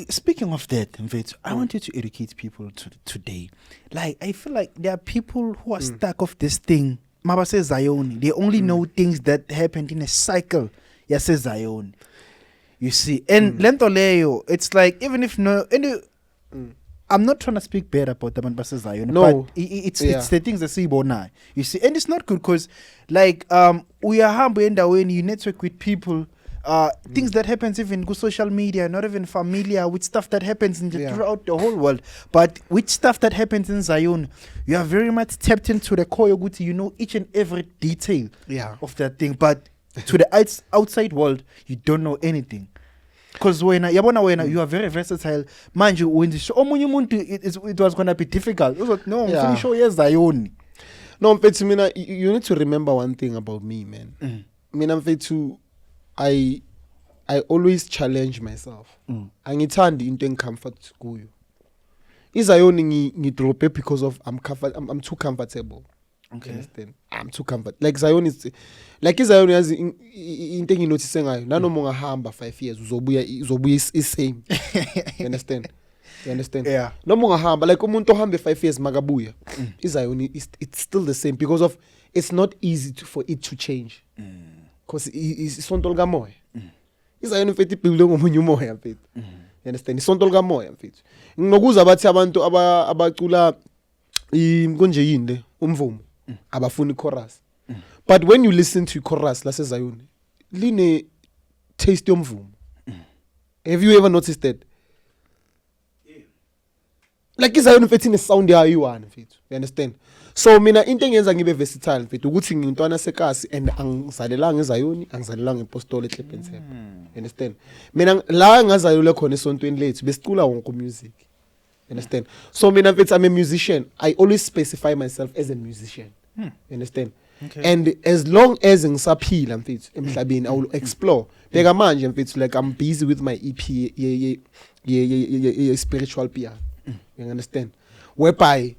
speaking of that, mfethu, I want you to educate people today. Like I feel like there are people who are stuck of this thing. Mabase Zion, they only know things that happened in a cycle. Yes, Zion. You see, and Lentoleo, it's like even if I'm not trying to speak bad about the Base Zion, no, but it's the things that see now. You see, and it's not good because like we are humble in the way you network with people. Things that happens even go social media, not even familiar with stuff that happens throughout the whole world, but with stuff that happens in Zion, you are very much tapped into the core Yoguti, you know each and every detail of that thing, but to the outside world, you don't know anything. Because when you are very versatile, mind you, when the show it was gonna be difficult. It was, no, I'm sure yes Zion. No, Mfethu, you need to remember one thing about me, man. Mfethu, I always challenge myself. Angithandi into engicomfort kuyo. iZion ngidrop because of I'm too comfortable. Okay. Understand? I'm too comfortable. Like Zion is like iZion yazi into enginotice ngayo nanoma ungahamba 5 years uzobuya is same. You understand? You understand? Yeah. Noma ungahamba like umuntu ohambe 5 years makabuya. iZion it's still the same because of it's not easy for it to change. Because isonto likamoya. iZion mfethu ibuild ngomunye umoya mfethu. You understand? Isonto likamoya mfethu. Nginokuza bathi abantu abacula konje yini umvumo abafuni chorus. But when you listen to chorus lase Zion line taste yomvumo. Have you ever noticed that? Like iZion mfethu ine sound yayo iwana mfethu. You understand? So mina into engenza ngibe versatile mfethu ukuthi ngintwana sekasi and angizalelanga eZion, angizalelanga ePostoli eKlippenham. You understand? Mina la ngazalelwe khona esontweni lethu besicula wonke music. You understand? So mina mfethu I'm a musician. I always specify myself as a musician. You understand? Okay. And as long as ngisaphila mfethu emhlabeni I will explore. Beka manje mfethu like I'm busy with my EP spiritual piano. You understand? Whereby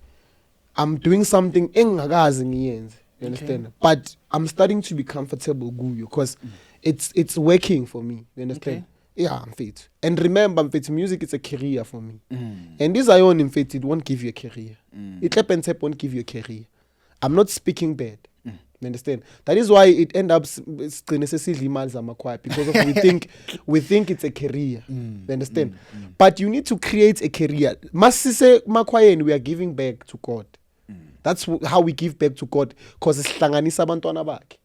I'm doing something engakazi ngiyenze. You understand? But I'm starting to be comfortable kuyo because it's working for me. You understand? Okay. Yeah, I'm fit. And remember, I'm fit. Music is a career for me. And this Zion, in fact, it won't give you a career. It won't give you a career. I'm not speaking bad. You understand? That is why it ends up necessarily miles quiet because of we think it's a career. You understand? But you need to create a career. Masise makwayen, we are giving back to God. That's how we give back to God because it's hlanganisa abantwana bakhe.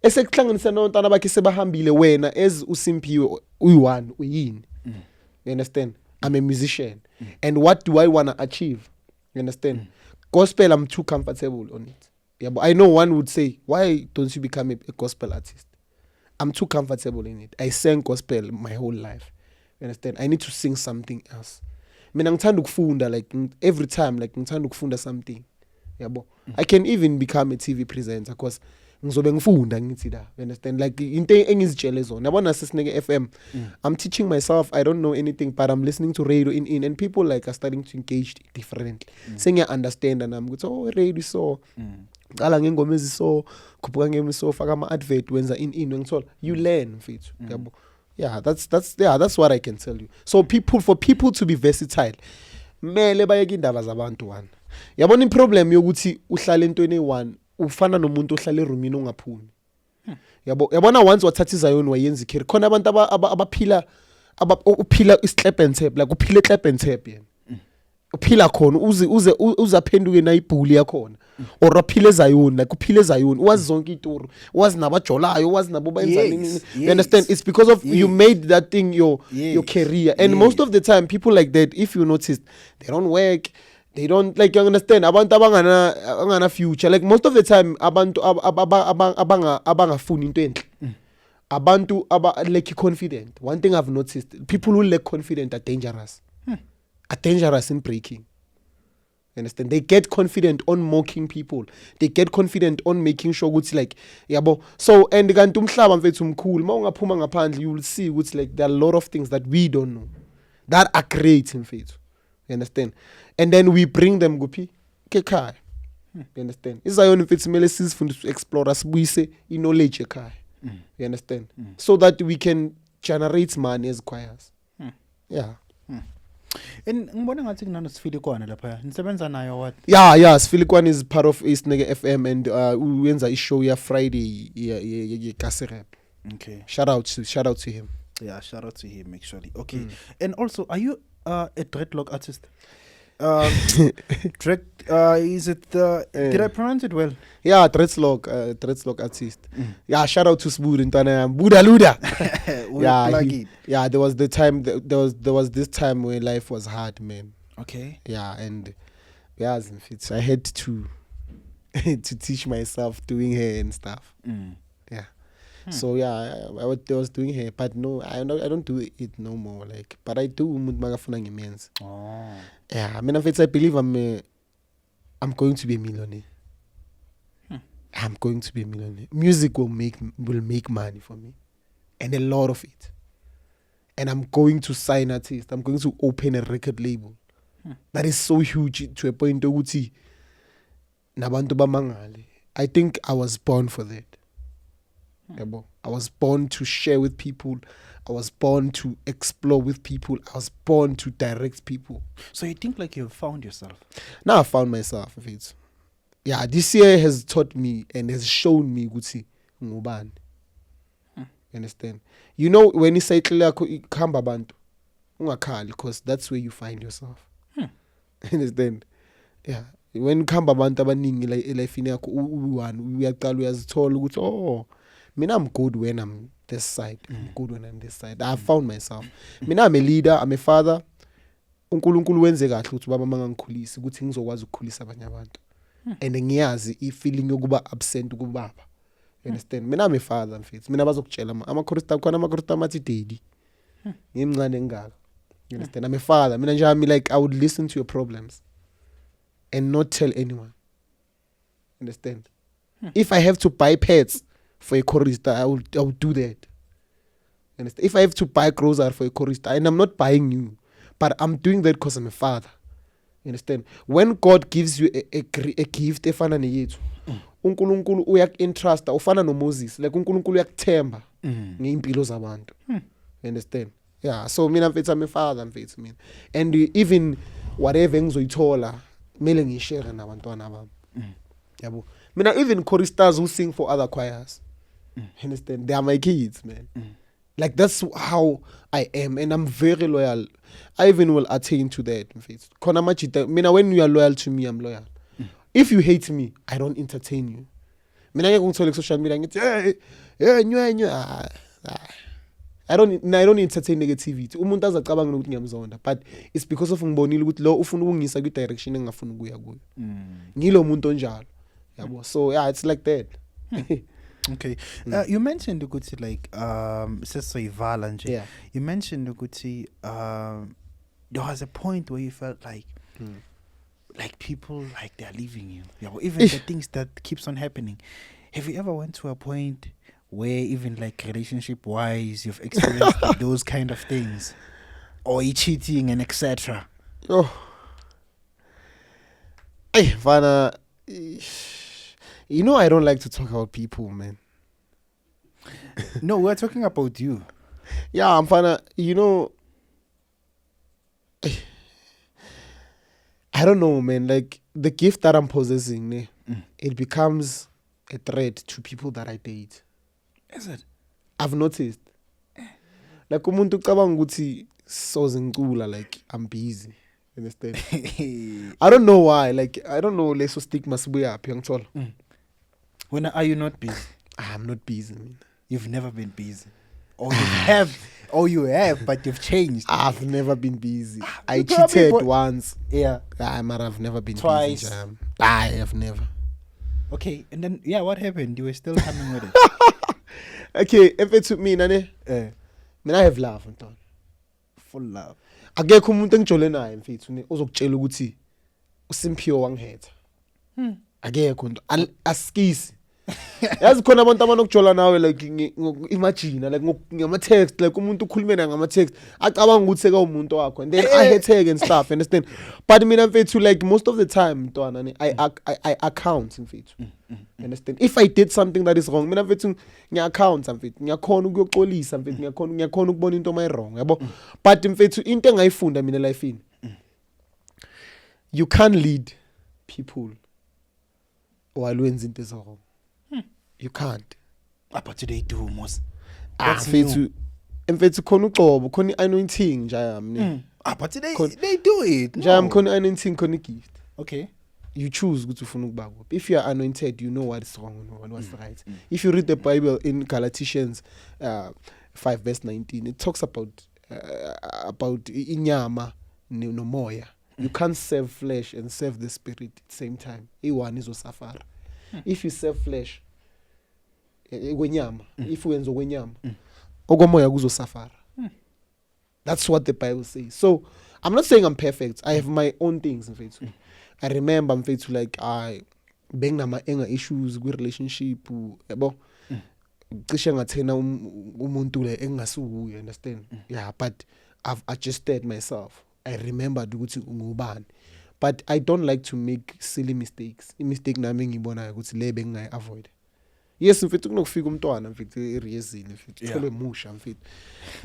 Esekuhlanganisa nabantwana bakhe sebahambile wena as usimpiwe uyi1 uyini. You understand? I'm a musician. And what do I want to achieve? You understand? Gospel, I'm too comfortable on it. Yeah, but I know one would say, why don't you become a gospel artist? I'm too comfortable in it. I sang gospel my whole life. You understand? I need to sing something else. I mean, ngithanda ukufunda like every time like ngithanda ukufunda something. Yabo. I can even become a TV presenter because ngizobe ngifunda ngithi da. You understand? Like into engizitshele zona. Yabona sesineke FM. I'm teaching myself. I don't know anything but I'm listening to radio in and people like are starting to engage differently. Saying I understand and I'm going to radio so. Qala ngengoma eziso khuphuka ngemiso faka ama advert wenza in ngithola you learn mfethu yabo. Yeah, that's what I can tell you. So for people to be versatile mele bayeke indaba zabantu wana. Yabona iproblem yokuthi uhlala entweni e1 ufana nomuntu ohlala eroomini ongaphumi. Yabona once wathatha iZion wayenza icareer khona abantu abaphila uphila iSkleppenthep like uphile eKlippenham yena. Uphila khona uzaphenduke na ibhuli yakhona or aphile eZion like uphile eZion wazi zonke izitori wazi nabajolayo wazi nabo bayenza nini. You understand? It's because of you made that thing your career and most of the time people like that if you notice they don't work. They don't like you understand abantu abangana future like most of the time abantu abangafuni into enhle abantu lack confident. One thing I've noticed people who lack confident are dangerous in breaking. You understand? They get confident on mocking people. They get confident on making sure it's like yabo. So and kanti umhlaba mfethu mkhulu mawungaphuma ngaphandle you will see it's like there are a lot of things that we don't know that are great mfethu. You understand? And then we bring them kuphi kekhaya. You understand? iZion mfethu mele sizifundise to explore sibuyise knowledge ekhaya. You understand? So that we can generate money as choirs. Yeah. And ngibona ngathi kunano Sifilikwana lapha. Nisebenza nayo what? Yeah, Sifilikwana is part of Eastnege FM and uyenza ishow ya Friday ye Kasirap. Okay. Shout out to him. Yeah, shout out to him actually. Okay. And also are you a dreadlock artist? Is it did I pronounce it well? Yeah, dreadlock artist. Yeah, shout out to Smood and Tana Buddha Luda. Yeah, there was the time there was this time where life was hard, man. Okay. Yeah, and yeah, I had to teach myself doing hair and stuff. Yeah. So yeah, I was doing hair, but no, I don't do it no more. Like, but I do magafuna ngimenza. Oh. Yeah, I mean, I believe I'm going to be a millionaire. I'm going to be a millionaire. Music will make money for me, and a lot of it. And I'm going to sign artists. I'm going to open a record label. That is so huge to a point ukuthi nabantu bamangale. I think I was born for that. Yabo. I was born to share with people. I was born to explore with people. I was born to direct people. So you think like you've found yourself? Now I found myself. Yeah, this year has taught me and has shown me ukuthi ngubani. You understand? You know, when you say khamba bantu ungakhali, because that's where you find yourself. Understand? Yeah. When khamba abantu abaningi elifini yakho u1 uyaqala uyazithola ukuthi oh mina I'm good when I'm this side. I'm good when I'm this side. I found myself. Mina I'm a leader, I'm a father. uNkulunkulu wenze kahle ukuthi baba mangangikhulisa ukuthi ngizokwazi ukukhulisa abanye abantu. And ngiyazi ifeeling yokuba absent kubaba. You understand? Mina I'm a father mfethu. Mina bazokutshela ama-Christian khona ama-Christian amathi daddy. Ngimncane ngaka. You understand? I'm a father. Mina nje like I would listen to your problems and not tell anyone. Understand? If I have to buy pets for a chorister, I will do that. Understand? If I have to buy groceries for a chorister, and I'm not buying you, but I'm doing that because I'm a father. You understand? When God gives you a gift efana neyethu, uNkulunkulu uyak-entrust ufana no Moses, like uNkulunkulu uyakuthemba ngeimpilo zabantu. You understand? Yeah, so mina mfethu I'm a father mfethu mina. And even whatever ngizoyithola, mele ngishare nabantwana bami. Yabo. Mina even choristers who sing for other choirs. Understand? They are my kids, man. Like that's how I am, and I'm very loyal. I even will attain to that. Khona machita. Mina when you are loyal to me, I'm loyal. If you hate me, I don't entertain you. Mina ngeke ngithole social media ngithi nywa. I don't entertain negativity. Umuntu azacabanga ukuthi ngiyamzonda, but it's because of ngibonile ukuthi lo ufuna ukungisa ku direction engafuna ukuya kuyo. Ngilo umuntu onjalo. Yabo. So yeah, it's like that. Okay. You mentioned ukuthi like sesoyivala nje. Yeah. You mentioned ukuthi there was a point where you felt like people like they're leaving you. Yeah, well, even the things that keeps on happening. Have you ever went to a point where even like relationship wise you've experienced those kind of things, or cheating and etc.? Oh. Hey, Vanna, you know I don't like to talk about people, man. No, we're talking about you. Yeah, I'm Vanna, you know, I don't know, man. Like the gift that I'm possessing, it becomes a threat to people that I date. Is it? I've noticed. Like umuntu ucabanga ukuthi sozingcula, like I'm busy. Understand? I don't know why. Like I don't know. Leso stigma sibuya aphi ngithola. When are you not busy? I'm not busy, man. You've never been busy, or you have, but you've changed. I've never been busy. I you probably cheated once. Yeah. I've never been Twice. busy. I have never. Okay, and then what happened? You were still coming with it. Okay, if it took me, nane, I have love, Anton. Full love. Akekho umuntu engijole naye mfethu ozokutshela ukuthi uSimphiwe wangihetha. Akekho nto askisi. Yazi khona abantu abanokujola nawe like imagine like ngama text like umuntu ukhulumena ngama text acabanga ukuthi seka umuntu wakho and then I hate and stuff, understand? But mina mfethu like most of the time ntwana I account mfethu. Understand? If I did something that is wrong, mina mfethu ngiya-account mfethu, ngiyakhona ukuyoxolisa mfethu, ngiyakhona ukubona into my wrong, yabo. But mfethu into engayifunda mina life in, you can't lead people while wenza into ezwrong. You can't. But today do most. Mfethu khona uqobo, khona anointing nje yami. But today they do it. Nje yami khona anointing, khona gift. Okay. You choose ukuthi ufuna ukuba kuphi. If you are anointed, you know what is wrong and what's right. If you read the Bible in Galatians 5 verse 19, it talks about inyama nomoya. You can't serve flesh and serve the spirit at the same time. Iwan is osafara. If you serve flesh, if you enzo kwenyama, okomoya kuzosafara. That's what the Bible says. So I'm not saying I'm perfect. I have my own things in faith. I remember I'm faith like I being nama anger issues with relationship, yabo. Cishe ngathena umuntu le engasukuye, understand? Yeah, but I've adjusted myself. I remembered ukuthi ngubani. But I don't like to make silly mistakes. Mistake nami ngibonayo ukuthi le bengayi avoid. Yes, mfethu kunokufika umntwana mfethu eriyezini mfethu uthole musha mfethu.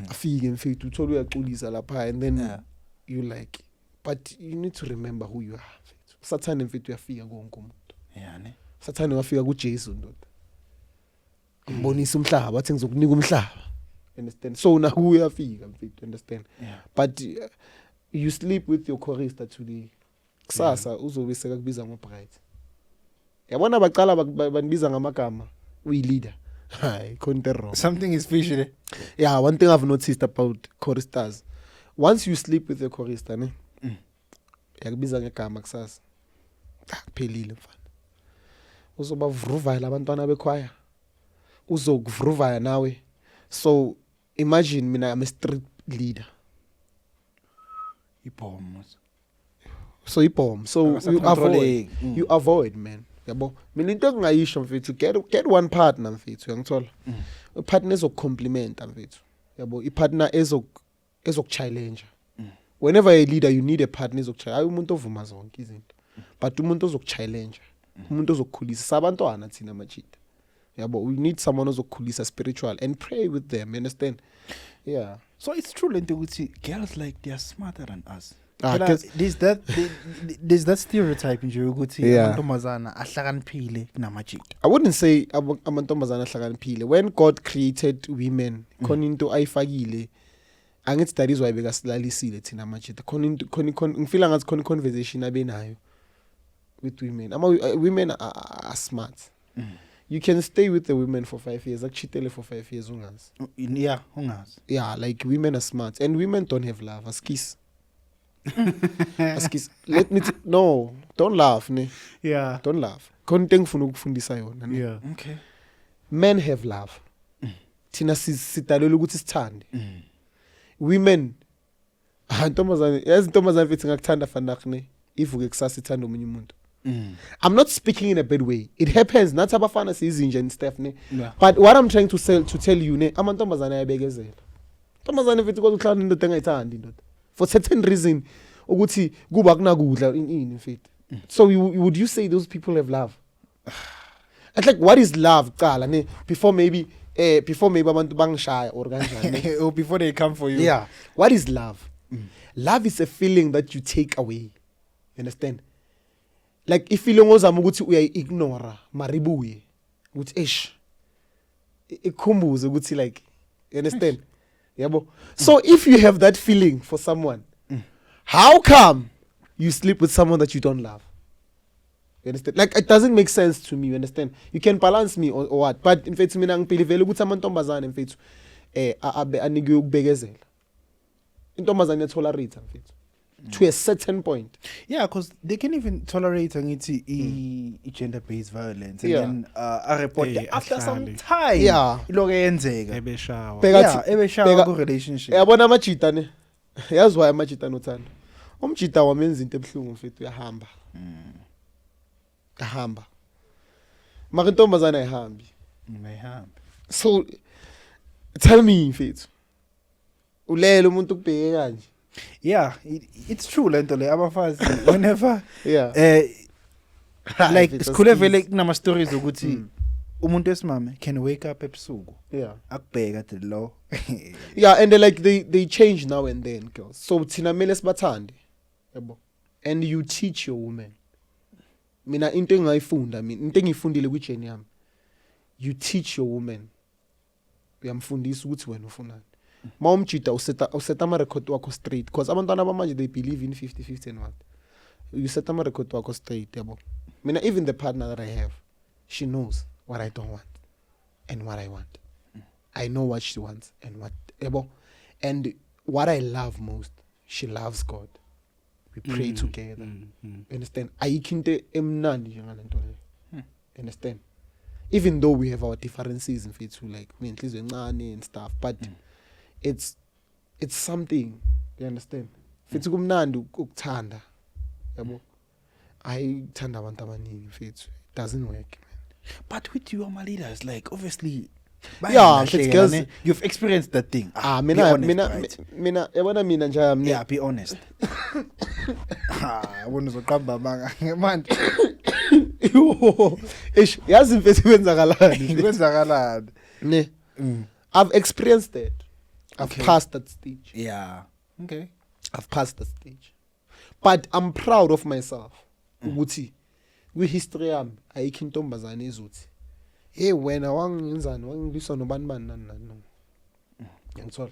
Afike mfethu uthole uyaxolisa lapha and then you like, but you need to remember who you are mfethu. Sathane mfethu uyafika konke umuntu. Yeah ne. Sathane wafika kuJesu ndoda. Ngibonisa umhlaba wathi ngizokunika umhlaba. Understand? So na uyafika mfethu, understand? Yeah. But you sleep with your chorister today. Kusasa uzobe sekakubiza ngobright. Yabona baqala banibiza ngamagama uyi-leader. Hayi, konke wrong. Something is fishy. Yeah, one thing I've noticed about choristers. Once you sleep with your chorister, ne? Yakubiza ngegama kusasa. Kuphelile mfana. Uzoba vruvaya abantwana bekhwaya. Uzokuvruvaya nawe. So imagine mina I'm a street leader. Ibombs. So ibomb. So you avoid man. Yabo. Mina into engayisho mfethu get one partner mfethu uyangithola. A partner ezokcompliment mfethu. Yabo ipartner ezokchallenge. Whenever a leader you need a partner ezokchallenge. Ayi umuntu ovuma zonke izinto. But umuntu ozokchallenge. Umuntu ozokukhulisa sabantwana thina machita. Yabo we need someone ozokukhulisa spiritual and pray with them, you understand? Yeah. So it's true lento ukuthi girls like they are smarter than us. Ah, There's that stereotype nje ukuthi amantombazana ahlakaniphile kunamajita. I wouldn't say amantombazana ahlakaniphile. When God created women, khona into ayifakile. Angithi that is why bekasilalisile thina machita. Khona ngifila ngathi khona conversation abenayo with women. Women are smart. You can stay with the women for 5 years. Actually, for 5 years, ungazi. Yeah, ungazi. Yeah, like women are smart, and women don't have love. Askis. Askis. No, don't laugh, ne. Yeah. Don't laugh. Konke ngifuna ukufundisa yona. Ne? Yeah. Okay. Men have love. Thina sidalelwe ukuthi sithande. Women, intombazane mfethu ngakuthanda fanakho ne. Ivuke kusasa ithanda omunye umuntu. I'm not speaking in a bad way. It happens. Not abafana sizinje and stuff ne. But what I'm trying to tell you ne, amantombazana ayabekezela. Tombazana mfethu kodwa uhlala indoda engayithandi indoda. For certain reason ukuthi kuba kunakudla ini mfethu. So would you say those people have love? It's like what is love qala ne before maybe abantu bangishaya or kanjani. Or before they come for you. Yeah. What is love? Love is a feeling that you take away. You understand? Like if feeling ozama ukuthi uyayignora maribuye ukuthi ikhumbuze ukuthi like you understand? Yabo. So if you have that feeling for someone, how come you sleep with someone that you don't love? You understand? Like it doesn't make sense to me, you understand? You can balance me or what? But in fact mina ngibelieve ukuthi amantombazane mfethu anike ukubekezela. Intombazane tolerate mfethu. To a certain point. Yeah, because they can even tolerate gender-based violence and then report after some time. Yeah. Iloke yenzeka. Ebeshawa. Ebeshawa ku-relationship. Yabona amajita ne. Yazi why amajita nothando. Umjita wamenza into ebhlungu mfethu uyahamba. Ahamba. Mara intombazana ayihambi. Mayhambi. So tell me mfethu. Ulele umuntu ukubheke kanje. Yeah, it's true lento le abafazi whenever like sikhule vele kunama stories ukuthi umuntu wesimame can wake up ebusuku akubheka athi lo. Yeah, and they change now and then girls. So thina mele sibathande. Yabo. And you teach your woman. Mina into engayifunda into engifundile kwijeni yami. You teach your woman. Uyamfundisa ukuthi wena ufunani. Maumjita useta ama record wakho straight because abantwana bamanje they believe in 50-50 and what. You set ama record wakho straight yabo. Mina even the partner that I have, she knows what I don't want and what I want. I know what she wants and what yabo. And what I love most, she loves God. We pray together. Understand? Ayikinte emnandi njengalento le. Understand? Even though we have our differences in faith like inhliziyo encane and stuff, but it's something, you understand? Fithi kumnandi ukuthanda. Yabo. Ayithanda abantu abaningi mfethu. It doesn't work, man. But with you my leaders, like obviously Yeah, it's girls. You've experienced that thing. Be Mina, honest, mina, right? mina, yabona mina nje mina. Yeah, be honest. Yabona uzoqamba manga manje. Yo, yazi mfethu kwenzakalani. Kwenzakalani? Ne. I've experienced that. I've passed that stage. Yeah. Okay. I've passed that stage. But I'm proud of myself. Ukuthi kwi history yami ayikho intombazane ezothi hey wena wangenzani wangilisa nobani bani nani no. Ngiyangithola.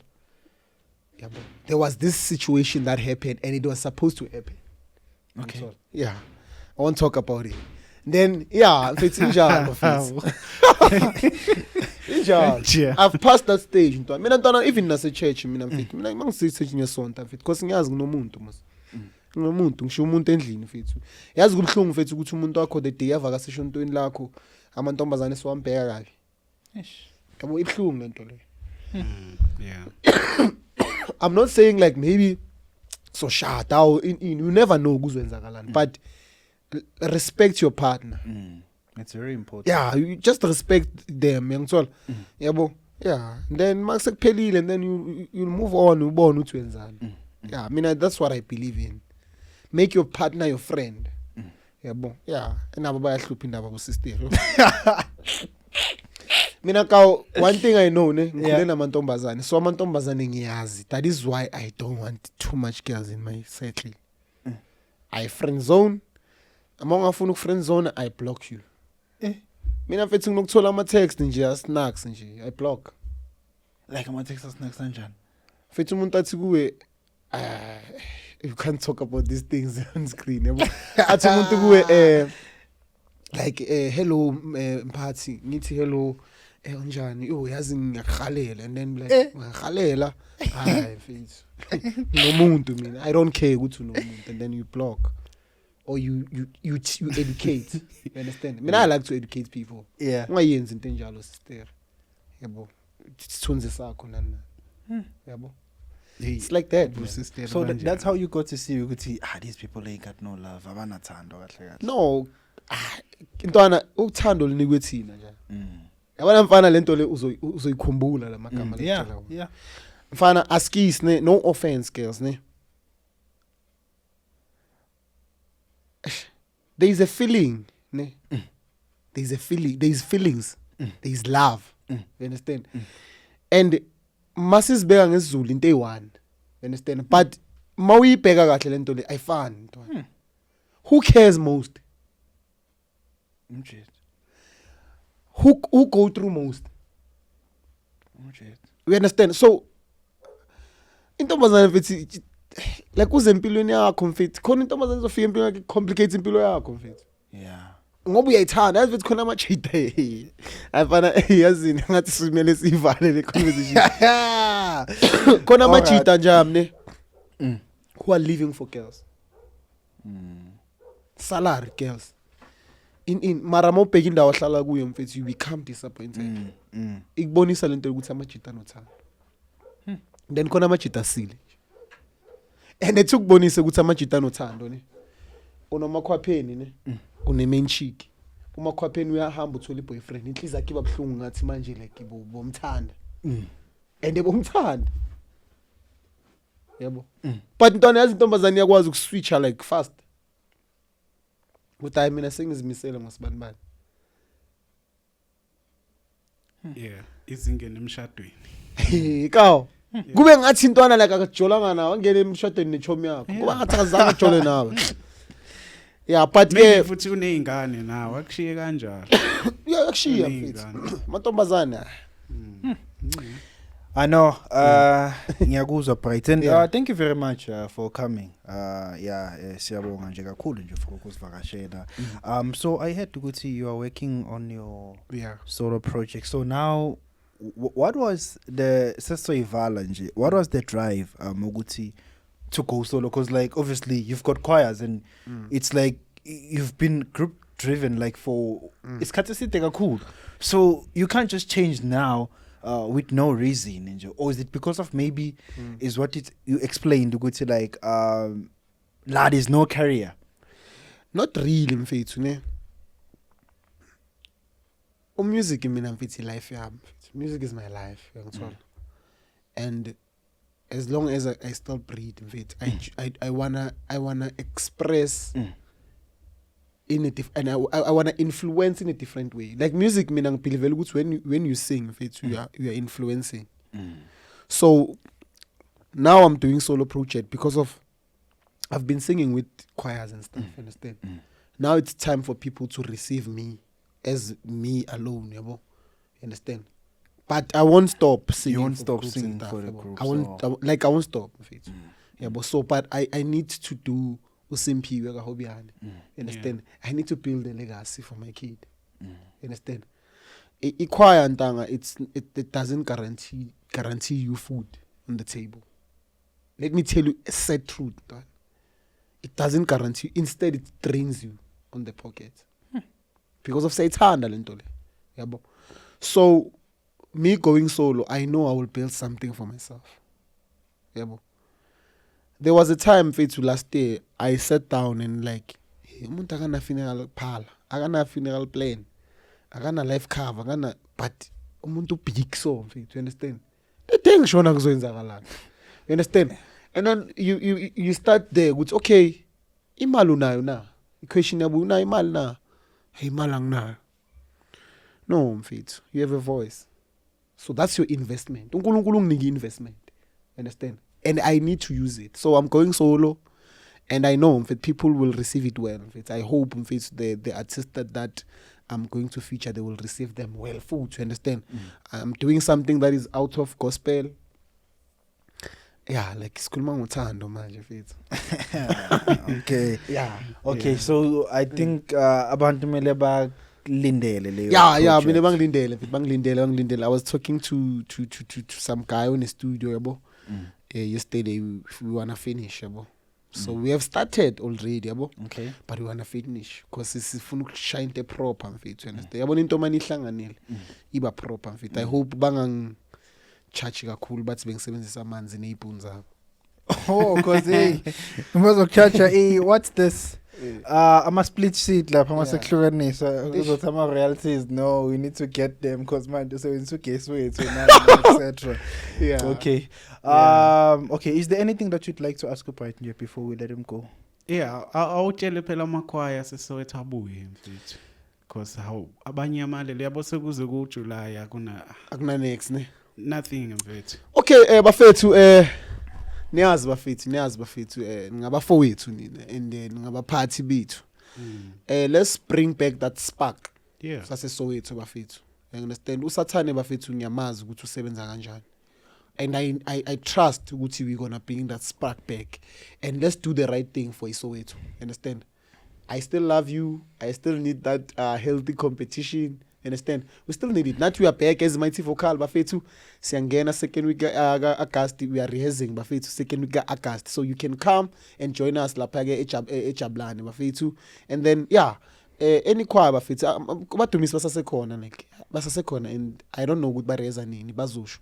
Yabo. There was this situation that happened and it was supposed to happen. Okay. Ngiyangithola. Yeah. I won't talk about it. Then yeah, it's injalo mfethu. Yeah. I've passed that stage ntwana. Mina ntwana even nase church mina mfethu. Mina mangisithi ngesonto mfethu because ngiyazi kunomuntu mos. Ngumuntu ngisho umuntu endlini mfethu. Yazi kubhlungu mfethu ukuthi umuntu wakho the day avaka seshontweni lakho amantombazane siwambheka kabi. Yabo ibhlungu lento le. Yeah. I'm not saying like maybe so shut out you never know kuzowenzakalani but respect your partner. It's very important. Yeah, you just respect them ngiyangithola. Yabo. Yeah, and then makusekuphelile and then you move on ubone ukuthi wenzani. Yeah, I mean that's what I believe in. Make your partner your friend. Yabo. Yeah, nabo bayahlupha indaba ku sister. Mina ka one thing I know ne ngikhule namantombazane. So amantombazane ngiyazi. That is why I don't want too much girls in my circle. I friend zone. Among afuna friend zone I block you. Mina mfethu nginokuthola ama text nje asnacks nje I block. Like ama Texas snacks kanjani? Mfethu umuntu athi kuwe you can't talk about these things on screen. Yabo. Athi umuntu kuwe like hello mphathi ngithi hello unjani yo yazi ngiyakhalela and then like ngiyakhalela hayi mfethu nomuntu mina I don't care ukuthi unomuntu and then you block or you educate. You understand? Mina I like to educate people. Yeah. Ungayenzi into enjalo sister. Yabo. Isithunzi sakho nani. Yabo. It's like that. So that's how you got to see ukuthi these people ain't got no love. Abanathando kahle kahle. No. Intwana ukuthando linikwe thina nje. Yabona mfana lento le uzoyikhumbula lamagama lekutshela. Yeah. Mfana askis ne no offense girls ne. There is a feeling ne. There is a feeling, there is feelings. There is love. You understand? And masisibheka ngesizulu into eyi1. You understand? But mawuyibheka kahle lento le ayifani ntwana. Who cares most? Who go through most? You understand? So intombazane mfethu like uzempilweni yakho mfethu khona intombazane izofika empilweni yakho complicate impilo yakho mfethu. Yeah. Ngoba uyayithanda yazi mfethu khona ama cheat ayifana yazini ngathi simele sivale le conversation. Khona ama cheat njami ne who are living for girls. Salary girls. In mara mawubheka indawo ahlala kuyo mfethu you become disappointed. Ikubonisa lento ukuthi amajita nothando. Then khona amajita sile. And ethukubonisa ukuthi amajita nothando ne. Unomakhwapheni ne. Une main chick. Umakhwapheni uyahamba uthola iboyfriend. Inhliziyo yakhe ibabhlungu ngathi manje like bomthanda. And ebomthanda. Yabo. But ntwana yazi intombazane yakwazi ukuswitcha like fast. Ukuthi mina sengizimisele ngosibani bani. Yeah, izingene emshadweni. Ikaw. Kube ngathi intwana like akajolanga nawe angene emshadweni nechomi yakho. Kuba ngathi akazange ajole nawe. Yeah, but Maybe futhi unezingane nawe akushiye kanjalo. Yeah, akushiya mfethu. Mantombazane. I know. Ngiyakuzwa Brighton. Yeah. Thank you very much for coming. Siyabonga nje kakhulu nje for ukusivakashela. So I had to go see you are working on your solo project. So now what was the Sesoivala nje? What was the drive ukuthi to go solo? Because like obviously you've got choirs and it's like you've been group driven like for it's cool. So you can't just change now with no reason nje. Or is it because of maybe is what you explained ukuthi like lad is no career? Not really mfethu ne. music mina mfethu life yami. Music is my life, uyangithola. And as long as I still breathe, mfethu, I wanna express in a and I wanna influence in a different way. Like music mina ngibelieve ukuthi when you sing, mfethu, you are influencing. So now I'm doing solo project because of I've been singing with choirs and stuff, understand? Now it's time for people to receive me as me alone, you understand? But I won't stop singing. You won't for stop groups singing and stuff, for the yabo. groups, I won't stop. Yeah, but so but I need to do usimpi wega hobbyani. Understand? I need to build a legacy for my kid. Understand? Choir ntanga, it doesn't guarantee you food on the table. Let me tell you a sad truth. It doesn't guarantee. Instead, it drains you on the pocket because of Satan. Yabo. So, me going solo, I know I will build something for myself. Yabo. There was a time, Fetu, last year, I sat down and like, umuntu akana funeral parlor, akana funeral plan, akana life cover, akana, but umuntu big so, you understand? The thing shona kuzoyenzakalana. You understand? And then you start there with, okay, imali unayo na. Question yabo unayo imali na. Hey, imali anginayo. No, mfethu, you have a voice. So that's your investment. uNkulunkulu unginike investment. Understand? And I need to use it. So I'm going solo and I know that people will receive it well. I hope the artists that I'm going to feature, they will receive them well. Full, to understand? I'm doing something that is out of gospel. Yeah, like sikhuluma ngothando manje mfethu. Okay. Yeah. Okay, so I think abantu mele balindele leyo. Yeah, mina bangilindele. I was talking to some guy in the studio, yabo. Yesterday we wanna finish, yabo. So we have started already, yabo. Okay. But we wanna finish because sifuna ukushine the proper mfethu, understand? Yabona into manje ihlanganele iba proper mfethu. I hope chachi kakhulu bathi bengisebenzisa amanzi nezipuni zabo. Oh, because hey, umazochacha what's this? I'm a split sheet lapha masekuhlukanisa uzothi ama realities. No, we need to get them because manje so case wethu etc. Yeah. Okay. Okay, is there anything that you'd like to ask about here before we let him go? Yeah, awutshele phela amakhwaya sesowethu abuye mfethu. Because how abanye amalele yabo sekuze ku July akuna next ne. Nothing mfethu. Okay, bafethu niyazi bafethu ngabafowethu nina and then ngabaphathi bethu. Let's bring back that spark. Yeah. Sase Soweto bafethu. You understand? Usathane bafethu ngiyamazi ukuthi usebenza kanjani. And I trust ukuthi we gonna bring that spark back and let's do the right thing for Soweto. Understand? I still love you. I still need that healthy competition. Understand? We still need it. Not we are back as Mighty Vocal bafethu. Siyangena second week August. We are rehearsing bafethu second week August. So you can come and join us lapha ke eJabulane bafethu. And then yeah, any choir bafethu badumisi basasekhona and I don't know ukuthi bareza nini bazosho.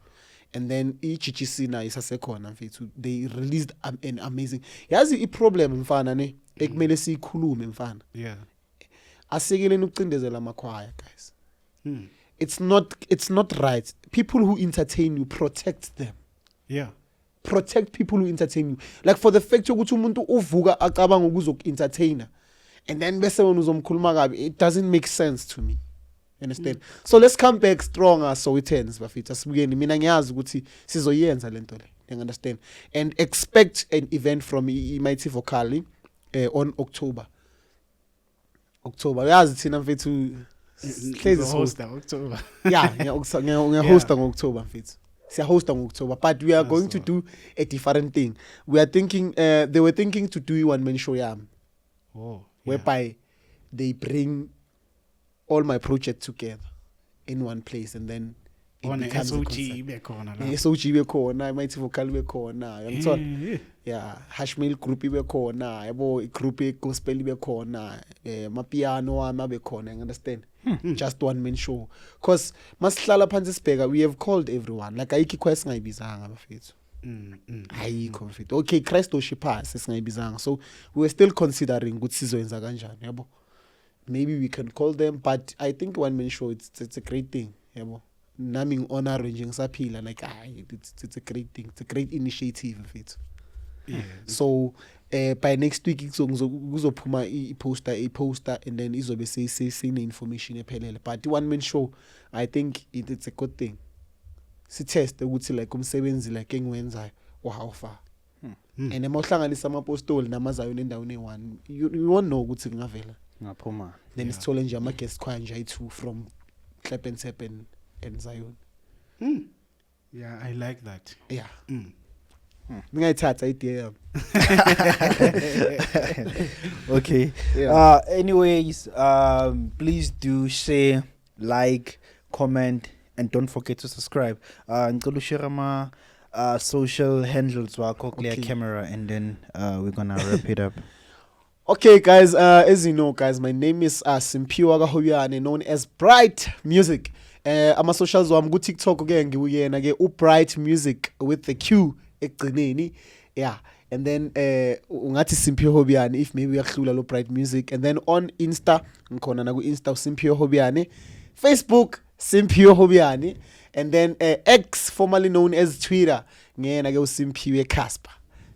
And then iGGC na isasekhona mfethu. They released an amazing. Yazi problem mfana ne ekumele sikhulume mfana. Yeah. Asekeleni ukucindezela amakhwaya guys. It's not right. People who entertain you, protect them. Yeah. Protect people who entertain you. Like for the fact ukuthi umuntu uvuka acabanga ukuzoku-entertainer and then bese wena uzomkhuluma kabi, it doesn't make sense to me. You understand? So let's come back stronger so it ends bafethu. Asibukeni mina ngiyazi ukuthi sizoyenza lento le. You understand? And expect an event from Mighty Vocal on October. Yazi thina mfethu host October. Yeah, host on October mfethu. Siya host on October, but we are going to do a different thing. We are thinking they were thinking to do one man show yam. Oh. Whereby they bring all my projects together in one place and then it becomes SOG a bekhona concert. la. SOG bekhona, Mighty Vocal bekhona, uyangithola? Yeah, Hashmail group bekhona, yabo group gospel bekhona, mapiano wami bekhona, you understand? Just one man show. Cause masihlala phansi sibheka, we have called everyone. Like ayikho ikhwaya singayibizanga bafethu. Ayikho mfethu. Okay, Christ worshipers singayibizanga. So we were still considering ukuthi sizoyenza kanjani, yabo. maybe we can call them, but I think one man show it's a great thing, yabo. Nami honor ranging saphila like it's a great thing. It's a great initiative of it. Yeah. So by next week kuzophuma i-poster and then izobe seyine information ephelele. But the one man show, I think it's a good thing. Sitest ukuthi like umsebenzi like engiwenzayo or how far. And emohlanganisa amapostoli namazayo endaweni e1 you won't know ukuthi ngavela. Ngaphuma. Then sithole nje ama guest choir nje ayi2 from Kleppensep and Zion. Yeah, I like that. Yeah. Ngayithatha idea. Okay. Yeah. Anyways, please do share, like, comment, and don't forget to subscribe. Ngicela share ama social handles wakho clear Okay. camera, and then we're gonna wrap it up. Okay, guys. As you know, guys, my name is Simpiwa Gahoyane, known as Bright Music. Ama socials wami ku TikTok ke ngiwuyena ke uBright Music with the Q ekugcineni. Yeah. And then ungathi Simpiwa Hobiyane if maybe uyahlula lo Bright Music. And then on Insta ngikhona na ku Insta Simpiwa Hobiyane. Facebook Simpiwa Hobiyane. And then X, formerly known as Twitter, ngena ke uSimpiwe Casper.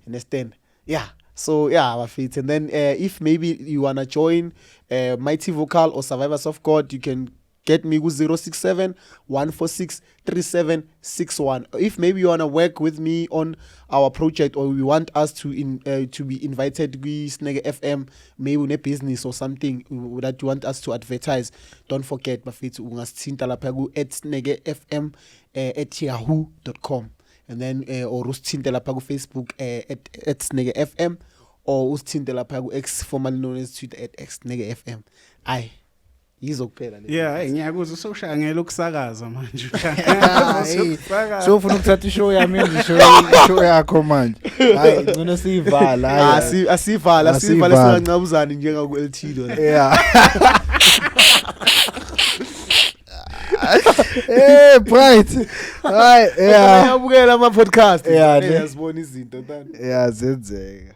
Understand? Yeah. So yeah, our feet. And then if maybe you wanna join Mighty Vocal or Survivors of God, you can get me with 067 146 3761. If maybe you wanna work with me on our project, or you want us to be invited to Snege FM, maybe in a business or something that you want us to advertise, don't forget bafethu ungasithinta lapha ku @snegefm @yahoo.com. And then or usithinte lapha ku Facebook at Snege FM, or usithinte lapha ku X, formerly known as Twitter @snege FM. Aye. Yizokuphela le. Yeah, hey ngiyakuzwa sokushangela ukusakaza manje. So ufuna ukuthatha ishow yami show yakho manje. Hayi ngcono siyivala. Hayi Asivala singancabuzani njenga ku LT lo. Yeah. Hey Bright. Hayi yeah. Uyabukela ama podcast. Yeah, Uyazibona izinto tani. Yeah, zenzeka.